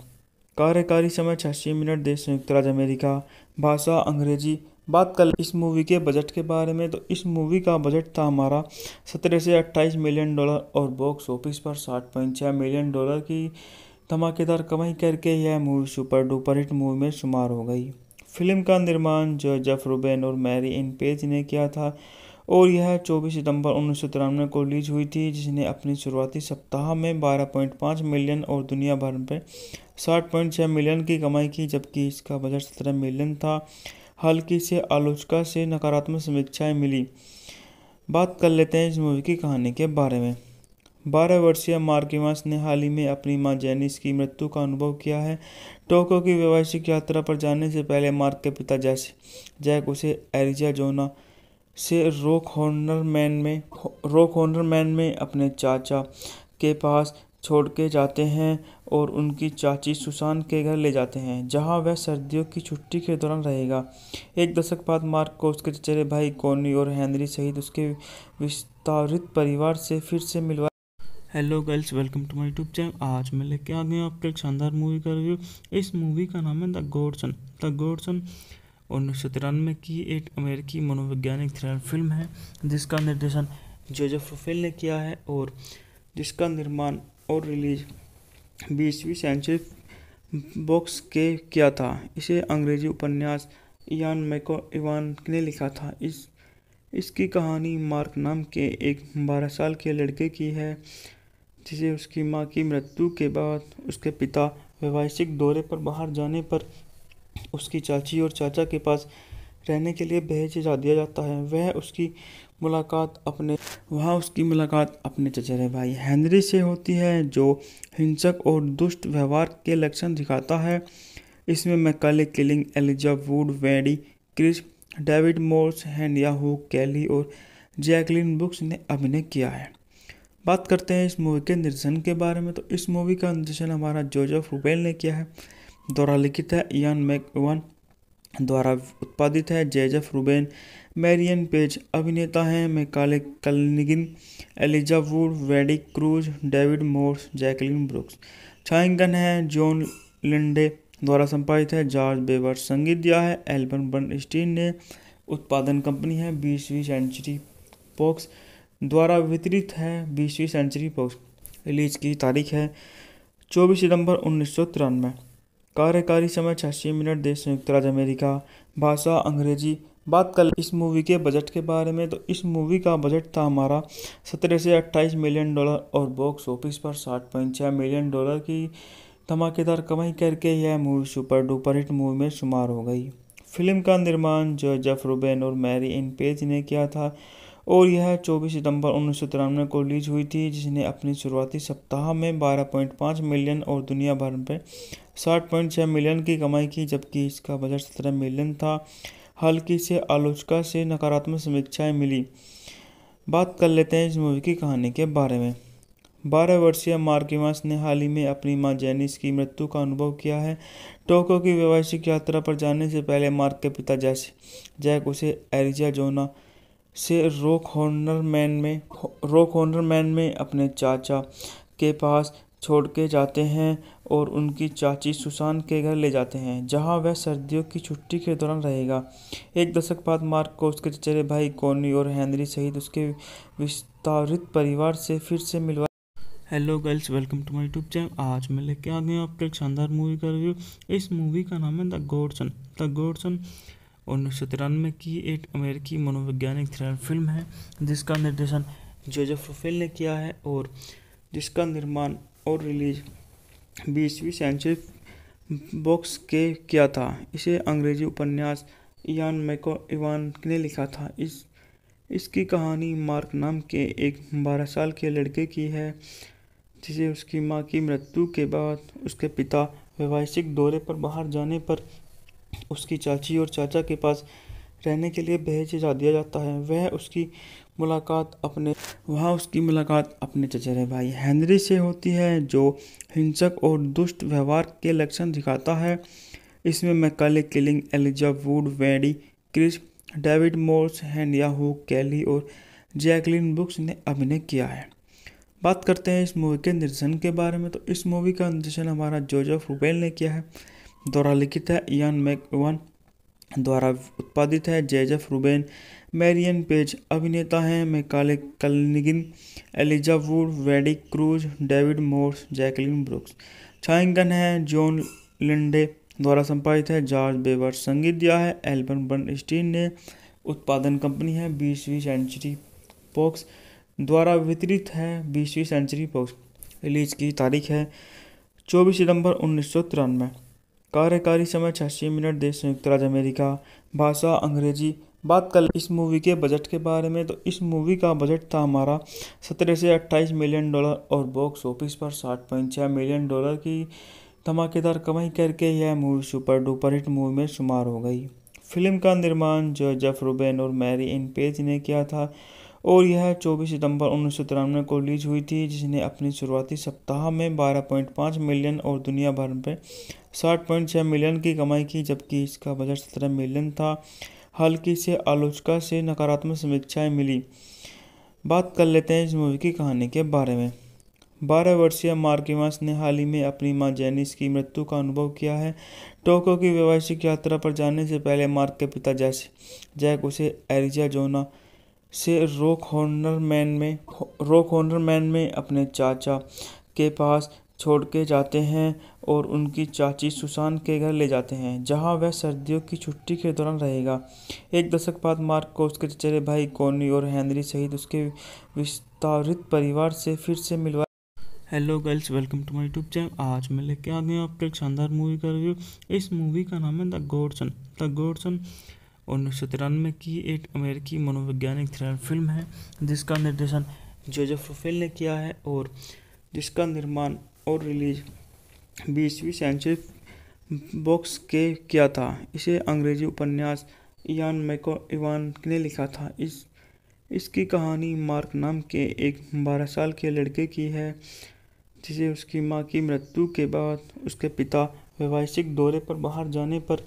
कार्यकारी समय 86 मिनट। देश संयुक्त राज्य अमेरिका। भाषा अंग्रेजी। बात कर इस मूवी के बजट के बारे में, तो इस मूवी का बजट था हमारा 17 से 28 मिलियन डॉलर और बॉक्स ऑफिस पर 60.6 मिलियन डॉलर की धमाकेदार कमाई करके यह movie super duper hit movie में शुमार हो गई। फिल्म का निर्माण जोसेफ रूबेन और मैरी इन पेज ने किया था और यह 24 सितंबर 1993 को रिलीज हुई थी, जिसने अपनी शुरुआती सप्ताह में 12.5 मिलियन और दुनिया भर में 60.6 मिलियन की कमाई की, जबकि इसका बजट 17 मिलियन था। हल्की से आलोचना से नकारात्मक समीक्षाएं मिली। बात कर लेते हैं इस मूवी की कहानी के बारे में। 12 वर्षीय मार्क इवांस ने हाल ही में अपनी मां जेनिस की मृत्यु का अनुभव किया है। टोक्यो की वैवाहिक यात्रा पर जाने से पहले मार्क के पिता जैक उसे एरिज़ोना से रॉक हॉर्नर मैन में अपने चाचा के पास छोड़ के जाते हैं और उनकी चाची सुसान के घर ले जाते हैं, जहां वह सर्दियों की छुट्टी के दौरान रहेगा। एक दशक बाद मार्क को उसके चचेरे भाई कॉनी और हेनरी सहित उसके विस्तारित परिवार से फिर से मिलवा। Hello girls, welcome to my YouTube channel. आज मैं लेके आ गया आपको एक शानदार मूवी का रिव्यू। इस मूवी का नाम है द गॉडसन। 1993 की एक अमेरिकी मनोवैज्ञानिक थ्रिलर फिल्म है, जिसका निर्देशन जोसेफ रूबेन ने किया है और जिसका निर्माण और रिलीज 20वीं सेंचुरी बॉक्स के किया था। इसे अंग्रेजी उपन्यास इयान मैकइवान ने लिखा था। इसकी कहानी मार्क नाम के एक 12 साल के लड़के की है, जिसे उसकी मां की मृत्यु के बाद उसके पिता वैवाहिक दौरे पर बाहर जाने पर उसकी चाची और चाचा के पास रहने के लिए भेज दिया जाता है। वहाँ उसकी मुलाकात अपने चचेरे भाई हेनरी से होती है, जो हिंसक और दुष्ट व्यवहार के लक्षण दिखाता है। इसमें मैकाले किलिंग, एलिजा वुड, वेडी क्रिस, डेविड मोर्स, हेनिया हुक कैली और जैकलिन ब्रुक्स ने अभिनय किया है। बात करते हैं इस मूवी के निर्देशन के बारे में, तो इस मूवी का निर्देशन हमारा जोसेफ रूबेन ने किया है। द्वारा लिखित है इयान मैकइवान, द्वारा उत्पादित है जेजेफ रूबेन, मैरियन पेज अभिनेता हैं। Macaulay Culkin, Elijah Wood, Wendy cruise, David Morse, Jacqueline brooks. छायांकन है जॉन लिंडे द्वारा संपादित है। जॉर्ज बेवर संगीत दिया है। एल्बर्ट बर्नस्टीन ने। उत्पादन कंपनी है 20वीं सेंचुरी फॉक्स द्वारा वितरित है। 20वीं सेंचुरी फॉक्स। रिलीज की तारीख है 24 सितंबर 1993। कार्यकारी समय 86 मिनट। देश संयुक्त राज्य अमेरिका। भाषा अंग्रेजी। बात कर इस मूवी के बजट के बारे में, तो इस मूवी का बजट था हमारा 17 से 28 मिलियन डॉलर और बॉक्स ऑफिस पर 60.6 मिलियन डॉलर की धमाकेदार कमाई करके यह movie super duper hit movie में शुमार हो गई। फिल्म का निर्माण जोसेफ रूबेन और मैरी इन पेज ने किया था और यह 24 सितंबर 1993 को रिलीज हुई थी, जिसने अपनी शुरुआती सप्ताह में 12.5 मिलियन और दुनिया भर में 60.6 मिलियन की कमाई की, जबकि इसका बजट 17 मिलियन था। हल्की से आलोचना से नकारात्मक समीक्षाएं मिली। बात कर लेते हैं इस मूवी की कहानी के बारे में। 12 वर्षीय मार्क इवांस ने हाल ही में अपनी मां जेनिस की मृत्यु का अनुभव किया है। टोक्यो की वैवाहिक यात्रा पर जाने से पहले मार्क के पिता जैक उसे एरिज़ोना से रॉक हॉर्नर मैन में अपने चाचा के पास छोड़ के जाते हैं और उनकी चाची सुसान के घर ले जाते हैं, जहां वह सर्दियों की छुट्टी के दौरान रहेगा। एक दशक बाद मार्क को उसके चचेरे भाई कॉनी और हेनरी सहित उसके विस्तारित परिवार से फिर से मिलवा। Hello girls, welcome to my YouTube channel. आज मैं लेके आ गया आपको एक शानदार मूवी का रिव्यू। इस मूवी का नाम है द गॉडसन। 1993 की एक अमेरिकी मनोवैज्ञानिक थ्रिलर फिल्म है, जिसका निर्देशन जोसेफ रूबेन ने किया है और जिसका निर्माण और रिलीज 20वीं सेंचुरी बॉक्स के किया था। इसे अंग्रेजी उपन्यास इयान मैकइवान ने लिखा था। इसकी कहानी मार्क नाम के एक 12 साल के लड़के की है, जिसे उसकी मां की मृत्यु के बाद उसके पिता वैवाहिक दौरे पर बाहर जाने पर उसकी चाची और चाचा के पास रहने के लिए भेजा दिया जाता है। वहाँ उसकी मुलाकात अपने चचेरे भाई हेनरी से होती है, जो हिंसक और दुष्ट व्यवहार के लक्षण दिखाता है। इसमें Macaulay Culkin, Elijah Wood, Wendy Crewson, David Morse, हेनिया हुक, केली और जैकलिन ब्रुक्स ने अभिनय किया है। बात करते हैं इस मूवी के निर्देशन के बारे में, तो इस मूवी का निर्देशन हमारा जोसेफ रूबेल ने किया है। द्वारा लिखित है इयान मैकइवान, द्वारा उत्पादित है जोसेफ रूबेन, मैरियन पेज। अभिनेता हैं Macaulay Culkin, Elijah Wood, Wendy cruise, David Morse, Jacqueline brooks. छायांकन है जॉन लिंडे, द्वारा संपादित है जॉर्ज बेवर। संगीत दिया है एल्बर्ट बर्नस्टीन ने। उत्पादन कंपनी है 20वीं सेंचुरी फॉक्स, द्वारा वितरित है 20वीं सेंचुरी फॉक्स। रिलीज की तारीख है 24 सितंबर 1993। कार्यकारी समय 86 मिनट। देश संयुक्त राज्य अमेरिका। भाषा अंग्रेजी। बात कर इस मूवी के बजट के बारे में, तो इस मूवी का बजट था हमारा 17 से 28 मिलियन डॉलर और बॉक्स ऑफिस पर 60.6 मिलियन डॉलर की धमाकेदार कमाई करके यह movie super duper hit movie में शुमार हो गई। फिल्म का निर्माण जोसेफ रूबेन और मैरी इन पेज ने किया था और यह 24 सितंबर 1993 को रिलीज हुई थी, जिसने अपनी शुरुआती सप्ताह में 12.5 मिलियन और दुनिया भर में 60.6 मिलियन की कमाई की, जबकि इसका बजट 17 मिलियन था। हल्की से आलोचकों से नकारात्मक समीक्षाएं मिली। बात कर लेते हैं इस मूवी की कहानी के बारे में। 12 वर्षीय मार्क इवांस ने हाल ही में अपनी मां जेनिस की मृत्यु का अनुभव किया है। टोक्यो की वैवाहिक यात्रा पर जाने से पहले मार्क के पिता जैक उसे एरिज़ोना से रॉक हॉर्नर मैन में अपने चाचा के पास छोड़ के जाते हैं और उनकी चाची सुसान के घर ले जाते हैं, जहां वह सर्दियों की छुट्टी के दौरान रहेगा। एक दशक बाद मार्क को उसके चचेरे भाई कॉनी और हेनरी सहित उसके विस्तारित परिवार से फिर से मिलवा। Hello girls, welcome to my YouTube channel. आज मैं लेके आ गया आपको एक शानदार मूवी का रिव्यू। इस मूवी का नाम है द गॉडसन। 1993 की एक अमेरिकी मनोवैज्ञानिक थ्रिलर फिल्म है, जिसका निर्देशन जोसेफ रूबेल ने किया है और जिसका निर्माण और रिलीज 20वीं सेंचुरी बॉक्स के किया था। इसे अंग्रेजी उपन्यास इयान मैकइवान ने लिखा था। इसकी कहानी मार्क नाम के एक 12 साल के लड़के की है, जिसे उसकी मां की मृत्यु के बाद उसके पिता वैवाहिक दौरे पर बाहर जाने पर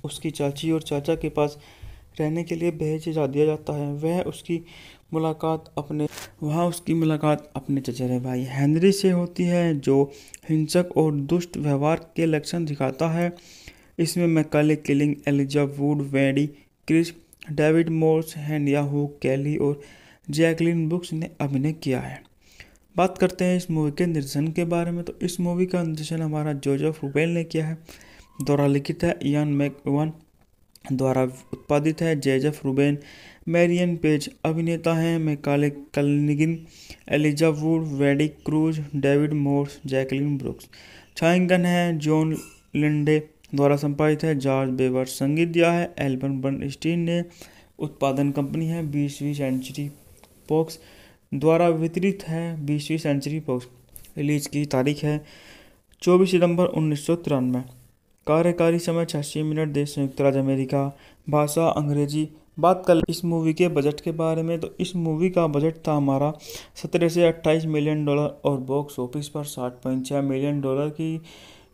उसकी चाची और चाचा के पास रहने के लिए भेजा दिया जाता है। वहाँ उसकी मुलाकात अपने चचेरे भाई हेनरी से होती है, जो हिंसक और दुष्ट व्यवहार के लक्षण दिखाता है। इसमें Macaulay Culkin, Elijah Wood, Wendy Crewson, David Morse, हेनिया हुक, केली और जैकलिन ब्रुक्स ने अभिनय किया है। बात करते हैं इस मूवी के निर्देशन के बारे में, तो इस मूवी का निर्देशन हमारा जोसेफ रूबेल ने किया है। द्वारा लिखित है इयान मैकइवान, द्वारा उत्पादित है जोसेफ रूबेन, मैरियन पेज। अभिनेता हैं Macaulay Culkin, Elijah Wood, Wendy cruise, David Morse, Jacqueline brooks. छायांकन है जॉन लिंडे, द्वारा संपादित है जॉर्ज बेवर। संगीत दिया है एल्बर्ट बर्नस्टीन ने। उत्पादन कंपनी है 20वीं सेंचुरी फॉक्स, द्वारा वितरित है 20वीं सेंचुरी फॉक्स। रिलीज की तारीख है 24 सितंबर 1993। कार्यकारी समय 86 मिनट। देश संयुक्त राज्य अमेरिका। भाषा अंग्रेजी। बात कर इस मूवी के बजट के बारे में, तो इस मूवी का बजट था हमारा 17 से 28 मिलियन डॉलर और बॉक्स ऑफिस पर 60.6 मिलियन डॉलर की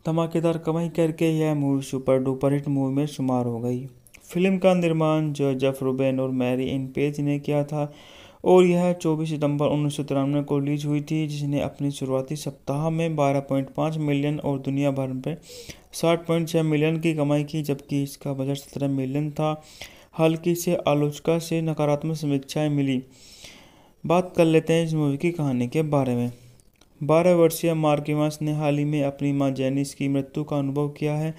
धमाकेदार कमाई करके यह movie super duper hit movie में शुमार हो गई। फिल्म का निर्माण जोसेफ रूबेन और मैरी इन पेज ने किया था और यह 24 सितंबर 1993 को रिलीज हुई थी, जिसने अपनी शुरुआती सप्ताह में 12.5 मिलियन और दुनिया भर में 60.6 मिलियन की कमाई की, जबकि इसका बजट 17 मिलियन था। हल्की से आलोचकों से नकारात्मक समीक्षाएं मिली। बात कर लेते हैं इस मूवी की कहानी के बारे में। 12 वर्षीय मार्क इवांस ने हाल ही में अपनी मां जेनिस की मृत्यु का अनुभव किया है।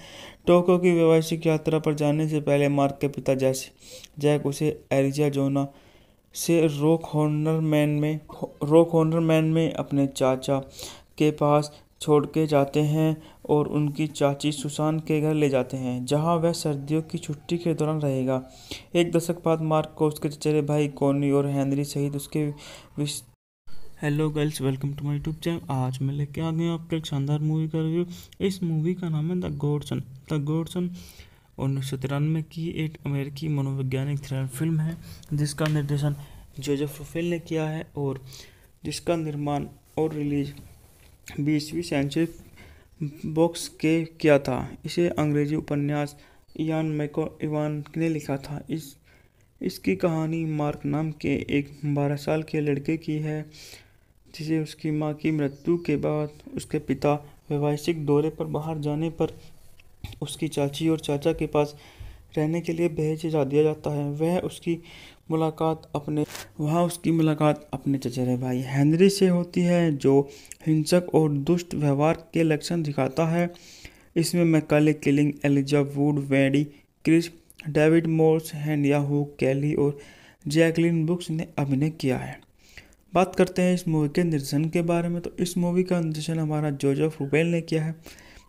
टोक्यो की वैवाहिक यात्रा पर जाने से पहले मार्क के पिता जैक उसे एरिज़ोना से रॉक हॉर्नर मैन में अपने चाचा के पास छोड़ के जाते हैं और उनकी चाची सुसान के घर ले जाते हैं, जहां वह सर्दियों की छुट्टी के दौरान रहेगा। एक दशक बाद मार्क को उसके चचेरे भाई कॉनी और हेनरी सहित उसके hello girls, welcome to my YouTube channel. आज मैं लेके आ गया आपको एक शानदार मूवी का रिव्यू। इस मूवी का नाम है द गॉडसन। 1993 की एक अमेरिकी मनोवैज्ञानिक थ्रिलर फिल्म है जिसका निर्देशन जोसेफ रुफेल ने किया है और जिसका निर्माण और रिलीज 20वीं सेंचुरी बॉक्स के किया था। इसे अंग्रेजी उपन्यास इयान मैकइवान ने लिखा था। इसकी कहानी मार्क नाम के एक 12 साल के लड़के की है जिसे उसकी मां की मृत्यु के बाद उसके पिता वैवाहिक दौरे पर बाहर जाने पर उसकी चाची और चाचा के पास रहने के लिए भेज दिया जाता है। वहाँ उसकी मुलाकात अपने चचेरे भाई हेनरी से होती है जो हिंसक और दुष्ट व्यवहार के लक्षण दिखाता है। इसमें Macaulay Culkin, Elijah Wood, Wendy Crewson, David Morse, हेनिया हुक, केली और जैकलिन ब्रुक्स ने अभिनय किया है। बात करते हैं इस मूवी के निर्देशन के बारे में, तो इस मूवी का निर्देशन हमारा जोसेफ रुफेल ने किया है।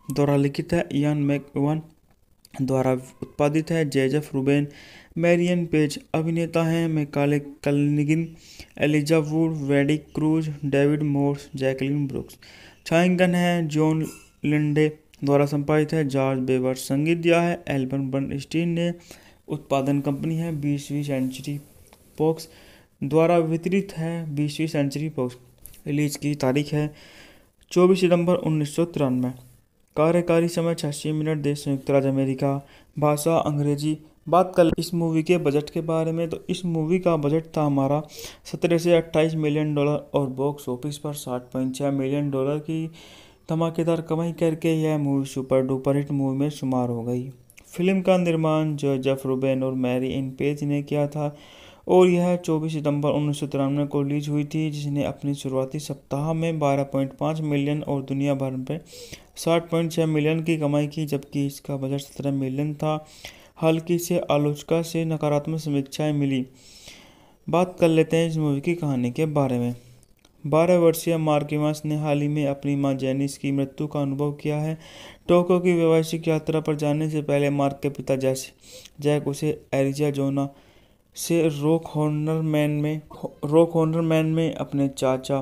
द्वारा लिखित है इयान मैकइवान, द्वारा उत्पादित है जोसेफ रुबेन, मैरियन पेज। अभिनेता हैं Macaulay Culkin, Elijah Wood, Wendy cruise, David Morse, Jacqueline brooks. छायांकन है जॉन लिंडे। द्वारा संपादित है जॉर्ज बेवर। संगीत दिया है एल्बर्ट बर्नस्टीन ने। उत्पादन कंपनी है 20वीं सेंचुरी बॉक्स। द्वारा वितरित है 20वीं सेंचुरी बॉक्स। रिलीज की तारीख है 24 सितंबर 1993। कार्यकारी समय 86 मिनट। देश संयुक्त राज्य अमेरिका। भाषा अंग्रेजी। बात कर इस मूवी के बजट के बारे में, तो इस मूवी का बजट था हमारा 17 से 28 मिलियन डॉलर और बॉक्स ऑफिस पर 60.6 मिलियन डॉलर की धमाकेदार कमाई करके यह movie super duper hit movie में शुमार हो गई। फिल्म का निर्माण जोसेफ रुबेन और मैरी इन पेज ने किया था और यह 24 सितंबर 1993 को रिलीज हुई थी, जिसने अपनी शुरुआती सप्ताह में 12.5 मिलियन और दुनिया भर में 60.6 मिलियन की कमाई की, जबकि इसका बजट 17 मिलियन था। हल्की से आलोचकों से नकारात्मक समीक्षाएं मिली। बात कर लेते हैं इस मूवी की कहानी के बारे में। 12 वर्षीय मार्क इवांस ने हाल ही में अपनी मां जेनिस की मृत्यु का अनुभव किया है। टोक्यो की वैवाहिक यात्रा पर जाने से पहले मार्क के पिता जैक उसे एरिज़ोना से रॉक हॉर्नर मैन में अपने चाचा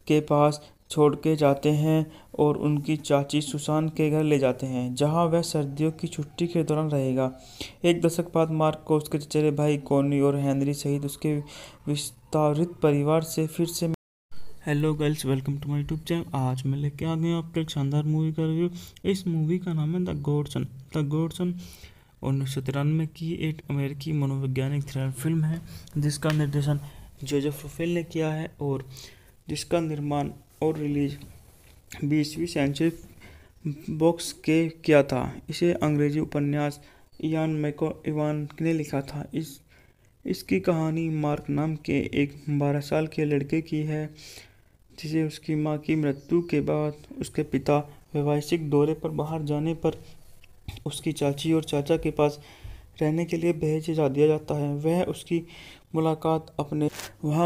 के पास छोड़ के जाते हैं और उनकी चाची सुसान के घर ले जाते हैं, जहां वह सर्दियों की छुट्टी के दौरान रहेगा। एक दशक बाद मार्क को उसके चचेरे भाई कॉनी और हेनरी सहित उसके विस्तारित परिवार से फिर से। Hello girls, welcome to my YouTube channel. आज मैं लेके आ गया हूँ आपके एक शानदार मूवी का रिव्यू। इस मूवी का नाम है द गॉडसन। 1993 की एक अमेरिकी मनोवैज्ञानिक थ्रिलर फिल्म है जिसका निर्देशन जोसेफ रुफेल ने किया है और जिसका निर्माण और रिलीज 20वीं सेंचुरी बॉक्स के किया था। इसे अंग्रेजी उपन्यास इयान मैकइवान ने लिखा था। इसकी कहानी मार्क नाम के एक 12 साल के लड़के की है जिसे उसकी मां की मृत्यु के बाद उसके पिता वैवाहिक दौरे पर बाहर जाने पर उसकी चाची और चाचा के पास रहने के लिए भेज दिया जाता है। वहाँ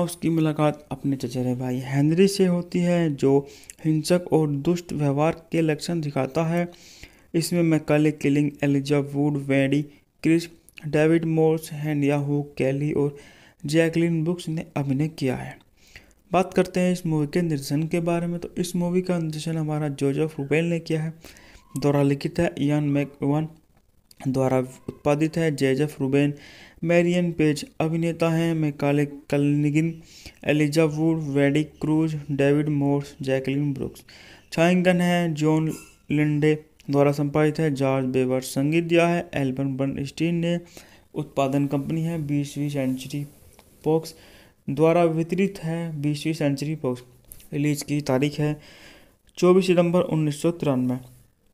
उसकी मुलाकात अपने चचेरे भाई हेनरी से होती है जो हिंसक और दुष्ट व्यवहार के लक्षण दिखाता है। इसमें Macaulay Culkin, Elijah Wood, Wendy Crewson, David Morse, हेनिया हुक, केली और जैकलिन ब्रुक्स ने अभिनय किया है। बात करते हैं इस मूवी के निर्देशन के बारे में, तो इस मूवी का निर्देशन हमारा जोसेफ रुफेल ने किया है। द्वारा लिखित है इयान मैकइवान, द्वारा उत्पादित है जोसेफ रुबेन, मैरियन पेज। अभिनेता हैं Macaulay Culkin, Elijah Wood, Wendy cruise, David Morse, Jacqueline brooks. छायांकन है जॉन लिंडे। द्वारा संपादित है जॉर्ज बेवर। संगीत दिया है एल्बर्ट बर्नस्टीन ने। उत्पादन कंपनी है 20वीं सेंचुरी बॉक्स। द्वारा वितरित है 20वीं सेंचुरी बॉक्स। रिलीज की तारीख है 24 सितंबर 1993।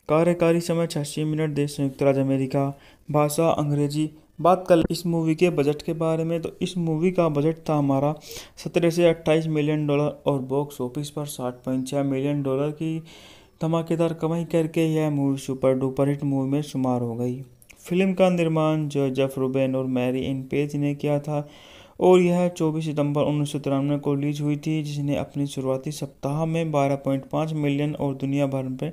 कार्यकारी समय 86 मिनट। देश संयुक्त राज्य अमेरिका। भाषा अंग्रेजी। बात कर इस मूवी के बजट के बारे में, तो इस मूवी का बजट था हमारा 17 से 28 मिलियन डॉलर और बॉक्स ऑफिस पर 60.6 मिलियन डॉलर की धमाकेदार कमाई करके यह movie super duper hit movie में शुमार हो गई। फिल्म का निर्माण जोसेफ रुबेन और मैरी इन पेज ने किया था और यह 24 सितंबर 1993 को रिलीज हुई थी, जिसने अपनी शुरुआती सप्ताह में 12.5 मिलियन और दुनिया भर में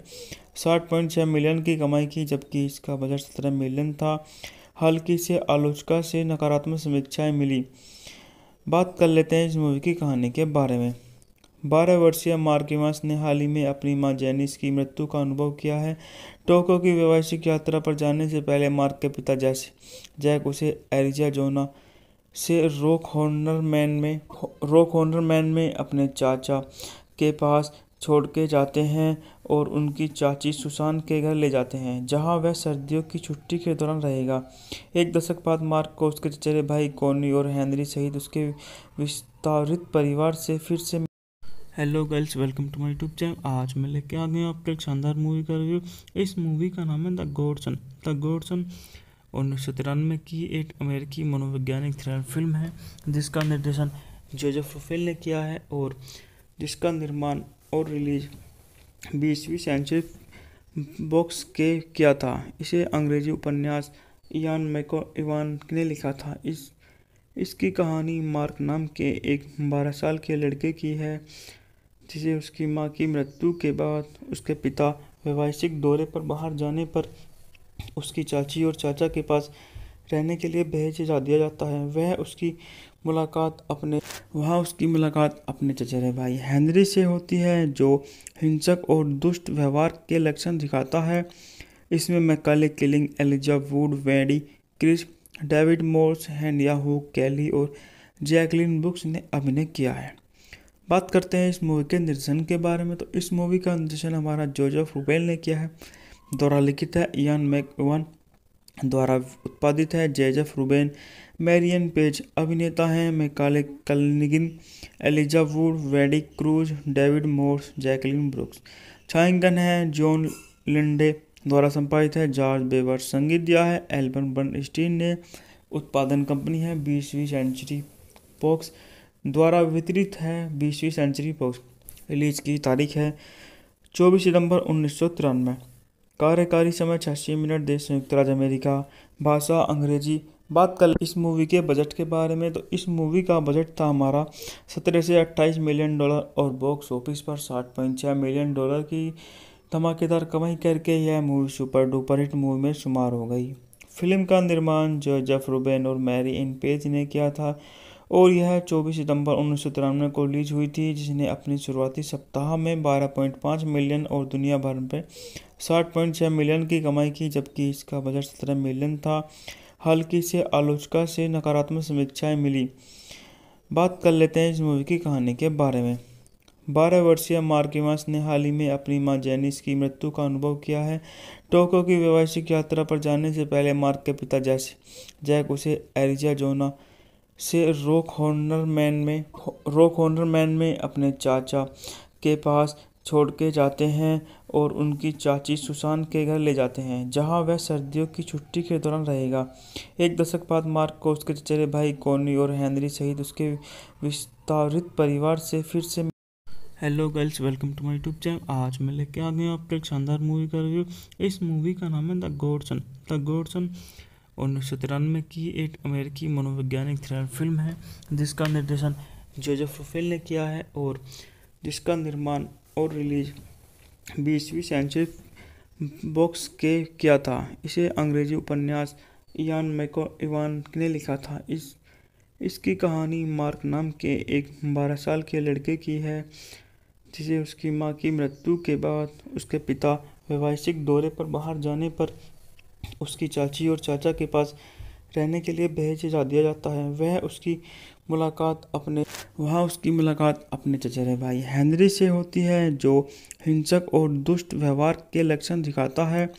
60.6 मिलियन की कमाई की, जबकि इसका बजट 17 मिलियन था। हल्की से आलोचकों से नकारात्मक समीक्षाएं मिली। बात कर लेते हैं इस मूवी की कहानी के बारे में। 12 वर्षीय मार्किमास ने हाल ही में अपनी मां जेनिस की मृत्यु का अनुभव किया है। टोक्यो की वैवाहिक यात्रा पर जाने से पहले मार्क के पिता जैक उसे एरिज़ोना से रॉक हॉर्नर मैन में अपने चाचा के पास छोड़ के जाते हैं और उनकी चाची सुसान के घर ले जाते हैं, जहां वह सर्दियों की छुट्टी के दौरान रहेगा। एक दशक बाद मार्क को उसके चचेरे भाई कॉनी और हेनरी सहित उसके विस्तारित परिवार से फिर से। Hello girls, welcome to my YouTube channel. आज मैं लेके आ गया आपको एक शानदार मूवी का रिव्यू। इस मूवी का नाम है द गॉडसन। 1993 की एक अमेरिकी मनोवैज्ञानिक थ्रिलर फिल्म है जिसका निर्देशन जोसेफ रुफेल ने किया है और जिसका निर्माण और रिलीज 20वीं सेंचुरी बॉक्स के किया था। इसे अंग्रेजी उपन्यास इयान मैकइवान ने लिखा था। इसकी कहानी मार्क नाम के एक 12 साल के लड़के की है जिसे उसकी मां की मृत्यु के बाद उसके पिता वैवाहिक दौरे पर बाहर जाने पर उसकी चाची और चाचा के पास रहने के लिए भेज दिया जाता है। वहाँ उसकी मुलाकात अपने चचेरे भाई हेनरी से होती है, जो हिंसक और दुष्ट व्यवहार के लक्षण दिखाता है। इसमें Macaulay Culkin, Elijah Wood, Wendy Crewson, David Morse, हेनिया हुक कैली और जैकलिन ब्रुक्स ने अभिनय किया है। बात करते हैं इस मूवी के निर्देशन के बारे में, तो इस मूवी का निर्देशन हमारा जोसेफ रुफेल ने किया है। द्वारा लिखित है इयान मैकइवान, द्वारा उत्पादित है जोसेफ रुबेन, मैरियन पेज। अभिनेता हैं Macaulay Culkin, Elijah Wood, Wendy cruise, David Morse, Jacqueline brooks. छायांकन है जॉन लिंडे। द्वारा संपादित है जॉर्ज बेवर। संगीत दिया है एल्बर्ट बर्नस्टीन ने। उत्पादन कंपनी है 20वीं सेंचुरी बॉक्स। द्वारा वितरित है 20वीं सेंचुरी बॉक्स। रिलीज की तारीख है 24 सितंबर 1993। कार्यकारी समय 86 मिनट। देश संयुक्त राज्य अमेरिका। भाषा अंग्रेजी। बात कर इस मूवी के बजट के बारे में, तो इस मूवी का बजट था हमारा 17 से 28 मिलियन डॉलर और बॉक्स ऑफिस पर 60.6 मिलियन डॉलर की धमाकेदार कमाई करके यह movie super duper hit movie में शुमार हो गई। फिल्म का निर्माण जोसेफ रुबेन और मैरी एन पेज ने किया था और यह 24 सितंबर 1993 को रिलीज हुई थी, जिसने अपने शुरुआती सप्ताह में 12.5 मिलियन और दुनिया भर में 60.6 मिलियन की कमाई की, जबकि इसका बजट 17 मिलियन था। हल्की से आलोचकों से नकारात्मक समीक्षाएं मिली। बात कर लेते हैं इस मूवी की कहानी के बारे में। 12 वर्षीय मार्किमास ने हाल ही में अपनी मां जेनिस की मृत्यु का अनुभव किया है। टोक्यो की वैवाहिक यात्रा पर जाने से पहले मार्क के पिता जैक उसे एरिज़ोना से रॉक हॉर्नर मैन में अपने चाचा के पास छोड़ के जाते हैं और उनकी चाची सुसान के घर ले जाते हैं, जहां वह सर्दियों की छुट्टी के दौरान रहेगा। एक दशक बाद मार्क को उसके चचेरे भाई कॉनी और हेनरी सहित उसके विस्तारित परिवार से फिर से। Hello girls, welcome to my YouTube channel. आज मैं लेके आ गया आपको एक शानदार मूवी का रिव्यू। इस मूवी का नाम है द गॉडसन। 1993 की एक अमेरिकी मनोवैज्ञानिक थ्रिलर फिल्म है जिसका निर्देशन जोसेफ रुफेल ने किया है और जिसका निर्माण और रिलीज 20वीं सेंचुरी बॉक्स के किया था। इसे अंग्रेजी उपन्यास इयान मैकइवान ने लिखा था। इसकी कहानी मार्क नाम के एक 12 साल के लड़के की है जिसे उसकी मां की मृत्यु के बाद उसके पिता वैवाहिक दौरे पर बाहर जाने पर उसकी चाची और चाचा के पास रहने के लिए भेज दिया जाता है। वहाँ उसकी मुलाकात अपने चचेरे भाई हेनरी से होती है, जो हिंसक और दुष्ट व्यवहार के लक्षण दिखाता है।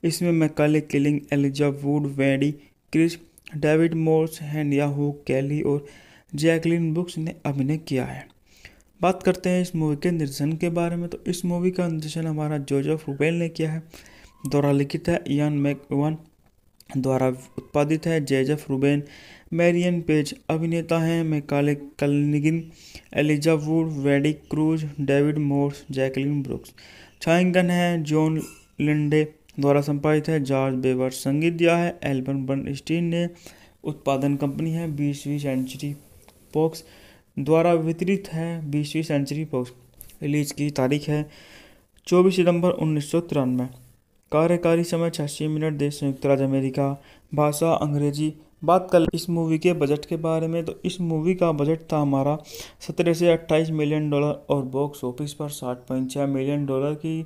इसमें Macaulay Culkin, Elijah Wood, Wendy Crewson, David Morse, हेनिया हुक कैली और जैकलिन ब्रुक्स ने अभिनय किया है। बात करते हैं इस मूवी के निर्देशन के बारे में, तो इस मूवी का निर्देशन हमारा जोसेफ रुफेल ने किया है। द्वारा लिखित है इयान मैकइवान, द्वारा उत्पादित है जोसेफ रुबेन, मैरियन पेज। अभिनेता हैं Macaulay Culkin, Elijah Wood, Wendy cruise, David Morse, Jacqueline brooks. छायांकन है जॉन लिंडे। द्वारा संपादित है जॉर्ज बेवर। संगीत दिया है एल्बर्ट बर्नस्टीन ने। उत्पादन कंपनी है 20वीं सेंचुरी बॉक्स। द्वारा वितरित है 20वीं सेंचुरी बॉक्स। रिलीज की तारीख है 24 सितंबर 1993। कार्यकारी समय 86 मिनट। देश संयुक्त राज्य अमेरिका। भाषा अंग्रेजी। बात कर इस मूवी के बजट के बारे में, तो इस मूवी का बजट था हमारा 17 से 28 मिलियन डॉलर और बॉक्स ऑफिस पर 60.6 मिलियन डॉलर की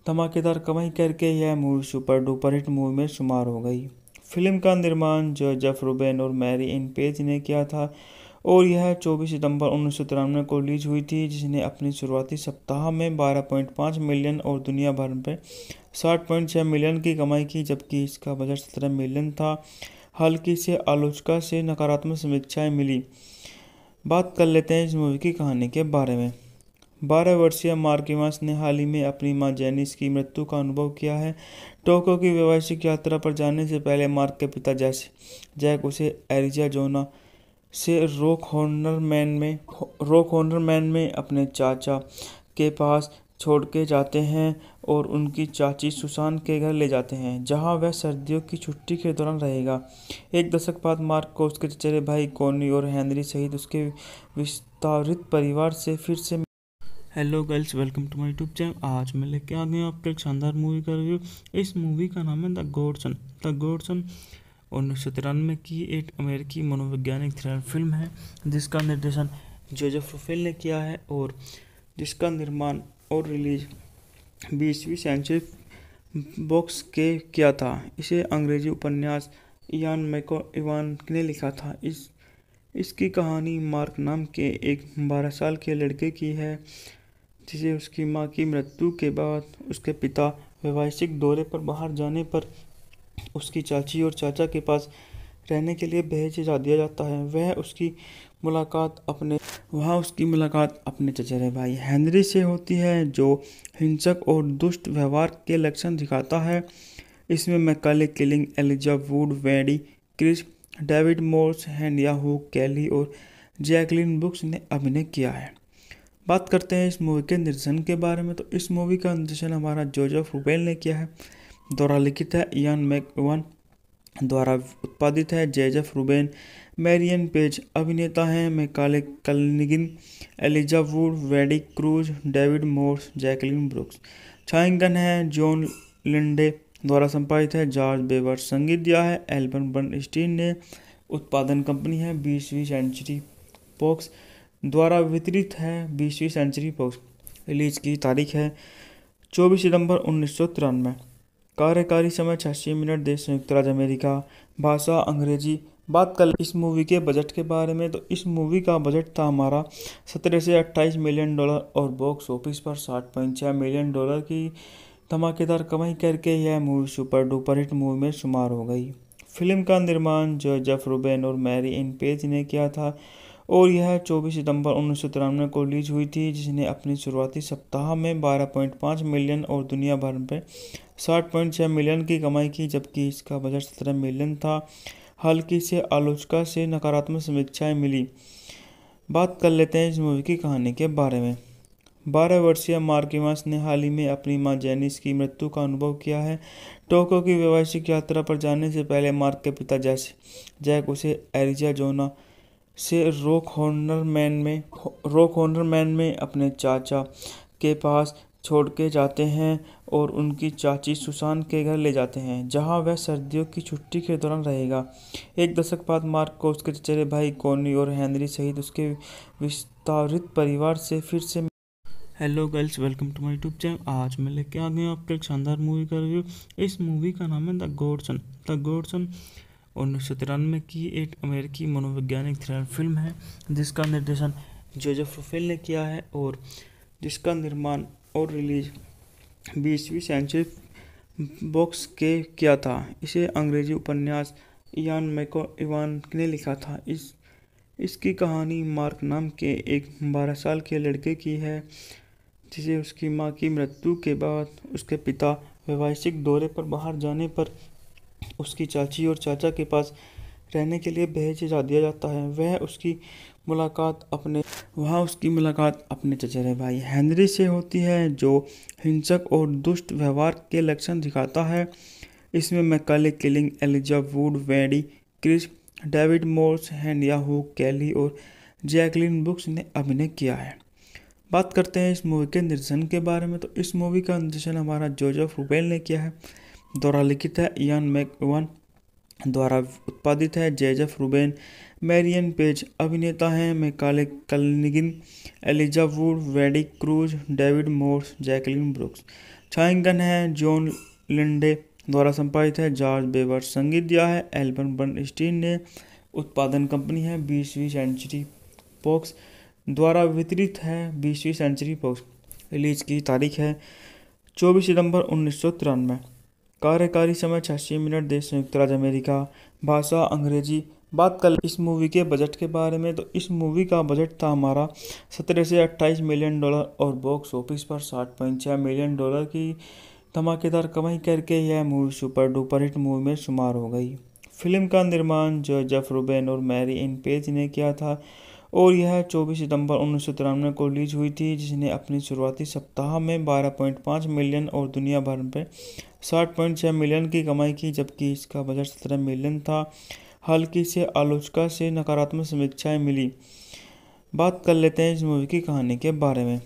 धमाकेदार कमाई करके यह movie super duper hit movie में शुमार हो गई। फिल्म का निर्माण जोसेफ रूबेन और मैरी एन पेज ने किया था और यह 24 सितंबर 1993 को रिलीज हुई थी, जिसने अपनी शुरुआती सप्ताह में 12.5 मिलियन और दुनिया भर में 60.6 मिलियन की कमाई की, जबकि इसका बजट 17 मिलियन था। हल्की से आलोचना से नकारात्मक समीक्षाएं मिली। बात कर लेते हैं इस मूवी की कहानी के बारे में। 12 वर्षीय मार्क इवांस ने हाल ही में अपनी मां जेनिस की मृत्यु का अनुभव किया है। टोक्यो की व्यावसायिक यात्रा पर जाने से पहले मार्क के पिता जैक उसे एरिज़ोना से रॉक हॉर्नर मैन में अपने चाचा के पास छोड़ के जाते हैं और उनकी चाची सुसान के घर ले जाते हैं, जहां वह सर्दियों की छुट्टी के दौरान रहेगा। एक दशक बाद मार्क को उसके चचेरे भाई कॉनी और हेनरी सहित उसके विस्तारित परिवार से फिर से। Hello girls, welcome to my YouTube channel. आज मैं लेके आ गया हूँ आपको एक शानदार मूवी का रिव्यू। इस मूवी का नाम है द गॉडसन। 1993 की एक अमेरिकी मनोवैज्ञानिक थ्रिलर फिल्म है, जिसका निर्देशन जोसेफ रूफेल ने किया है और जिसका निर्माण और रिलीज 20वीं सेंचुरी बॉक्स के किया था। इसे अंग्रेजी उपन्यास इयान मैकइवान ने लिखा था। इसकी कहानी मार्क नाम के एक 12 साल के लड़के की है, जिसे उसकी मां की मृत्यु के बाद उसके पिता व्यावसायिक दौरे पर बाहर जाने पर उसकी चाची और चाचा के पास रहने के लिए भेज दिया जाता है। वहाँ उसकी मुलाकात अपने चचेरे भाई हेनरी से होती है, जो हिंसक और दुष्ट व्यवहार के लक्षण दिखाता है। इसमें Macaulay Culkin, Elijah Wood, Wendy Crewson, David Morse, हेनिया हुक कैली और जैकलिन ब्रुक्स ने अभिनय किया है। बात करते हैं इस मूवी के निर्देशन के बारे में, तो इस मूवी का निर्देशन हमारा जोसेफ रूबेन ने किया है। द्वारा लिखित है इयान मैकइवान, द्वारा उत्पादित है जोसेफ रूबेन, मैरियन पेज। अभिनेता हैं Macaulay Culkin, Elijah Wood, Wendy cruise, David Morse, Jacqueline brooks. छायांकन है जॉन लिंडे, द्वारा संपादित है जॉर्ज बेवर। संगीत दिया है एल्बम बर्नस्टीन ने। उत्पादन कंपनी है 20वीं सेंचुरी बॉक्स, द्वारा वितरित है 20वीं सेंचुरी बॉक्स। रिलीज की तारीख है 24 सितंबर 1993। कार्यकारी समय 86 मिनट। देश संयुक्त राज्य अमेरिका। भाषा अंग्रेजी। बात कर इस मूवी के बजट के बारे में, तो इस मूवी का बजट था हमारा 17 से 28 मिलियन डॉलर और बॉक्स ऑफिस पर 60.6 मिलियन डॉलर की धमाकेदार कमाई करके यह movie super duper hit movie में शुमार हो गई। फिल्म का निर्माण जोसेफ रूबेन और मैरी एन पेज ने किया था और यह 24 सितंबर 1993 को रिलीज हुई थी, जिसने अपनी शुरुआती सप्ताह में 12.5 मिलियन और दुनिया भर में 60.6 मिलियन की कमाई की, जबकि इसका बजट 17 मिलियन था। हल्की से आलोचना से नकारात्मक समीक्षाएं मिली। बात कर लेते हैं इस मूवी की कहानी के बारे में। 12 वर्षीय मार्क इवांस ने हाल ही में अपनी मां जेनिस की मृत्यु का अनुभव किया है। टोक्यो की व्यावसायिक यात्रा पर जाने से पहले मार्क के पिता जैक उसे एरिज़ोना से रॉक हॉर्नर मैन में अपने चाचा के पास छोड़ के जाते हैं और उनकी चाची सुसान के घर ले जाते हैं, जहां वह सर्दियों की छुट्टी के दौरान रहेगा। एक दशक बाद मार्क को उसके चचेरे भाई कॉनी और हेनरी सहित उसके विस्तारित परिवार से फिर से। Hello girls, welcome to my YouTube channel. आज मैं लेके आ गया हूँ आपको एक शानदार मूवी का रिव्यू। इस मूवी का नाम है द गॉडसन। 1993 की एक अमेरिकी मनोवैज्ञानिक थ्रिलर फिल्म है, जिसका निर्देशन जोसेफ रूफेल ने किया है और जिसका निर्माण और रिलीज 20वीं सेंचुरी बॉक्स के किया था। इसे अंग्रेजी उपन्यास इयान मैकइवान ने लिखा था। इसकी कहानी मार्क नाम के एक 12 साल के लड़के की है, जिसे उसकी मां की मृत्यु के बाद उसके पिता व्यावसायिक दौरे पर बाहर जाने पर उसकी चाची और चाचा के पास रहने के लिए भेज दिया जाता है। वहाँ उसकी मुलाकात अपने चचेरे भाई हेनरी से होती है, जो हिंसक और दुष्ट व्यवहार के लक्षण दिखाता है। इसमें Macaulay Culkin, Elijah Wood, Wendy Crewson, David Morse, हेनिया हुक कैली और जैकलिन ब्रुक्स ने अभिनय किया है। बात करते हैं इस मूवी के निर्देशन के बारे में, तो इस मूवी का निर्देशन हमारा जोसेफ रूबेन ने किया है। द्वारा लिखित है इयान मैकइवान, द्वारा उत्पादित है। जेजेफ रूबेन, मैरियन पेज अभिनेता हैं। Macaulay Culkin, Elijah Wood, Wendy cruise, David Morse, Jacqueline brooks छायांकन है। जॉन लिंडे द्वारा संपादित है। जॉर्ज बेवर संगीत दिया है। एल्बम बर्नस्टीन ने उत्पादन कंपनी है। 20वीं सेंचुरी फॉक्स द्वारा वितरित है। 20वीं सेंचुरी फॉक्स रिलीज की तारीख है 24 सितंबर 1993। कार्यकारी समय 86 मिनट। देश संयुक्त राज्य अमेरिका। भाषा अंग्रेजी। बात कर इस मूवी के बजट के बारे में, तो इस मूवी का बजट था हमारा 17 से 28 मिलियन डॉलर और बॉक्स ऑफिस पर 60.6 मिलियन डॉलर की धमाकेदार कमाई करके यह movie super duper hit movie में शुमार हो गई। फिल्म का निर्माण जोसेफ रूबेन और मैरी एन पेज ने किया था और यह 24 सितंबर 1993 को रिलीज हुई थी, जिसने अपनी शुरुआती सप्ताह में 12.5 मिलियन और दुनिया भर में 60.6 मिलियन की कमाई की, जबकि इसका बजट 17 मिलियन था। हल्की से आलोचना से नकारात्मक समीक्षाएं मिली। बात कर लेते हैं इस मूवी की कहानी के बारे में।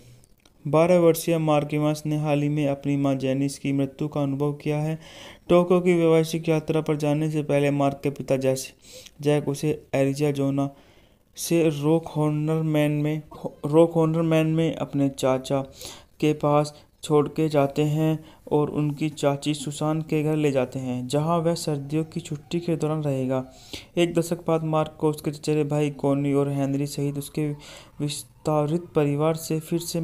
12 वर्षीय मार्क इवांस ने हाल ही में अपनी मां जेनिस की मृत्यु का अनुभव किया है। टोक्यो की वैवाहिक यात्रा पर जाने से पहले मार्क के पिता जैक उसे एरिज़ोना से रॉक हॉर्नर मैन में अपने चाचा के पास छोड़ के जाते हैं और उनकी चाची सुसान के घर ले जाते हैं, जहां वह सर्दियों की छुट्टी के दौरान रहेगा। एक दशक बाद मार्क को उसके चचेरे भाई कॉनी और हेनरी सहित उसके विस्तारित परिवार से फिर से